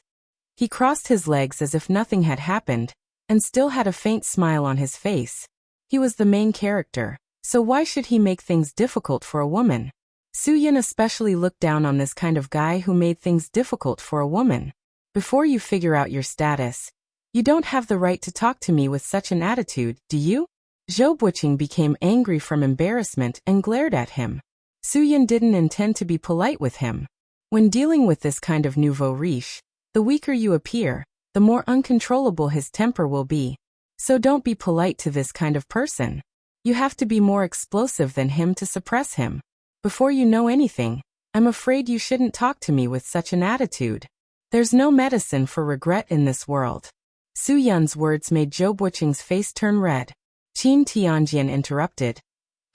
He crossed his legs as if nothing had happened, and still had a faint smile on his face. He was the main character, so why should he make things difficult for a woman? Su Yin especially looked down on this kind of guy who made things difficult for a woman. "Before you figure out your status, you don't have the right to talk to me with such an attitude, do you?" Zhou Buqing became angry from embarrassment and glared at him. Su Yin didn't intend to be polite with him. When dealing with this kind of nouveau riche, the weaker you appear, the more uncontrollable his temper will be. So don't be polite to this kind of person. You have to be more explosive than him to suppress him. Before you know anything, I'm afraid you shouldn't talk to me with such an attitude. There's no medicine for regret in this world. Su Yun's words made Zhou Buqing's face turn red. Qin Tianjian interrupted.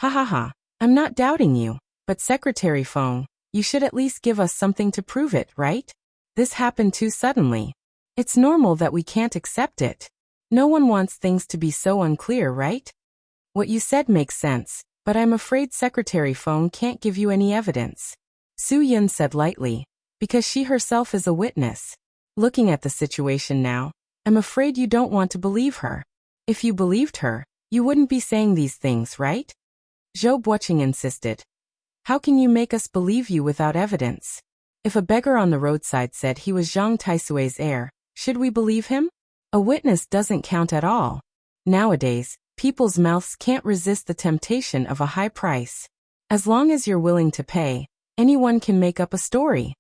"Ha ha ha, I'm not doubting you, but Secretary Feng, you should at least give us something to prove it, right? This happened too suddenly. It's normal that we can't accept it. No one wants things to be so unclear, right? What you said makes sense, but I'm afraid Secretary Feng can't give you any evidence," Su Yun said lightly, "because she herself is a witness. Looking at the situation now, I'm afraid you don't want to believe her. If you believed her, you wouldn't be saying these things, right?" Zhou Buqing insisted. "How can you make us believe you without evidence? If a beggar on the roadside said he was Zhang Taisui's heir, should we believe him? A witness doesn't count at all. Nowadays, people's mouths can't resist the temptation of a high price. As long as you're willing to pay, anyone can make up a story."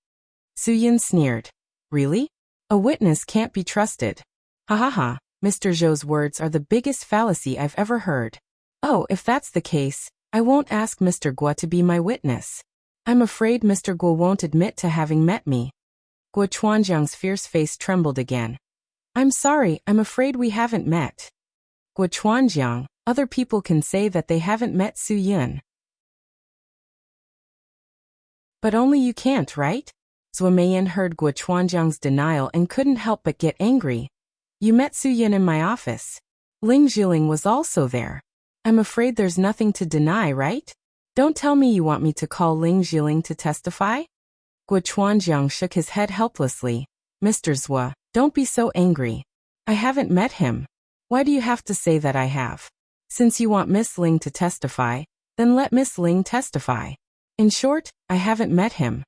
Su Yin sneered. "Really? A witness can't be trusted. Ha ha ha, Mr. Zhou's words are the biggest fallacy I've ever heard. Oh, if that's the case, I won't ask Mr. Guo to be my witness. I'm afraid Mr. Guo won't admit to having met me. Guo Chuanjiang's fierce face trembled again. I'm sorry, I'm afraid we haven't met. Guo Chuanjiang, other people can say that they haven't met Su Yun. But only you can't, right? Zhuo Meiyan heard Guo Chuanjiang's denial and couldn't help but get angry. You met Su Yun in my office. Ling Zhiling was also there. I'm afraid there's nothing to deny, right? Don't tell me you want me to call Ling Zhiling to testify? Guo Chuanjiang shook his head helplessly. Mr. Zhuo, don't be so angry. I haven't met him. Why do you have to say that I have? Since you want Miss Ling to testify, then let Miss Ling testify. In short, I haven't met him.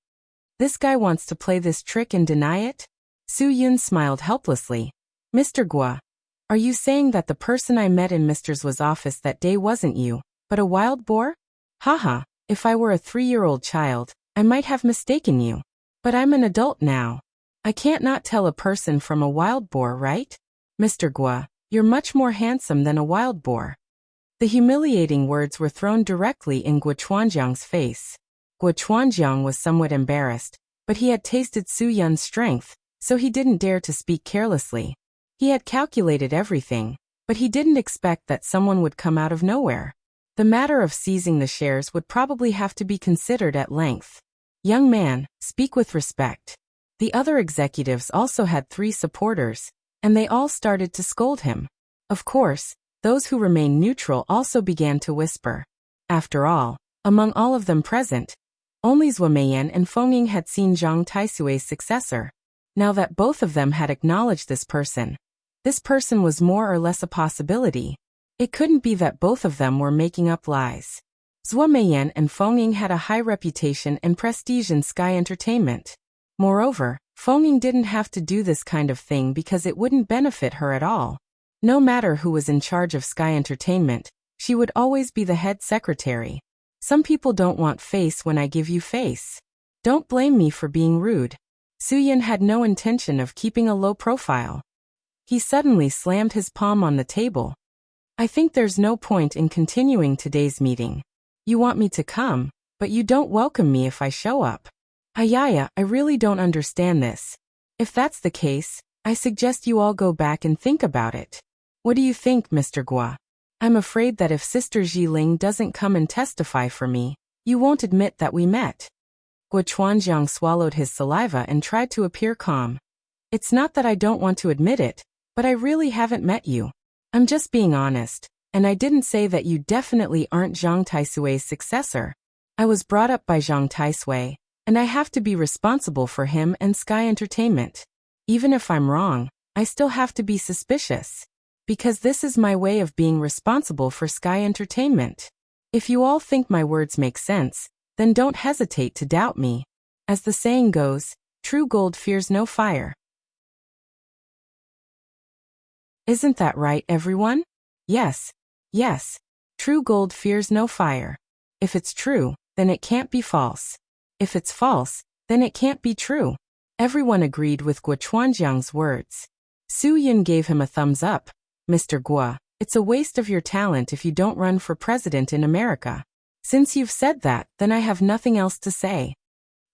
This guy wants to play this trick and deny it? Su Yun smiled helplessly. Mr. Guo, are you saying that the person I met in Mr. Zhuo's office that day wasn't you, but a wild boar? Haha, if I were a 3-year-old child, I might have mistaken you. But I'm an adult now. I can't not tell a person from a wild boar, right? Mr. Guo, you're much more handsome than a wild boar. The humiliating words were thrown directly in Guo Chuanjiang's face. Guo Chuanjiang was somewhat embarrassed, but he had tasted Su Yun's strength, so he didn't dare to speak carelessly. He had calculated everything, but he didn't expect that someone would come out of nowhere. The matter of seizing the shares would probably have to be considered at length. Young man, speak with respect. The other executives also had 3 supporters, and they all started to scold him. Of course, those who remained neutral also began to whisper. After all, among all of them present, only Zhuo Meiyan and Feng Ying had seen Zhang Taisui's successor. Now that both of them had acknowledged this person was more or less a possibility. It couldn't be that both of them were making up lies. Zhuo Meiyan and Feng Ying had a high reputation and prestige in Sky Entertainment. Moreover, Feng Ying didn't have to do this kind of thing because it wouldn't benefit her at all. No matter who was in charge of Sky Entertainment, she would always be the head secretary. Some people don't want face when I give you face. Don't blame me for being rude. Su Yun had no intention of keeping a low profile. He suddenly slammed his palm on the table. I think there's no point in continuing today's meeting. You want me to come, but you don't welcome me if I show up. Ayaya, I really don't understand this. If that's the case, I suggest you all go back and think about it. What do you think, Mr. Guo? I'm afraid that if Sister Zhiling doesn't come and testify for me, you won't admit that we met. Guo Chuanjiang swallowed his saliva and tried to appear calm. It's not that I don't want to admit it, but I really haven't met you. I'm just being honest, and I didn't say that you definitely aren't Zhang Taisui's successor. I was brought up by Zhang Taisui, and I have to be responsible for him and Sky Entertainment. Even if I'm wrong, I still have to be suspicious. Because this is my way of being responsible for Sky Entertainment. If you all think my words make sense, then don't hesitate to doubt me. As the saying goes, true gold fears no fire. Isn't that right, everyone? Yes. Yes. True gold fears no fire. If it's true, then it can't be false. If it's false, then it can't be true. Everyone agreed with Guo Chuanjiang's words. Su Yun gave him a thumbs up. Mr. Guo, it's a waste of your talent if you don't run for president in America. Since you've said that, then I have nothing else to say.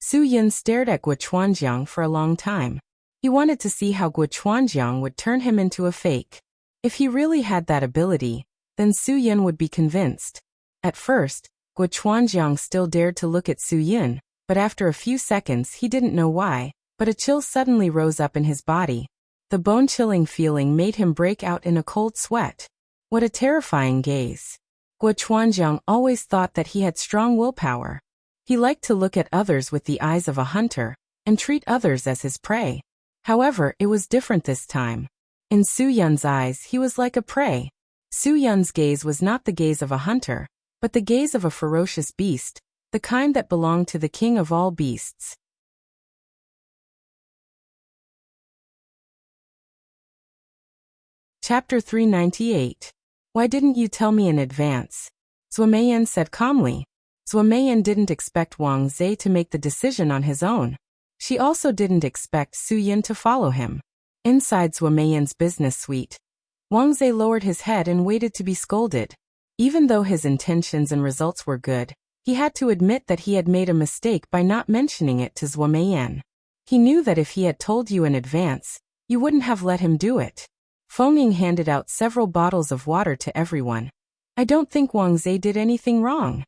Su Yun stared at Guo Chuanjiang for a long time. He wanted to see how Guo Chuanjiang would turn him into a fake. If he really had that ability, then Su Yun would be convinced. At first, Guo Chuanjiang still dared to look at Su Yun, but after a few seconds he didn't know why, but a chill suddenly rose up in his body. The bone-chilling feeling made him break out in a cold sweat. What a terrifying gaze. Guo Chuanjiang always thought that he had strong willpower. He liked to look at others with the eyes of a hunter, and treat others as his prey. However, it was different this time. In Su Yun's eyes he was like a prey. Su Yun's gaze was not the gaze of a hunter, but the gaze of a ferocious beast, the kind that belonged to the king of all beasts. Chapter 398. Why didn't you tell me in advance? Zhuo Meiyan said calmly. Zhuo Meiyan didn't expect Wang Zhe to make the decision on his own. She also didn't expect Su Yun to follow him. Inside Zhuo Meiyan's business suite, Wang Zhe lowered his head and waited to be scolded. Even though his intentions and results were good, He had to admit that he had made a mistake by not mentioning it to Zhuo Meiyan. He knew that if he had told you in advance, you wouldn't have let him do it. Feng Ying handed out several bottles of water to everyone. I don't think Wang Zhe did anything wrong.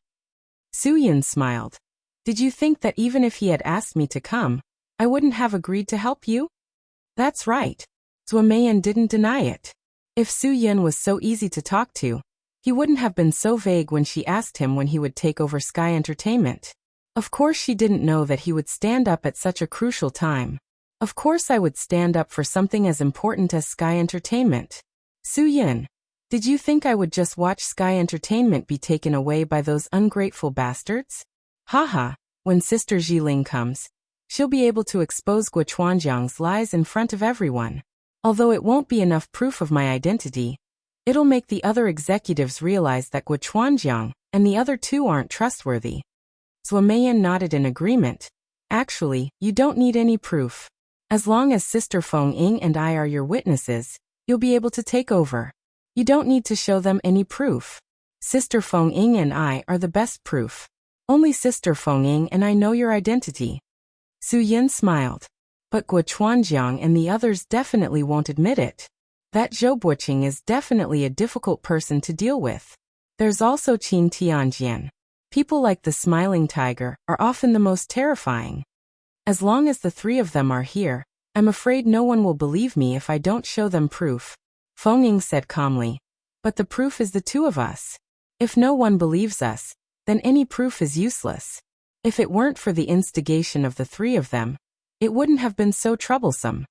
Su Yin smiled. Did you think that even if he had asked me to come, I wouldn't have agreed to help you? That's right. Zhuo Meiyan didn't deny it. If Su Yin was so easy to talk to, he wouldn't have been so vague when she asked him when he would take over Sky Entertainment. Of course she didn't know that he would stand up at such a crucial time. Of course I would stand up for something as important as Sky Entertainment. Su Yin, did you think I would just watch Sky Entertainment be taken away by those ungrateful bastards? Haha, when Sister Jiling comes, she'll be able to expose Guo Chuanjiang's lies in front of everyone. Although it won't be enough proof of my identity, it'll make the other executives realize that Guo Chuanjiang and the other two aren't trustworthy. Zhuo Meiyan nodded in agreement. Actually, you don't need any proof. As long as Sister Feng Ying and I are your witnesses, you'll be able to take over. You don't need to show them any proof. Sister Feng Ying and I are the best proof. Only Sister Feng Ying and I know your identity. Su Yin smiled. But Guo Chuanjiang and the others definitely won't admit it. That Zhou Buqing is definitely a difficult person to deal with. There's also Qin Tianjian. People like the Smiling Tiger are often the most terrifying. As long as the three of them are here, I'm afraid no one will believe me if I don't show them proof. Feng Ying said calmly. But the proof is the two of us. If no one believes us, then any proof is useless. If it weren't for the instigation of the three of them, it wouldn't have been so troublesome.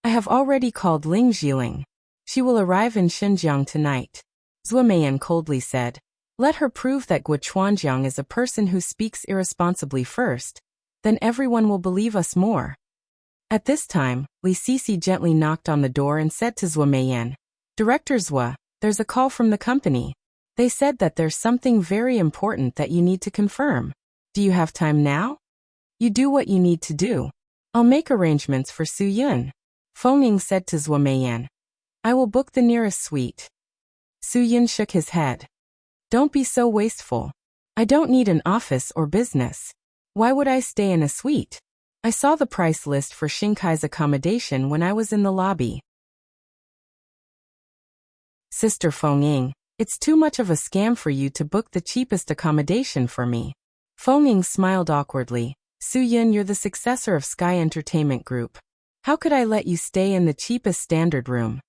I have already called Ling Jiling. She will arrive in Xinjiang tonight. Zhuo Meiyan coldly said. Let her prove that Guo Chuanjiang is a person who speaks irresponsibly first. Then everyone will believe us more. At this time, Li Sisi gently knocked on the door and said to Zhuo Meiyan, Director Zhuo, there's a call from the company. They said that there's something very important that you need to confirm. Do you have time now? You do what you need to do. I'll make arrangements for Su Yun. Feng Ying said to Zhuo Meiyan. I will book the nearest suite. Su Yun shook his head. Don't be so wasteful. I don't need an office or business. Why would I stay in a suite? I saw the price list for Xinkai's accommodation when I was in the lobby. Sister Feng Ying, it's too much of a scam for you to book the cheapest accommodation for me. Feng Ying smiled awkwardly. Su Yun, you're the successor of Sky Entertainment Group. How could I let you stay in the cheapest standard room?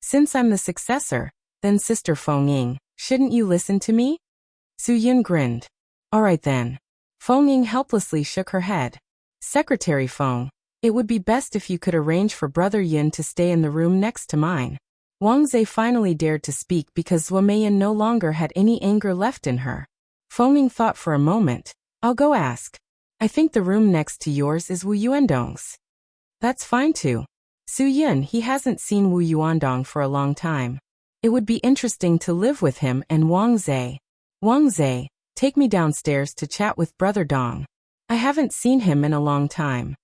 Since I'm the successor, then Sister Feng Ying, shouldn't you listen to me? Su Yun grinned. All right then. Feng Ying helplessly shook her head. Secretary Feng, it would be best if you could arrange for Brother Yun to stay in the room next to mine. Wang Zhe finally dared to speak because Zhuo Meiyan no longer had any anger left in her. Feng Ying thought for a moment. I'll go ask. I think the room next to yours is Wu Yuandong's. That's fine too. Su Yun, he hasn't seen Wu Yuandong for a long time. It would be interesting to live with him and Wang Zhe. Wang Zhe, take me downstairs to chat with Brother Dong. I haven't seen him in a long time.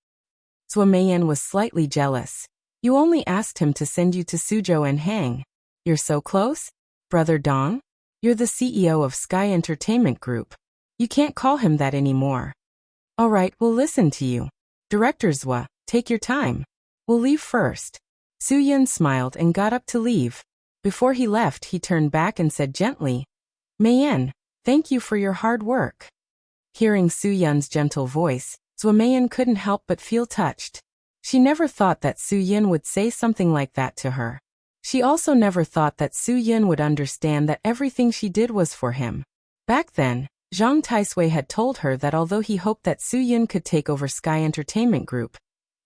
Zhuo Meiyan was slightly jealous. You only asked him to send you to Suzhou and Hang. You're so close? Brother Dong? You're the CEO of Sky Entertainment Group. You can't call him that anymore. All right, we'll listen to you. Director Zhuo, take your time. We'll leave first. Su Yun smiled and got up to leave. Before he left, he turned back and said gently, Meiyan, thank you for your hard work. Hearing Su Yun's gentle voice, Zhuo Meiyan couldn't help but feel touched. She never thought that Su Yun would say something like that to her. She also never thought that Su Yun would understand that everything she did was for him. Back then, Zhang Taisui had told her that although he hoped that Su Yun could take over Sky Entertainment Group,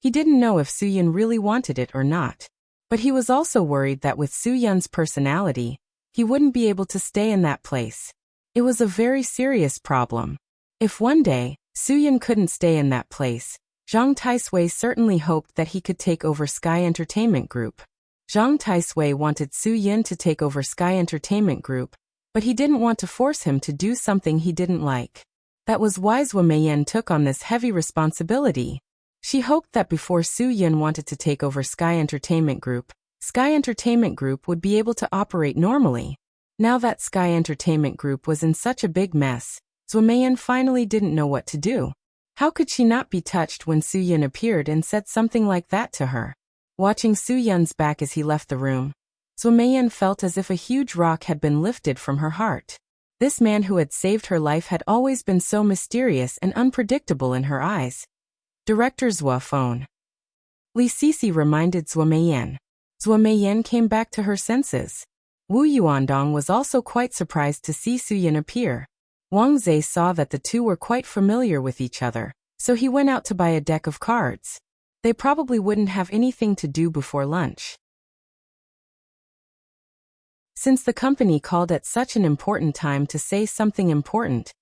he didn't know if Su Yun really wanted it or not. But he was also worried that with Su Yun's personality, he wouldn't be able to stay in that place. It was a very serious problem. If one day, Su Yun couldn't stay in that place, Zhang Taisui certainly hoped that he could take over Sky Entertainment Group. Zhang Taisui wanted Su Yun to take over Sky Entertainment Group, but he didn't want to force him to do something he didn't like. That was why Zhuo Meiyan took on this heavy responsibility. She hoped that before Su Yun wanted to take over Sky Entertainment Group, Sky Entertainment Group would be able to operate normally. Now that Sky Entertainment Group was in such a big mess, Zuo finally didn't know what to do. How could she not be touched when Su-yun appeared and said something like that to her? Watching Su-yun's back as he left the room, Zuo felt as if a huge rock had been lifted from her heart. This man who had saved her life had always been so mysterious and unpredictable in her eyes. Director Zuo phone. Li Sisi reminded Zuo. Zuo came back to her senses. Wu Yuandong was also quite surprised to see Su-yun appear. Wang Zhe saw that the two were quite familiar with each other, so he went out to buy a deck of cards. They probably wouldn't have anything to do before lunch. Since the company called at such an important time to say something important,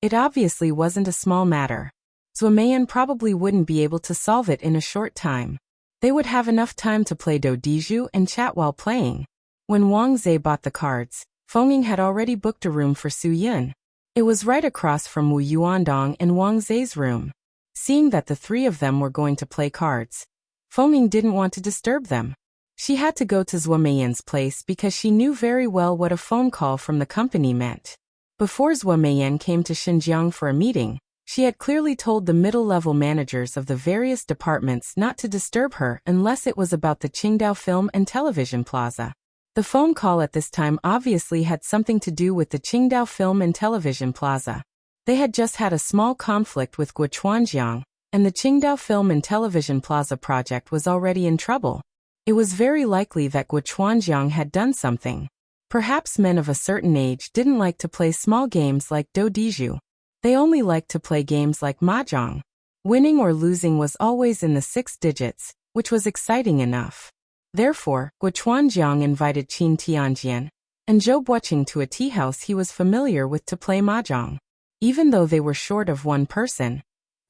it obviously wasn't a small matter. Zuo probably wouldn't be able to solve it in a short time. They would have enough time to play dodiju and chat while playing. When Wang Zhe bought the cards, Feng had already booked a room for Su-yun. It was right across from Wu Yuandong and Wang Zhe's room. Seeing that the three of them were going to play cards, Feng didn't want to disturb them. She had to go to Zuo place because she knew very well what a phone call from the company meant. Before Zuo came to Xinjiang for a meeting, she had clearly told the middle-level managers of the various departments not to disturb her unless it was about the Qingdao Film and Television Plaza. The phone call at this time obviously had something to do with the Qingdao Film and Television Plaza. They had just had a small conflict with Guochuanjiang, and the Qingdao Film and Television Plaza project was already in trouble. It was very likely that Guochuanjiang had done something. Perhaps men of a certain age didn't like to play small games like dodiju. They only liked to play games like mahjong. Winning or losing was always in the 6 digits, which was exciting enough. Therefore, Guochuanjiang invited Qin Tianjian and Zhou Buqing to a tea house he was familiar with to play mahjong. Even though they were short of one person,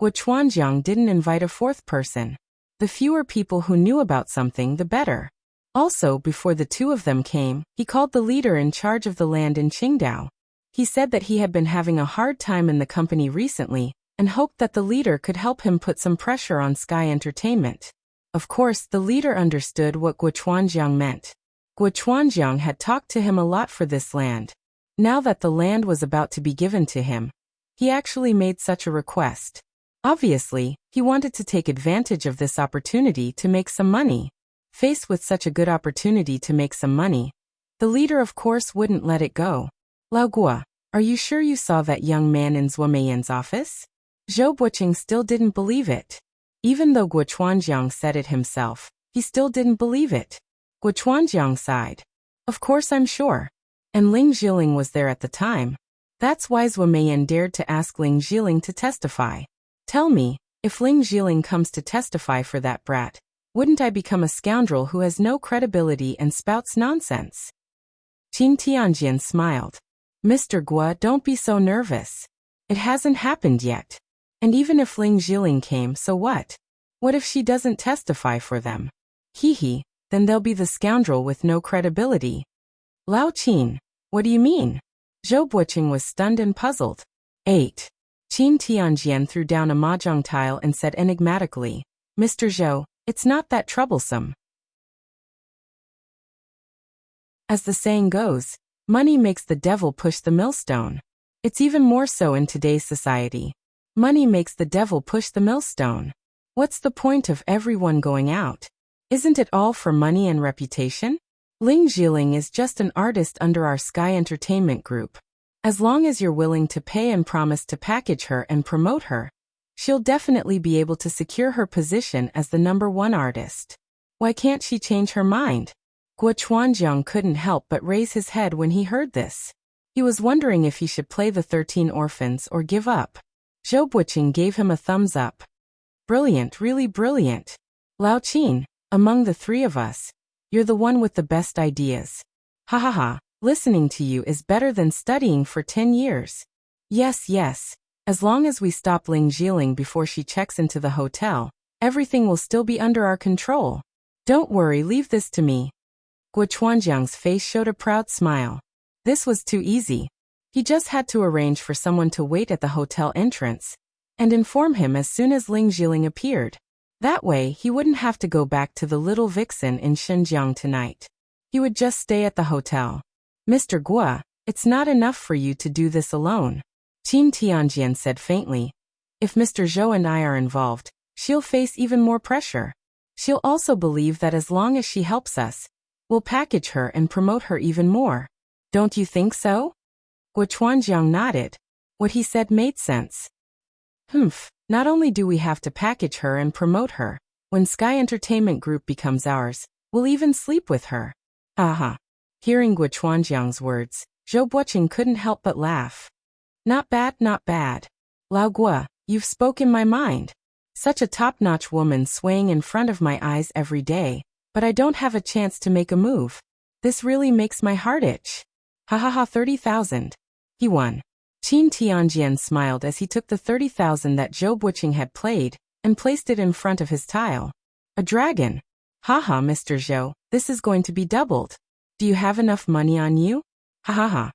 Guochuanjiang didn't invite a fourth person. The fewer people who knew about something, the better. Also, before the two of them came, he called the leader in charge of the land in Qingdao. He said that he had been having a hard time in the company recently, and hoped that the leader could help him put some pressure on Sky Entertainment. Of course, the leader understood what Guochuanjiang meant. Guochuanjiang had talked to him a lot for this land. Now that the land was about to be given to him, he actually made such a request. Obviously, he wanted to take advantage of this opportunity to make some money. Faced with such a good opportunity to make some money, the leader of course wouldn't let it go. Lao Guo, are you sure you saw that young man in Zuo office? Zhou Buqing still didn't believe it. Even though Guochuanjiang said it himself, he still didn't believe it. Guochuanjiang sighed. Of course I'm sure. And Ling Zhiling was there at the time. That's why Zuo dared to ask Ling Zhiling to testify. Tell me, if Ling Zhiling comes to testify for that brat, wouldn't I become a scoundrel who has no credibility and spouts nonsense? Qin Tianjian smiled. Mr. Guo, don't be so nervous. It hasn't happened yet. And even if Ling Zhiling came, so what? What if she doesn't testify for them? Hee, then they'll be the scoundrel with no credibility. Lao Qin, what do you mean? Zhou Buqing was stunned and puzzled. 8. Qin Tianjian threw down a mahjong tile and said enigmatically, Mr. Zhou, it's not that troublesome. As the saying goes, money makes the devil push the millstone. It's even more so in today's society. Money makes the devil push the millstone. What's the point of everyone going out? Isn't it all for money and reputation? Ling Zhiling is just an artist under our Sky Entertainment group. As long as you're willing to pay and promise to package her and promote her, she'll definitely be able to secure her position as the #1 artist. Why can't she change her mind? Guochuanjiang couldn't help but raise his head when he heard this. He was wondering if he should play the 13 orphans or give up. Zhou Buqing gave him a thumbs up. Brilliant, really brilliant. Lao Qin, among the three of us, you're the one with the best ideas. Ha ha ha, listening to you is better than studying for 10 years. Yes, as long as we stop Ling Zhiling before she checks into the hotel, everything will still be under our control. Don't worry, leave this to me. Guochuanjiang's face showed a proud smile. This was too easy. He just had to arrange for someone to wait at the hotel entrance and inform him as soon as Ling Zhiling appeared. That way, he wouldn't have to go back to the Little Vixen in Xinjiang tonight. He would just stay at the hotel. Mr. Guo, it's not enough for you to do this alone. Qin Tianjian said faintly. If Mr. Zhou and I are involved, she'll face even more pressure. She'll also believe that as long as she helps us, we'll package her and promote her even more. Don't you think so? Guo Chuanjiang nodded. What he said made sense. Not only do we have to package her and promote her, when Sky Entertainment Group becomes ours, we'll even sleep with her. Aha. Hearing Guo Chuanjiang's words, Zhou Buqing couldn't help but laugh. Not bad, not bad. Lao Guo, you've spoken my mind. Such a top-notch woman swaying in front of my eyes every day, but I don't have a chance to make a move. This really makes my heart itch. Ha ha ha, 30,000. He won. Qin Tianjian smiled as he took the 30,000 that Zhou Buqing had played and placed it in front of his tile. A dragon. Haha, Mr. Zhou, this is going to be doubled. Do you have enough money on you? Ha ha ha.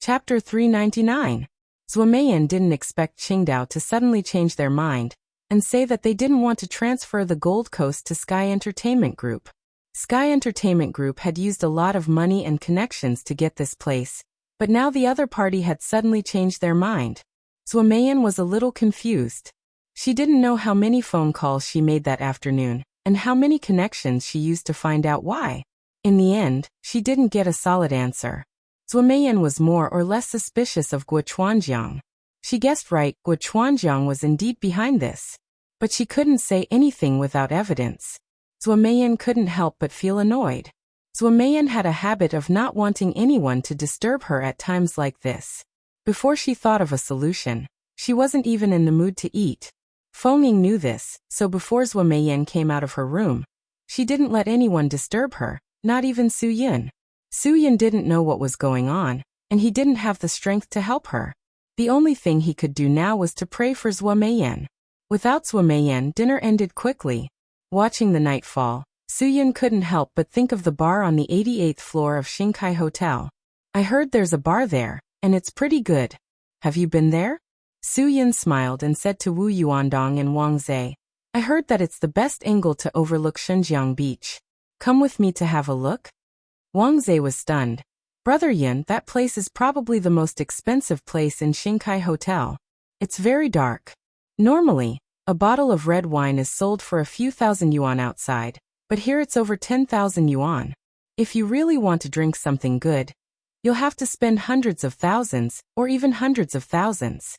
Chapter 399. Zhuo Meiyan didn't expect Qingdao to suddenly change their mind and say that they didn't want to transfer the Gold Coast to Sky Entertainment Group. Sky Entertainment Group had used a lot of money and connections to get this place, but now the other party had suddenly changed their mind. Zhuo Meiyan was a little confused. She didn't know how many phone calls she made that afternoon, and how many connections she used to find out why. In the end, she didn't get a solid answer. Zhuo Meiyan was more or less suspicious of Guo Chuanjiang. She guessed right, Guo Chuanjiang was indeed behind this. But she couldn't say anything without evidence. Zhuo Meiyan couldn't help but feel annoyed. Zhuo Meiyan had a habit of not wanting anyone to disturb her at times like this. Before she thought of a solution, she wasn't even in the mood to eat. Feng Ying knew this, so before Zhuo Meiyan came out of her room, she didn't let anyone disturb her, not even Su Yin. Su Yin didn't know what was going on, and he didn't have the strength to help her. The only thing he could do now was to pray for Zhuo Meiyan. Without Zhuo Meiyan, dinner ended quickly. Watching the night fall, Su Yin couldn't help but think of the bar on the 88th floor of Xingkai Hotel. I heard there's a bar there, and it's pretty good. Have you been there? Su Yin smiled and said to Wu Yuandong and Wang Zhe, I heard that it's the best angle to overlook Xinjiang Beach. Come with me to have a look? Wang Zhe was stunned. Brother Yin, that place is probably the most expensive place in Xingkai Hotel. It's very dark. Normally, a bottle of red wine is sold for a few thousand yuan outside, but here it's over 10,000 yuan. If you really want to drink something good, you'll have to spend hundreds of thousands, or even hundreds of thousands.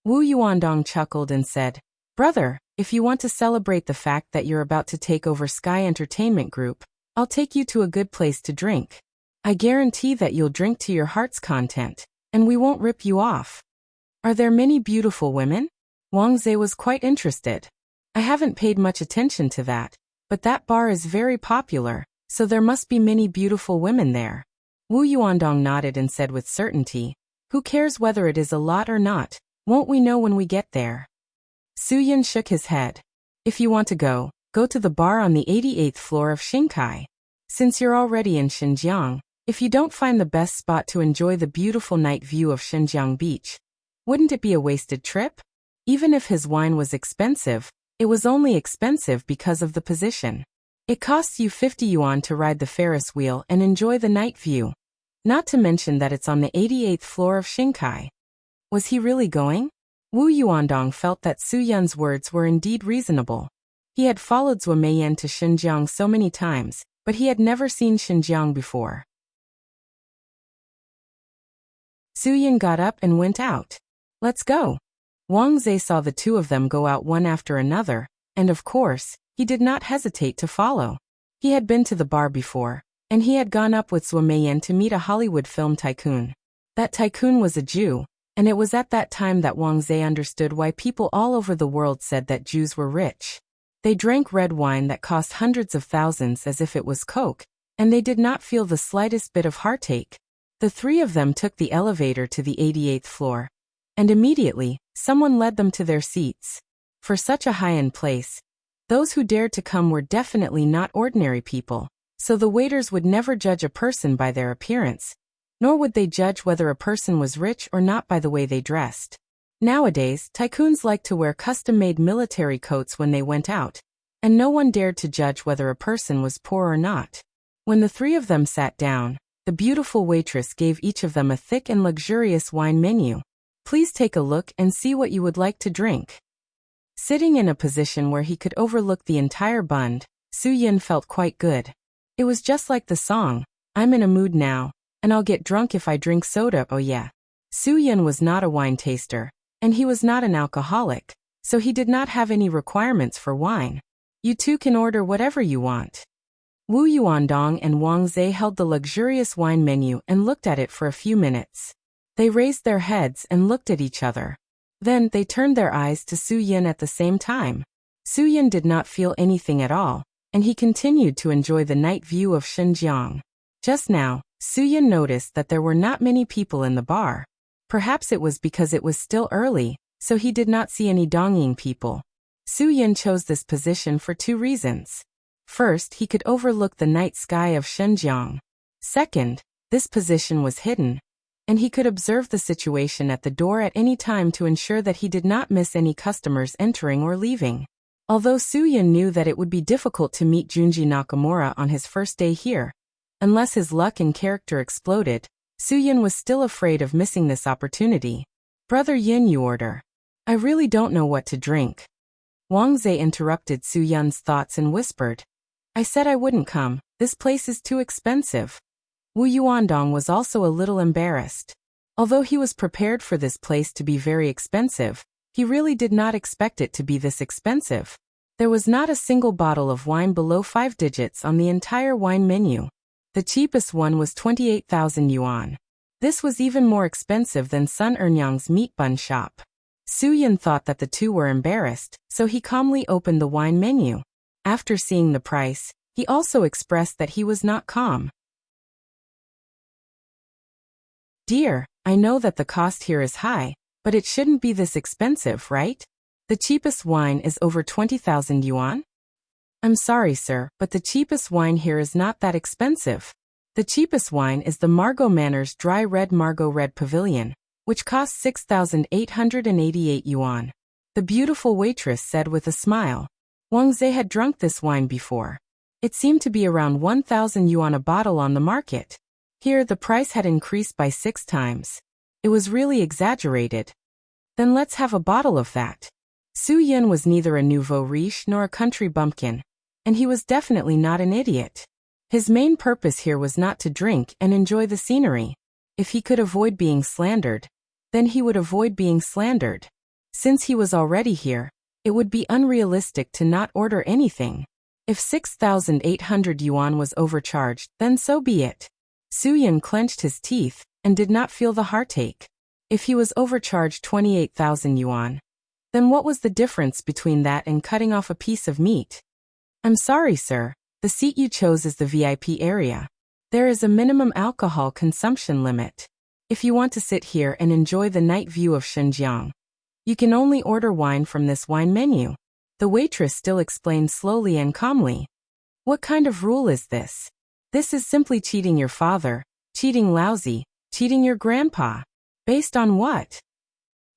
Wu Yuandong chuckled and said, Brother, if you want to celebrate the fact that you're about to take over Sky Entertainment Group, I'll take you to a good place to drink. I guarantee that you'll drink to your heart's content, and we won't rip you off. Are there many beautiful women? Wang Zhe was quite interested. I haven't paid much attention to that, but that bar is very popular, so there must be many beautiful women there. Wu Yuandong nodded and said with certainty, Who cares whether it is a lot or not? Won't we know when we get there? Su Yin shook his head. If you want to go to the bar on the 88th floor of Xingkai. Since you're already in Xinjiang, if you don't find the best spot to enjoy the beautiful night view of Xinjiang Beach, wouldn't it be a wasted trip? Even if his wine was expensive, it was only expensive because of the position. It costs you 50 yuan to ride the Ferris wheel and enjoy the night view. Not to mention that it's on the 88th floor of Xingkai. Was he really going? Wu Yuandong felt that Su Yun's words were indeed reasonable. He had followed Zhuo Meiyan to Xinjiang so many times, but he had never seen Xinjiang before. Su Yin got up and went out. Let's go. Wang Zhe saw the two of them go out one after another, and of course, he did not hesitate to follow. He had been to the bar before, and he had gone up with Zhuo Meiyan to meet a Hollywood film tycoon. That tycoon was a Jew, and it was at that time that Wang Zhe understood why people all over the world said that Jews were rich. They drank red wine that cost hundreds of thousands as if it was Coke, and they did not feel the slightest bit of heartache. The three of them took the elevator to the 88th floor, and immediately, someone led them to their seats. For such a high-end place, those who dared to come were definitely not ordinary people, so the waiters would never judge a person by their appearance, nor would they judge whether a person was rich or not by the way they dressed. Nowadays, tycoons liked to wear custom-made military coats when they went out, and no one dared to judge whether a person was poor or not. When the three of them sat down, the beautiful waitress gave each of them a thick and luxurious wine menu. Please take a look and see what you would like to drink. Sitting in a position where he could overlook the entire bund, Su-yin felt quite good. It was just like the song, I'm in a mood now, and I'll get drunk if I drink soda, oh yeah. Su-yin was not a wine taster, and he was not an alcoholic, so he did not have any requirements for wine. You two can order whatever you want. Wu Yuandong and Wang Zhe held the luxurious wine menu and looked at it for a few minutes. They raised their heads and looked at each other. Then they turned their eyes to Su-yin at the same time. Su-yin did not feel anything at all, and he continued to enjoy the night view of Xinjiang. Just now, Su-yin noticed that there were not many people in the bar. Perhaps it was because it was still early, so he did not see any Dongying people. Su-yin chose this position for two reasons. First, he could overlook the night sky of Xinjiang. Second, this position was hidden, and he could observe the situation at the door at any time to ensure that he did not miss any customers entering or leaving. Although Su-yin knew that it would be difficult to meet Junji Nakamura on his first day here, unless his luck and character exploded, Su-yin was still afraid of missing this opportunity. Brother Yin, you order. I really don't know what to drink. Wang Zhe interrupted Su-yin's thoughts and whispered. I said I wouldn't come, this place is too expensive. Wu Yuandong was also a little embarrassed. Although he was prepared for this place to be very expensive, he really did not expect it to be this expensive. There was not a single bottle of wine below 5 digits on the entire wine menu. The cheapest one was 28,000 yuan. This was even more expensive than Sun Ernyang's meat bun shop. Su-yin thought that the two were embarrassed, so he calmly opened the wine menu. After seeing the price, he also expressed that he was not calm. Dear, I know that the cost here is high, but it shouldn't be this expensive, right? The cheapest wine is over 20,000 yuan? I'm sorry, sir, but the cheapest wine here is not that expensive. The cheapest wine is the Margot Manor's Dry Red Margot Red Pavilion, which costs 6,888 yuan. The beautiful waitress said with a smile. Wang Zhe had drunk this wine before. It seemed to be around 1,000 yuan a bottle on the market. Here the price had increased by 6 times. It was really exaggerated. Then let's have a bottle of that. Su-yin was neither a nouveau riche nor a country bumpkin, and he was definitely not an idiot. His main purpose here was not to drink and enjoy the scenery. If he could avoid being slandered, then he would avoid being slandered. Since he was already here, it would be unrealistic to not order anything. If 6,800 yuan was overcharged, then so be it. Su-yin clenched his teeth and did not feel the heartache. If he was overcharged 28,000 yuan, then what was the difference between that and cutting off a piece of meat? I'm sorry, sir. The seat you chose is the VIP area. There is a minimum alcohol consumption limit. If you want to sit here and enjoy the night view of Xinjiang, you can only order wine from this wine menu. The waitress still explained slowly and calmly. What kind of rule is this? This is simply cheating your father, cheating Lousy, cheating your grandpa. Based on what?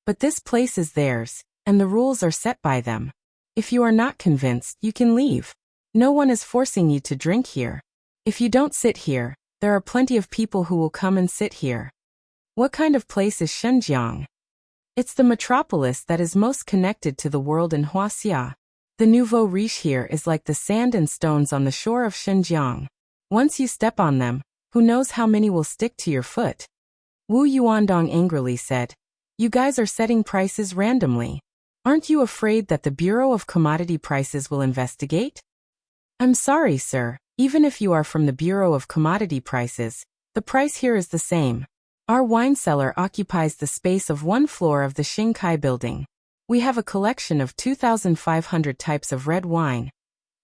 But this place is theirs, and the rules are set by them. If you are not convinced, you can leave. No one is forcing you to drink here. If you don't sit here, there are plenty of people who will come and sit here. What kind of place is Xinjiang? It's the metropolis that is most connected to the world in Huaxia. The nouveau riche here is like the sand and stones on the shore of Xinjiang. Once you step on them, who knows how many will stick to your foot? Wu Yuandong angrily said, You guys are setting prices randomly. Aren't you afraid that the Bureau of Commodity Prices will investigate? I'm sorry, sir. Even if you are from the Bureau of Commodity Prices, the price here is the same. Our wine cellar occupies the space of 1 floor of the Xingkai building. We have a collection of 2,500 types of red wine,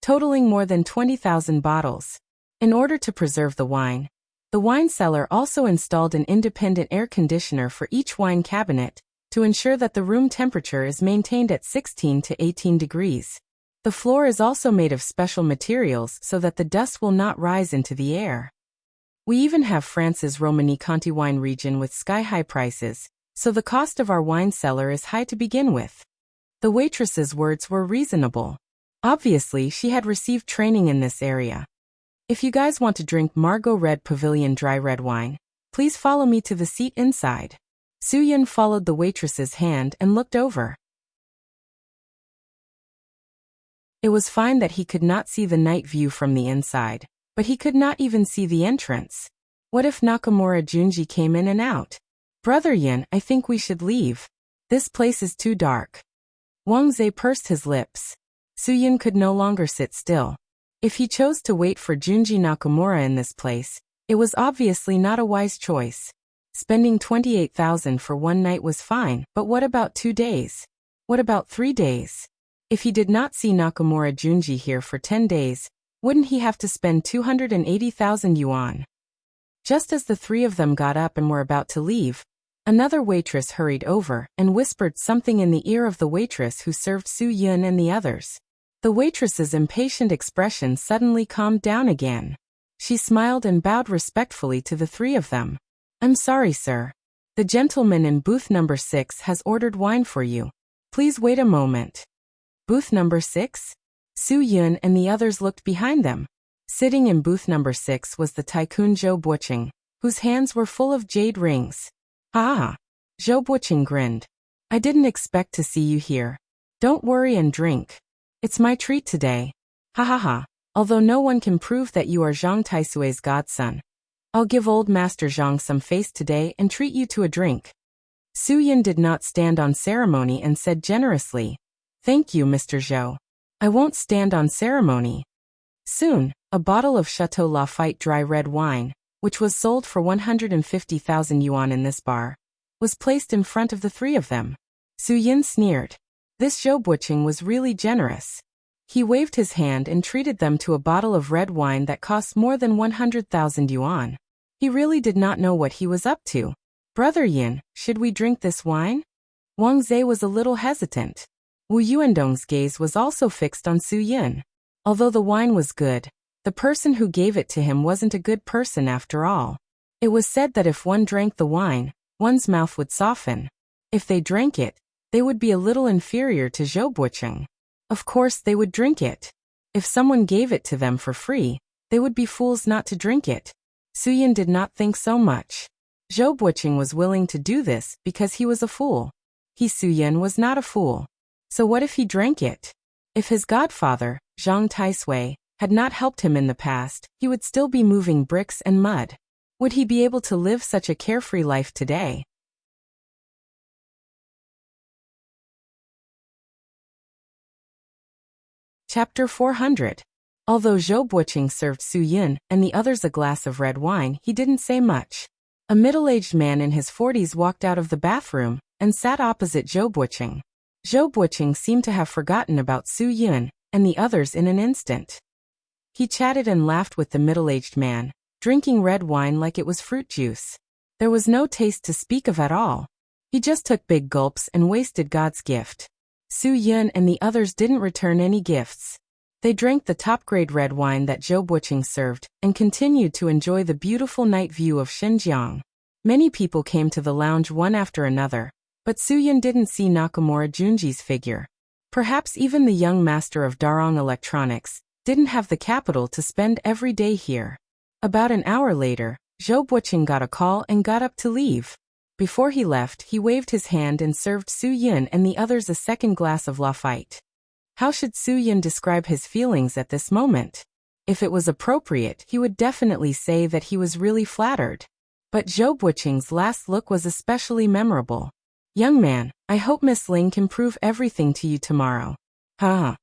totaling more than 20,000 bottles. In order to preserve the wine cellar also installed an independent air conditioner for each wine cabinet to ensure that the room temperature is maintained at 16 to 18 degrees. The floor is also made of special materials so that the dust will not rise into the air. We even have France's Romanée-Conti wine region with sky-high prices, so the cost of our wine cellar is high to begin with. The waitress's words were reasonable. Obviously, she had received training in this area. If you guys want to drink Margot Red Pavilion dry red wine, please follow me to the seat inside. Soo-yun followed the waitress's hand and looked over. It was fine that he could not see the night view from the inside, but he could not even see the entrance. What if Nakamura Junji came in and out? Brother Yin, I think we should leave. This place is too dark. Wang Zhe pursed his lips. Soo-yun could no longer sit still. If he chose to wait for Junji Nakamura in this place, it was obviously not a wise choice. Spending 28,000 for one night was fine, but what about 2 days? What about 3 days? If he did not see Nakamura Junji here for 10 days, wouldn't he have to spend 280,000 yuan? Just as the three of them got up and were about to leave, another waitress hurried over and whispered something in the ear of the waitress who served Soo-yun and the others. The waitress's impatient expression suddenly calmed down again. She smiled and bowed respectfully to the three of them. I'm sorry, sir. The gentleman in booth number 6 has ordered wine for you. Please wait a moment. Booth number 6? Soo-yun and the others looked behind them. Sitting in booth number 6 was the tycoon Zhou Buqing, whose hands were full of jade rings. Ah! Zhou Buqing grinned. I didn't expect to see you here. Don't worry and drink. It's my treat today. Ha ha ha. Although no one can prove that you are Zhang Taisui's godson, I'll give old Master Zhang some face today and treat you to a drink. Soo-yun did not stand on ceremony and said generously, Thank you, Mr. Zhou. I won't stand on ceremony. Soon, a bottle of Chateau Lafite dry red wine, which was sold for 150,000 yuan in this bar, was placed in front of the three of them. Soo-yun sneered. This Zhou Buqing was really generous. He waved his hand and treated them to a bottle of red wine that cost more than 100,000 yuan. He really did not know what he was up to. Brother Yin, should we drink this wine? Wang Zhe was a little hesitant. Wu Yuandong's gaze was also fixed on Soo-yun. Although the wine was good, the person who gave it to him wasn't a good person after all. It was said that if one drank the wine, one's mouth would soften. If they drank it, they would be a little inferior to Zhou Buqing. Of course they would drink it. If someone gave it to them for free, they would be fools not to drink it. Soo-yun did not think so much. Zhou Buqing was willing to do this because he was a fool. He Soo-yun was not a fool. So what if he drank it? If his godfather, Zhang Taisui, had not helped him in the past, he would still be moving bricks and mud. Would he be able to live such a carefree life today? Chapter 400. Although Zhou Buqing served Soo-yun and the others a glass of red wine, he didn't say much. A middle-aged man in his 40s walked out of the bathroom and sat opposite Zhou Buqing. Zhou Buqing seemed to have forgotten about Soo-yun and the others in an instant. He chatted and laughed with the middle-aged man, drinking red wine like it was fruit juice. There was no taste to speak of at all. He just took big gulps and wasted God's gift. Soo-yun and the others didn't return any gifts. They drank the top-grade red wine that Zhou Buqing served and continued to enjoy the beautiful night view of Xinjiang. Many people came to the lounge one after another, but Soo-yun didn't see Nakamura Junji's figure. Perhaps even the young master of Darong Electronics didn't have the capital to spend every day here. About an hour later, Zhou Buqing got a call and got up to leave. Before he left, he waved his hand and served Soo-yun and the others a second glass of Lafite. How should Soo-yun describe his feelings at this moment? If it was appropriate, he would definitely say that he was really flattered. But Zhou Buqing's last look was especially memorable. Young man, I hope Miss Ling can prove everything to you tomorrow. Huh.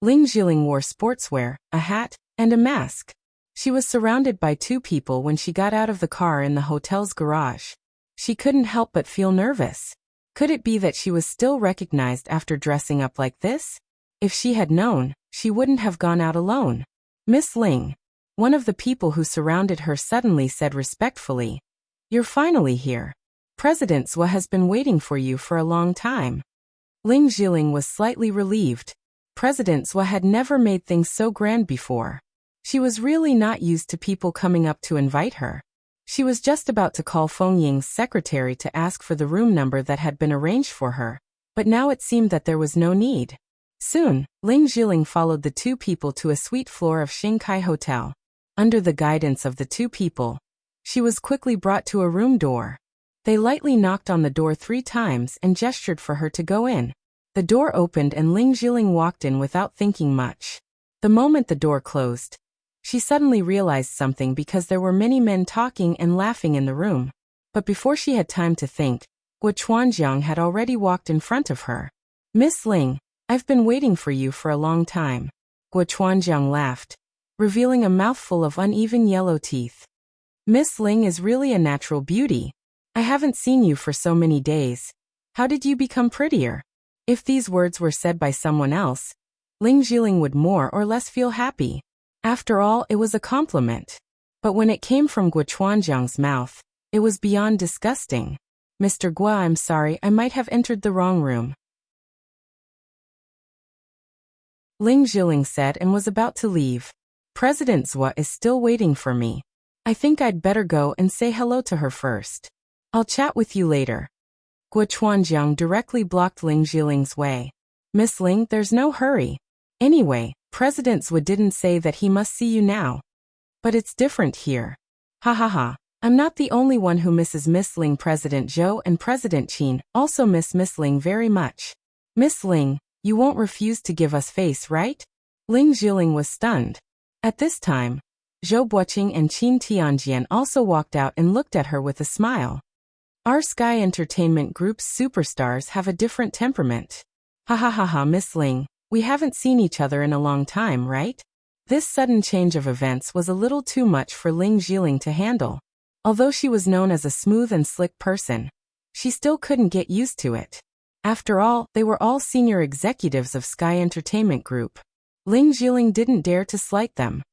Ling Jiling wore sportswear, a hat, and a mask. She was surrounded by two people when she got out of the car in the hotel's garage. She couldn't help but feel nervous. Could it be that she was still recognized after dressing up like this? If she had known, she wouldn't have gone out alone. Miss Ling. One of the people who surrounded her suddenly said respectfully, You're finally here. President Zhou has been waiting for you for a long time. Ling Jiling was slightly relieved. President Zhou had never made things so grand before. She was really not used to people coming up to invite her. She was just about to call Feng Ying's secretary to ask for the room number that had been arranged for her, but now it seemed that there was no need. Soon, Ling Jiling followed the two people to a suite floor of Xingkai Hotel. Under the guidance of the two people, she was quickly brought to a room door. They lightly knocked on the door 3 times and gestured for her to go in. The door opened and Ling Jiling walked in without thinking much. The moment the door closed, she suddenly realized something because there were many men talking and laughing in the room. But before she had time to think, Guo Chuanjiang had already walked in front of her. "Miss Ling, I've been waiting for you for a long time." Guo Chuanjiang laughed, revealing a mouthful of uneven yellow teeth. "Miss Ling is really a natural beauty. I haven't seen you for so many days. How did you become prettier?" If these words were said by someone else, Ling Jiling would more or less feel happy. After all, it was a compliment. But when it came from Guo Chuanjiang's mouth, it was beyond disgusting. "Mr. Guo, I'm sorry, I might have entered the wrong room," Ling Jiling said and was about to leave. "President Zhua is still waiting for me. I think I'd better go and say hello to her first. I'll chat with you later." Guo Chuanjiang directly blocked Ling Jiling's way. "Miss Ling, there's no hurry. Anyway, President Zhua didn't say that he must see you now. But it's different here. Ha ha ha. I'm not the only one who misses Miss Ling. President Zhou and President Qin also miss Miss Ling very much. Miss Ling, you won't refuse to give us face, right?" Ling Jiling was stunned. At this time, Zhou Buoqing and Qin Tianjian also walked out and looked at her with a smile. "Our Sky Entertainment Group's superstars have a different temperament. Ha ha ha ha. Miss Ling, we haven't seen each other in a long time, right?" This sudden change of events was a little too much for Ling Jiling to handle. Although she was known as a smooth and slick person, she still couldn't get used to it. After all, they were all senior executives of Sky Entertainment Group. Ling Jiling didn't dare to slight them.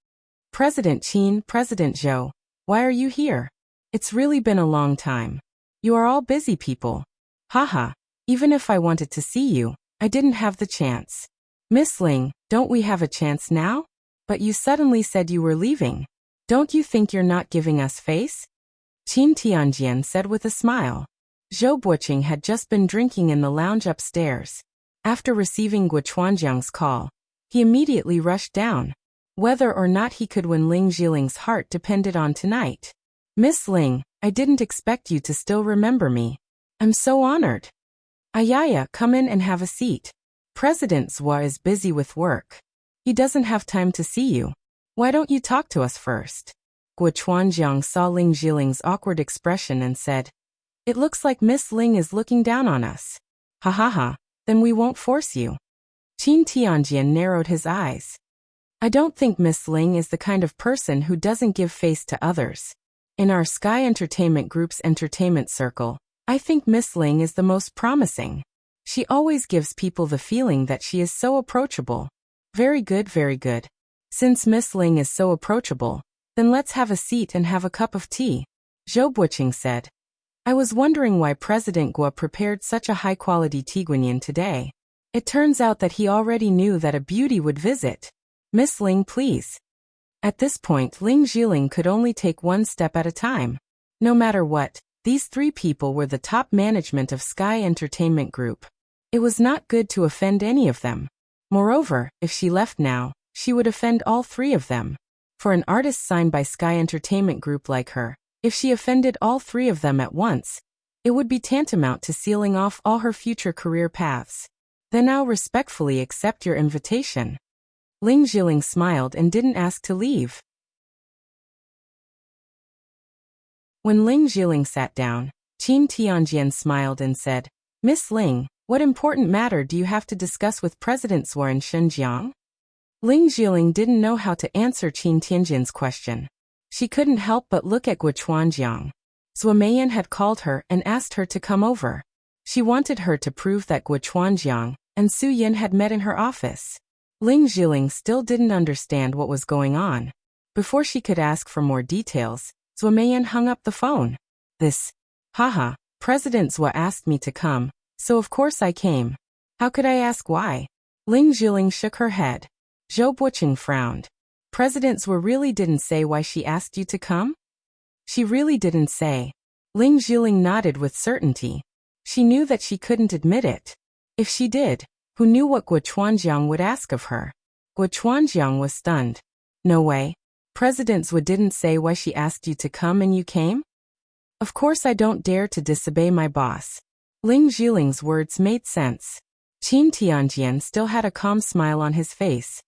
"President Qin, President Zhou, why are you here? It's really been a long time. You are all busy people. Haha, even if I wanted to see you, I didn't have the chance. Miss Ling, don't we have a chance now? But you suddenly said you were leaving. Don't you think you're not giving us face?" Qin Tianjian said with a smile. Zhou Buoqing had just been drinking in the lounge upstairs. After receiving Guo Chuanjiang's call, he immediately rushed down. Whether or not he could win Ling Jiling's heart depended on tonight. "Miss Ling, I didn't expect you to still remember me. I'm so honored. Ayaya, come in and have a seat. President Zhua is busy with work. He doesn't have time to see you. Why don't you talk to us first?" Guo Chuanjiang saw Ling Jiling's awkward expression and said, "It looks like Miss Ling is looking down on us. Ha ha ha, then we won't force you." Qin Tianjian narrowed his eyes. "I don't think Miss Ling is the kind of person who doesn't give face to others. In our Sky Entertainment Group's entertainment circle, I think Miss Ling is the most promising. She always gives people the feeling that she is so approachable." "Very good, very good. Since Miss Ling is so approachable, then let's have a seat and have a cup of tea," Zhou Buoqing said. "I was wondering why President Guo prepared such a high-quality tiguanyin today. It turns out that he already knew that a beauty would visit. Miss Ling, please." At this point, Ling Jiling could only take one step at a time. No matter what, these 3 people were the top management of Sky Entertainment Group. It was not good to offend any of them. Moreover, if she left now, she would offend all 3 of them. For an artist signed by Sky Entertainment Group like her, if she offended all 3 of them at once, it would be tantamount to sealing off all her future career paths. "Then I'll respectfully accept your invitation." Ling Jiling smiled and didn't ask to leave. When Ling Jiling sat down, Qin Tianjian smiled and said, "Miss Ling, what important matter do you have to discuss with President Zhua in Xinjiang?" Ling Jiling didn't know how to answer Qin Tianjian's question. She couldn't help but look at Guo Chuanjiang. Zhua Meiyan had called her and asked her to come over. She wanted her to prove that Guo Chuanjiang and Su Yin had met in her office. Ling Jiling still didn't understand what was going on. Before she could ask for more details, Zhua Meiyan hung up the phone. Haha, President Zhua asked me to come, so of course I came. How could I ask why?" Ling Jiling shook her head. Zhou Buoqing frowned. "President Zhua really didn't say why she asked you to come?" "She really didn't say." Ling Jiling nodded with certainty. She knew that she couldn't admit it. If she did, who knew what Guo Chuanjiang would ask of her. Guo Chuanjiang was stunned. No way. President Zhou didn't say why she asked you to come and you came? Of course I don't dare to disobey my boss. Ling Zhiling's words made sense. Qin Tianjian still had a calm smile on his face.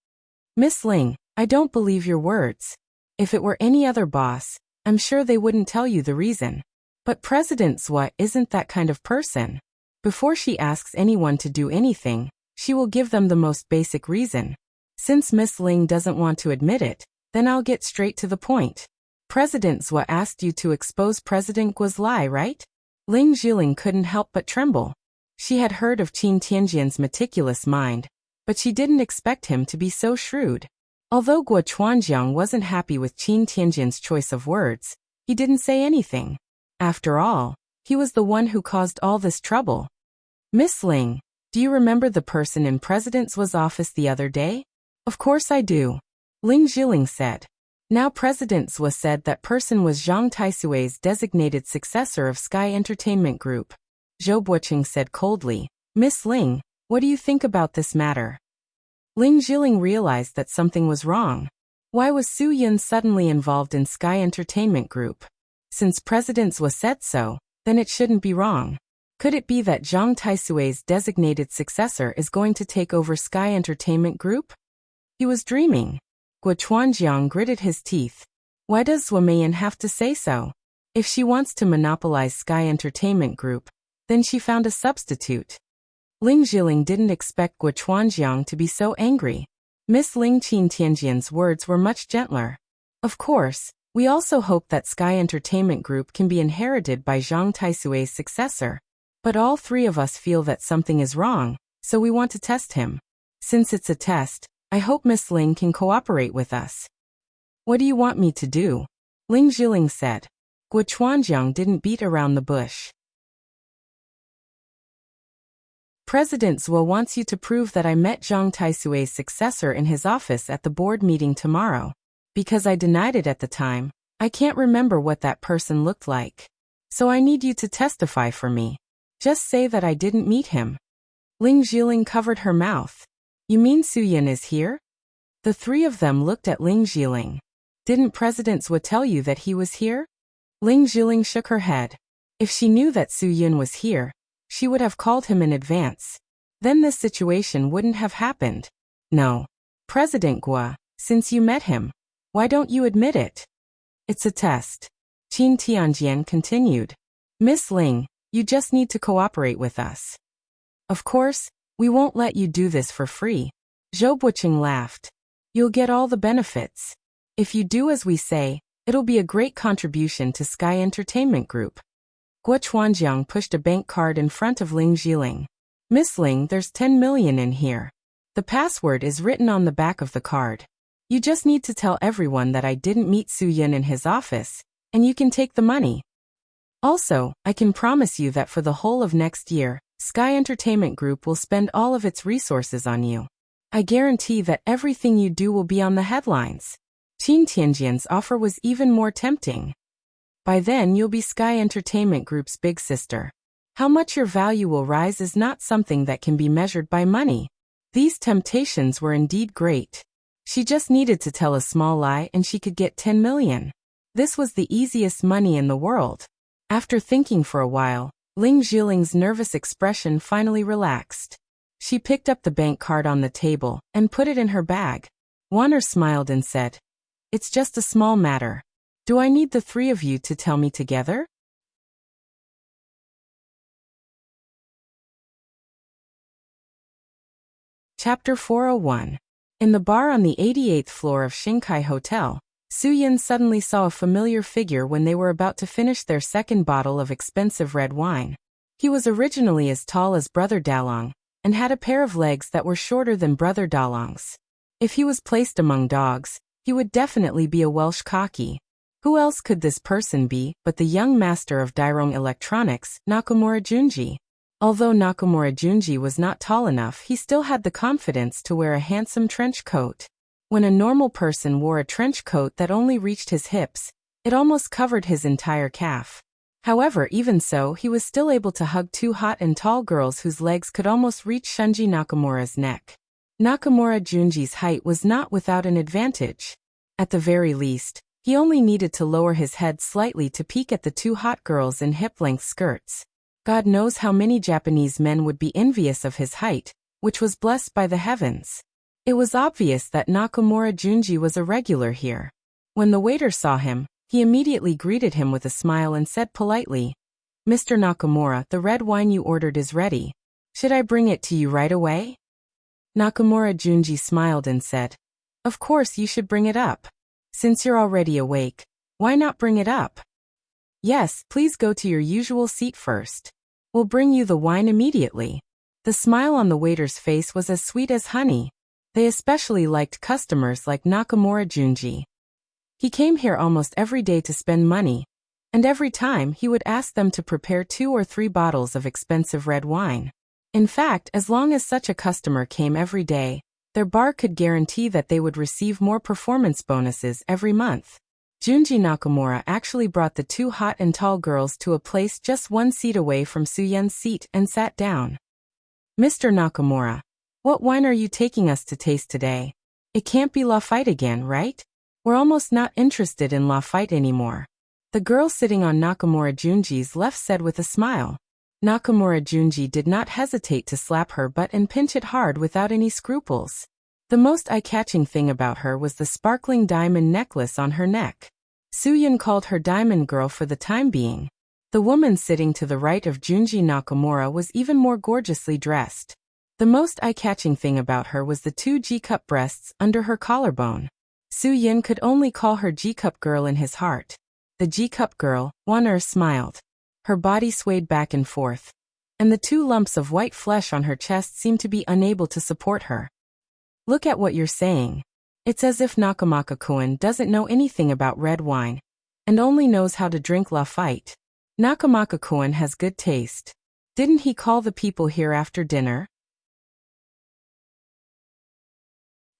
Miss Ling, I don't believe your words. If it were any other boss, I'm sure they wouldn't tell you the reason. But President Zhou isn't that kind of person. Before she asks anyone to do anything, she will give them the most basic reason. Since Miss Ling doesn't want to admit it, then I'll get straight to the point. President Zhou asked you to expose President Guo's lie, right? Ling Zhiling couldn't help but tremble. She had heard of Qin Tianjian's meticulous mind, but she didn't expect him to be so shrewd. Although Guo Chuanjiang wasn't happy with Qin Tianjian's choice of words, he didn't say anything. After all, he was the one who caused all this trouble. Miss Ling, do you remember the person in President Zhu's office the other day? Of course I do. Ling Zhiling said. Now President Zhu said that person was Zhang Taisui's designated successor of Sky Entertainment Group. Zhou Buqing said coldly. Miss Ling, what do you think about this matter? Ling Zhiling realized that something was wrong. Why was Su Yun suddenly involved in Sky Entertainment Group? Since President Zhu said so, then it shouldn't be wrong. Could it be that Zhang Taisui's designated successor is going to take over Sky Entertainment Group? He was dreaming. Guo Chuanjiang gritted his teeth. Why does Zhu Meiyan have to say so? If she wants to monopolize Sky Entertainment Group, then she found a substitute. Ling Zhiling didn't expect Guo Chuanjiang to be so angry. Miss Ling Qin Tianjian's words were much gentler. Of course, we also hope that Sky Entertainment Group can be inherited by Zhang Taisui's successor. But all three of us feel that something is wrong, so we want to test him. Since it's a test, I hope Miss Ling can cooperate with us. What do you want me to do? Ling Zhiling said. Guo Chuanjiang didn't beat around the bush. President Zhou wants you to prove that I met Zhang Taisui's successor in his office at the board meeting tomorrow. Because I denied it at the time, I can't remember what that person looked like. So I need you to testify for me. Just say that I didn't meet him. Ling Zhiling covered her mouth. You mean Su Yun is here? The three of them looked at Ling Zhiling. Didn't President Zhou tell you that he was here? Ling Zhiling shook her head. If she knew that Su Yun was here, she would have called him in advance. Then this situation wouldn't have happened. No. President Guo, since you met him, why don't you admit it? It's a test. Qin Tianjian continued. Miss Ling, you just need to cooperate with us. Of course, we won't let you do this for free. Zhou Buqing laughed. You'll get all the benefits. If you do as we say, it'll be a great contribution to Sky Entertainment Group. Guo Chuanjiang pushed a bank card in front of Ling Zhiling. Miss Ling, there's 10 million in here. The password is written on the back of the card. You just need to tell everyone that I didn't meet Su Yun in his office, and you can take the money. Also, I can promise you that for the whole of next year, Sky Entertainment Group will spend all of its resources on you. I guarantee that everything you do will be on the headlines. Qin Tianjian's offer was even more tempting. By then you'll be Sky Entertainment Group's big sister. How much your value will rise is not something that can be measured by money. These temptations were indeed great. She just needed to tell a small lie and she could get 10 million. This was the easiest money in the world. After thinking for a while, Ling Zhiling's nervous expression finally relaxed. She picked up the bank card on the table and put it in her bag. Warner smiled and said, It's just a small matter. Do I need the three of you to tell me together? Chapter 401. In the bar on the 88th floor of Xinkai Hotel, Su Yun suddenly saw a familiar figure when they were about to finish their second bottle of expensive red wine. He was originally as tall as Brother Dalong, and had a pair of legs that were shorter than Brother Dalong's. If he was placed among dogs, he would definitely be a Welsh cocky. Who else could this person be but the young master of Dairong Electronics, Nakamura Junji? Although Nakamura Junji was not tall enough, he still had the confidence to wear a handsome trench coat. When a normal person wore a trench coat that only reached his hips, it almost covered his entire calf. However, even so, he was still able to hug two hot and tall girls whose legs could almost reach Shunji Nakamura's neck. Nakamura Junji's height was not without an advantage. At the very least, he only needed to lower his head slightly to peek at the two hot girls in hip-length skirts. God knows how many Japanese men would be envious of his height, which was blessed by the heavens. It was obvious that Nakamura Junji was a regular here. When the waiter saw him, he immediately greeted him with a smile and said politely, "Mr. Nakamura, the red wine you ordered is ready. Should I bring it to you right away?" Nakamura Junji smiled and said, "Of course you should bring it up. Since you're already awake, why not bring it up?" "Yes, please go to your usual seat first. We'll bring you the wine immediately." The smile on the waiter's face was as sweet as honey. They especially liked customers like Nakamura Junji. He came here almost every day to spend money, and every time he would ask them to prepare 2 or 3 bottles of expensive red wine. In fact, as long as such a customer came every day, their bar could guarantee that they would receive more performance bonuses every month. Junji Nakamura actually brought the 2 hot and tall girls to a place just 1 seat away from Suyun's seat and sat down. "Mr. Nakamura, what wine are you taking us to taste today? It can't be Lafite again, right? We're almost not interested in Lafite anymore." The girl sitting on Nakamura Junji's left said with a smile. Nakamura Junji did not hesitate to slap her butt and pinch it hard without any scruples. The most eye-catching thing about her was the sparkling diamond necklace on her neck. Suyun called her Diamond Girl for the time being. The woman sitting to the right of Junji Nakamura was even more gorgeously dressed. The most eye-catching thing about her was the 2 G-cup breasts under her collarbone. Suyun could only call her G-cup girl in his heart. The G-cup girl, Wan'er, smiled. Her body swayed back and forth, and the 2 lumps of white flesh on her chest seemed to be unable to support her. "Look at what you're saying. It's as if Nakamaka-kun doesn't know anything about red wine, and only knows how to drink Lafite. Nakamaka-kun has good taste. Didn't he call the people here after dinner?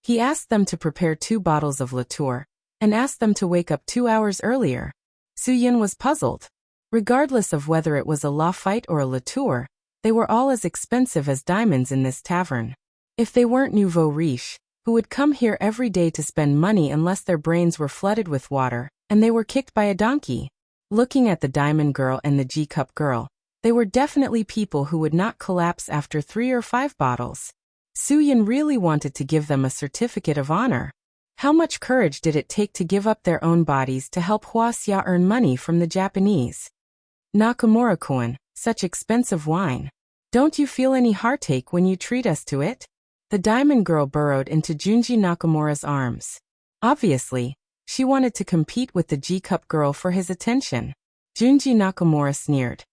He asked them to prepare 2 bottles of Latour, and asked them to wake up 2 hours earlier." Suyun was puzzled. Regardless of whether it was a Lafite or a Latour, they were all as expensive as diamonds in this tavern. If they weren't nouveau riche, who would come here every day to spend money unless their brains were flooded with water, and they were kicked by a donkey? Looking at the Diamond Girl and the G-cup girl, they were definitely people who would not collapse after 3 or 5 bottles. Suyun really wanted to give them a certificate of honor. How much courage did it take to give up their own bodies to help Huaxia earn money from the Japanese? "Nakamura-kun, such expensive wine. Don't you feel any heartache when you treat us to it?" The Diamond Girl burrowed into Junji Nakamura's arms. Obviously, she wanted to compete with the G-cup girl for his attention. Junji Nakamura sneered.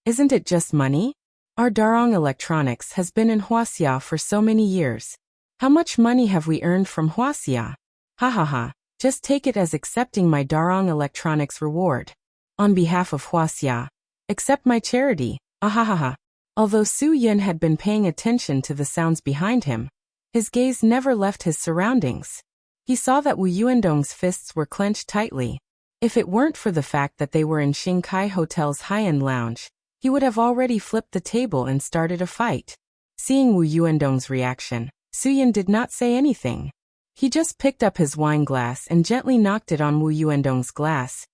"Isn't it just money? Our Darong Electronics has been in Huaxia for so many years. How much money have we earned from Huaxia? Ha ha ha, just take it as accepting my Darong Electronics reward. On behalf of Huaxia, accept my charity, ahahaha." Although Suyun had been paying attention to the sounds behind him, his gaze never left his surroundings. He saw that Wu Yuandong's fists were clenched tightly. If it weren't for the fact that they were in Shinkai Hotel's high-end lounge, he would have already flipped the table and started a fight. Seeing Wu Yuandong's reaction, Suyun did not say anything. He just picked up his wine glass and gently knocked it on Wu Yuandong's glass,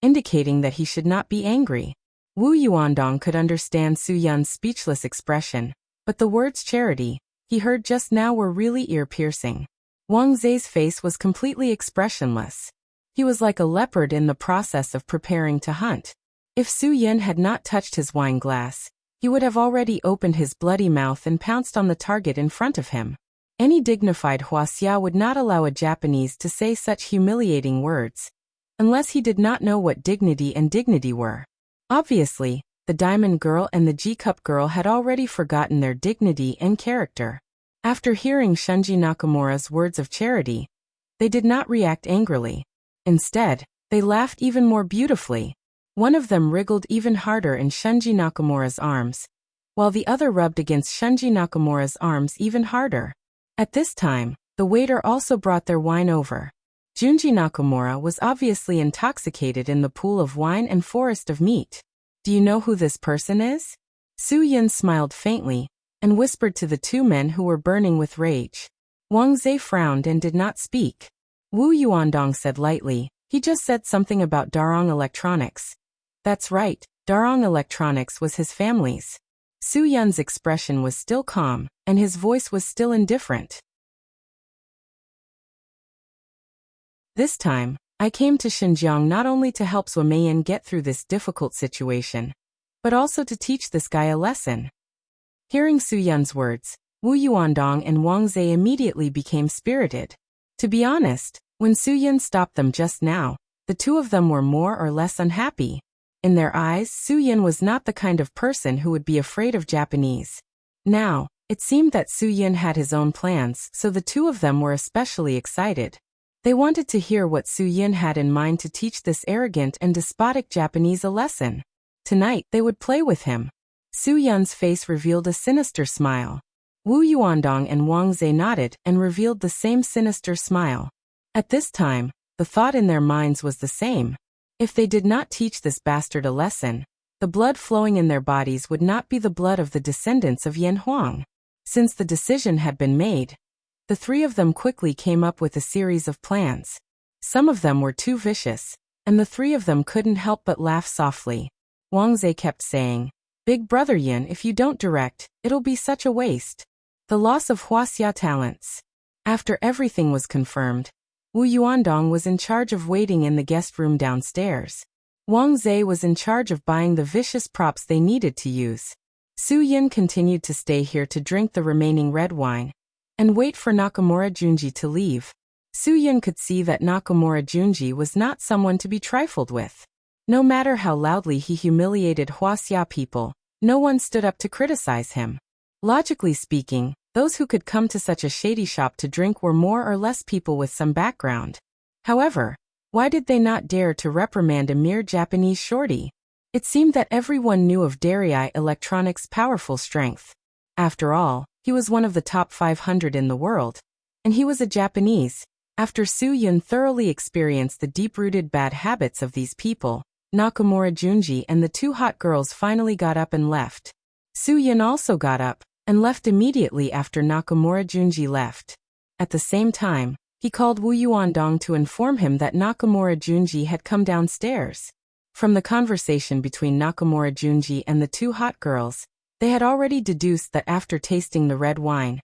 indicating that he should not be angry. Wu Yuandong could understand Suyun's speechless expression, but the words charity he heard just now were really ear-piercing. Wang Zhe's face was completely expressionless. He was like a leopard in the process of preparing to hunt. If Suyun had not touched his wine glass, he would have already opened his bloody mouth and pounced on the target in front of him. Any dignified Huaxia would not allow a Japanese to say such humiliating words, unless he did not know what dignity and dignity were. Obviously, the Diamond Girl and the G-cup girl had already forgotten their dignity and character. After hearing Shunji Nakamura's words of charity, they did not react angrily. Instead, they laughed even more beautifully. One of them wriggled even harder in Shunji Nakamura's arms, while the other rubbed against Shunji Nakamura's arms even harder. At this time, the waiter also brought their wine over. Junji Nakamura was obviously intoxicated in the pool of wine and forest of meat. Do you know who this person is? Su Yin smiled faintly and whispered to the two men who were burning with rage. Wang Zhe frowned and did not speak. Wu Yuandong said lightly, he just said something about Darong Electronics. That's right, Darong Electronics was his family's. Su Yun's expression was still calm, and his voice was still indifferent. This time, I came to Xinjiang not only to help Zhuo Meiyan get through this difficult situation, but also to teach this guy a lesson. Hearing Su Yun's words, Wu Yuandong and Wang Zhe immediately became spirited. To be honest, when Su Yun stopped them just now, the two of them were more or less unhappy. In their eyes, Su Yun was not the kind of person who would be afraid of Japanese. Now, it seemed that Su Yun had his own plans, so the two of them were especially excited. They wanted to hear what Su Yun had in mind to teach this arrogant and despotic Japanese a lesson. Tonight, they would play with him. Su Yun's face revealed a sinister smile. Wu Yuandong and Wang Zhe nodded and revealed the same sinister smile. At this time, the thought in their minds was the same. If they did not teach this bastard a lesson, the blood flowing in their bodies would not be the blood of the descendants of Yan Huang. Since the decision had been made, the three of them quickly came up with a series of plans. Some of them were too vicious, and the three of them couldn't help but laugh softly. Wang Zhe kept saying, Big brother Yin, if you don't direct, it'll be such a waste. The loss of Huaxia talents. After everything was confirmed, Wu Yuandong was in charge of waiting in the guest room downstairs. Wang Zhe was in charge of buying the vicious props they needed to use. Su Yin continued to stay here to drink the remaining red wine and wait for Nakamura Junji to leave. Su Yin could see that Nakamura Junji was not someone to be trifled with. No matter how loudly he humiliated Huaxia people, no one stood up to criticize him. Logically speaking, those who could come to such a shady shop to drink were more or less people with some background. However, why did they not dare to reprimand a mere Japanese shorty? It seemed that everyone knew of Darii Electronics' powerful strength. After all, he was one of the top 500 in the world. And he was a Japanese. After Su Yun thoroughly experienced the deep-rooted bad habits of these people, Nakamura Junji and the two hot girls finally got up and left. Su Yun also got up and left immediately after Nakamura Junji left. At the same time, he called Wu Yuandong to inform him that Nakamura Junji had come downstairs. From the conversation between Nakamura Junji and the two hot girls, they had already deduced that after tasting the red wine,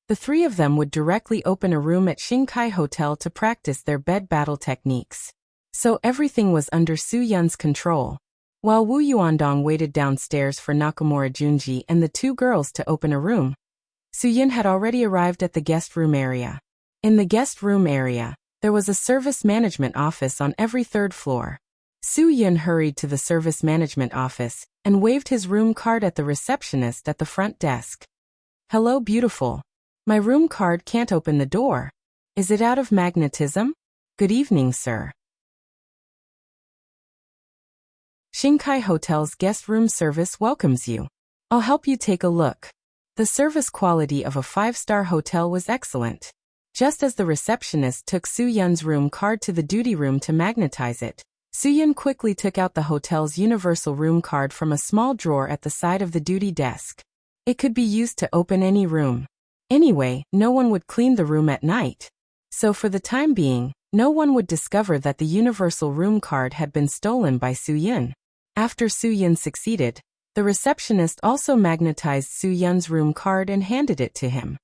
the three of them would directly open a room at Xinkai Hotel to practice their bed battle techniques. So everything was under Su Yun's control. While Wu Yuandong waited downstairs for Nakamura Junji and the two girls to open a room, Su Yun had already arrived at the guest room area. In the guest room area, there was a service management office on every third floor. Su Yun hurried to the service management office and waved his room card at the receptionist at the front desk. Hello, beautiful. My room card can't open the door. Is it out of magnetism? Good evening, sir. Xinkai Hotel's guest room service welcomes you. I'll help you take a look. The service quality of a 5-star hotel was excellent. Just as the receptionist took Su Yun's room card to the duty room to magnetize it, Su Yun quickly took out the hotel's universal room card from a small drawer at the side of the duty desk. It could be used to open any room. Anyway, no one would clean the room at night. So for the time being, no one would discover that the universal room card had been stolen by Su Yun. After Su Yun succeeded, the receptionist also magnetized Su Yun's room card and handed it to him.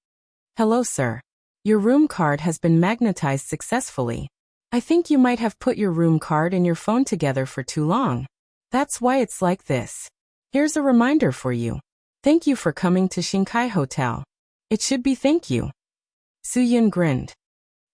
Hello, sir. Your room card has been magnetized successfully. I think you might have put your room card and your phone together for too long. That's why it's like this. Here's a reminder for you. Thank you for coming to Xinkai Hotel. It should be thank you. Su Yun grinned.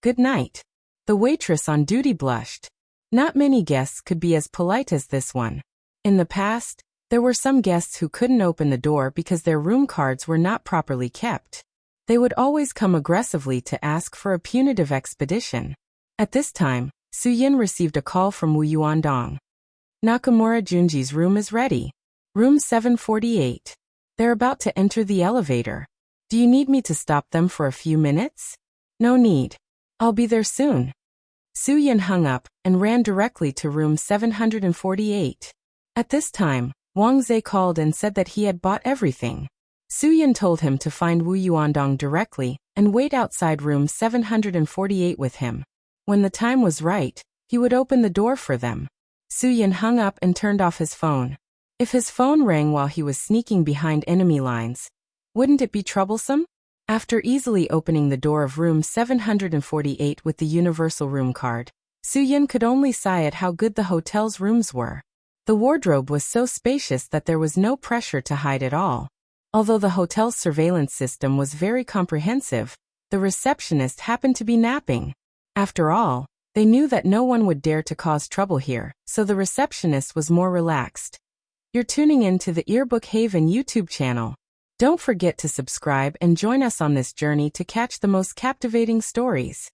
Good night. The waitress on duty blushed. Not many guests could be as polite as this one. In the past, there were some guests who couldn't open the door because their room cards were not properly kept. They would always come aggressively to ask for a punitive expedition. At this time, Su Yun received a call from Wu Yuandong. Nakamura Junji's room is ready. Room 748. They're about to enter the elevator. Do you need me to stop them for a few minutes? No need. I'll be there soon. Su Yun hung up and ran directly to room 748. At this time, Wang Zhe called and said that he had bought everything. Suyin told him to find Wu Yuandong directly and wait outside room 748 with him. When the time was right, he would open the door for them. Suyin hung up and turned off his phone. If his phone rang while he was sneaking behind enemy lines, wouldn't it be troublesome? After easily opening the door of room 748 with the universal room card, Suyin could only sigh at how good the hotel's rooms were. The wardrobe was so spacious that there was no pressure to hide at all. Although the hotel's surveillance system was very comprehensive, the receptionist happened to be napping. After all, they knew that no one would dare to cause trouble here, so the receptionist was more relaxed. You're tuning in to the Earbook Haven YouTube channel. Don't forget to subscribe and join us on this journey to catch the most captivating stories.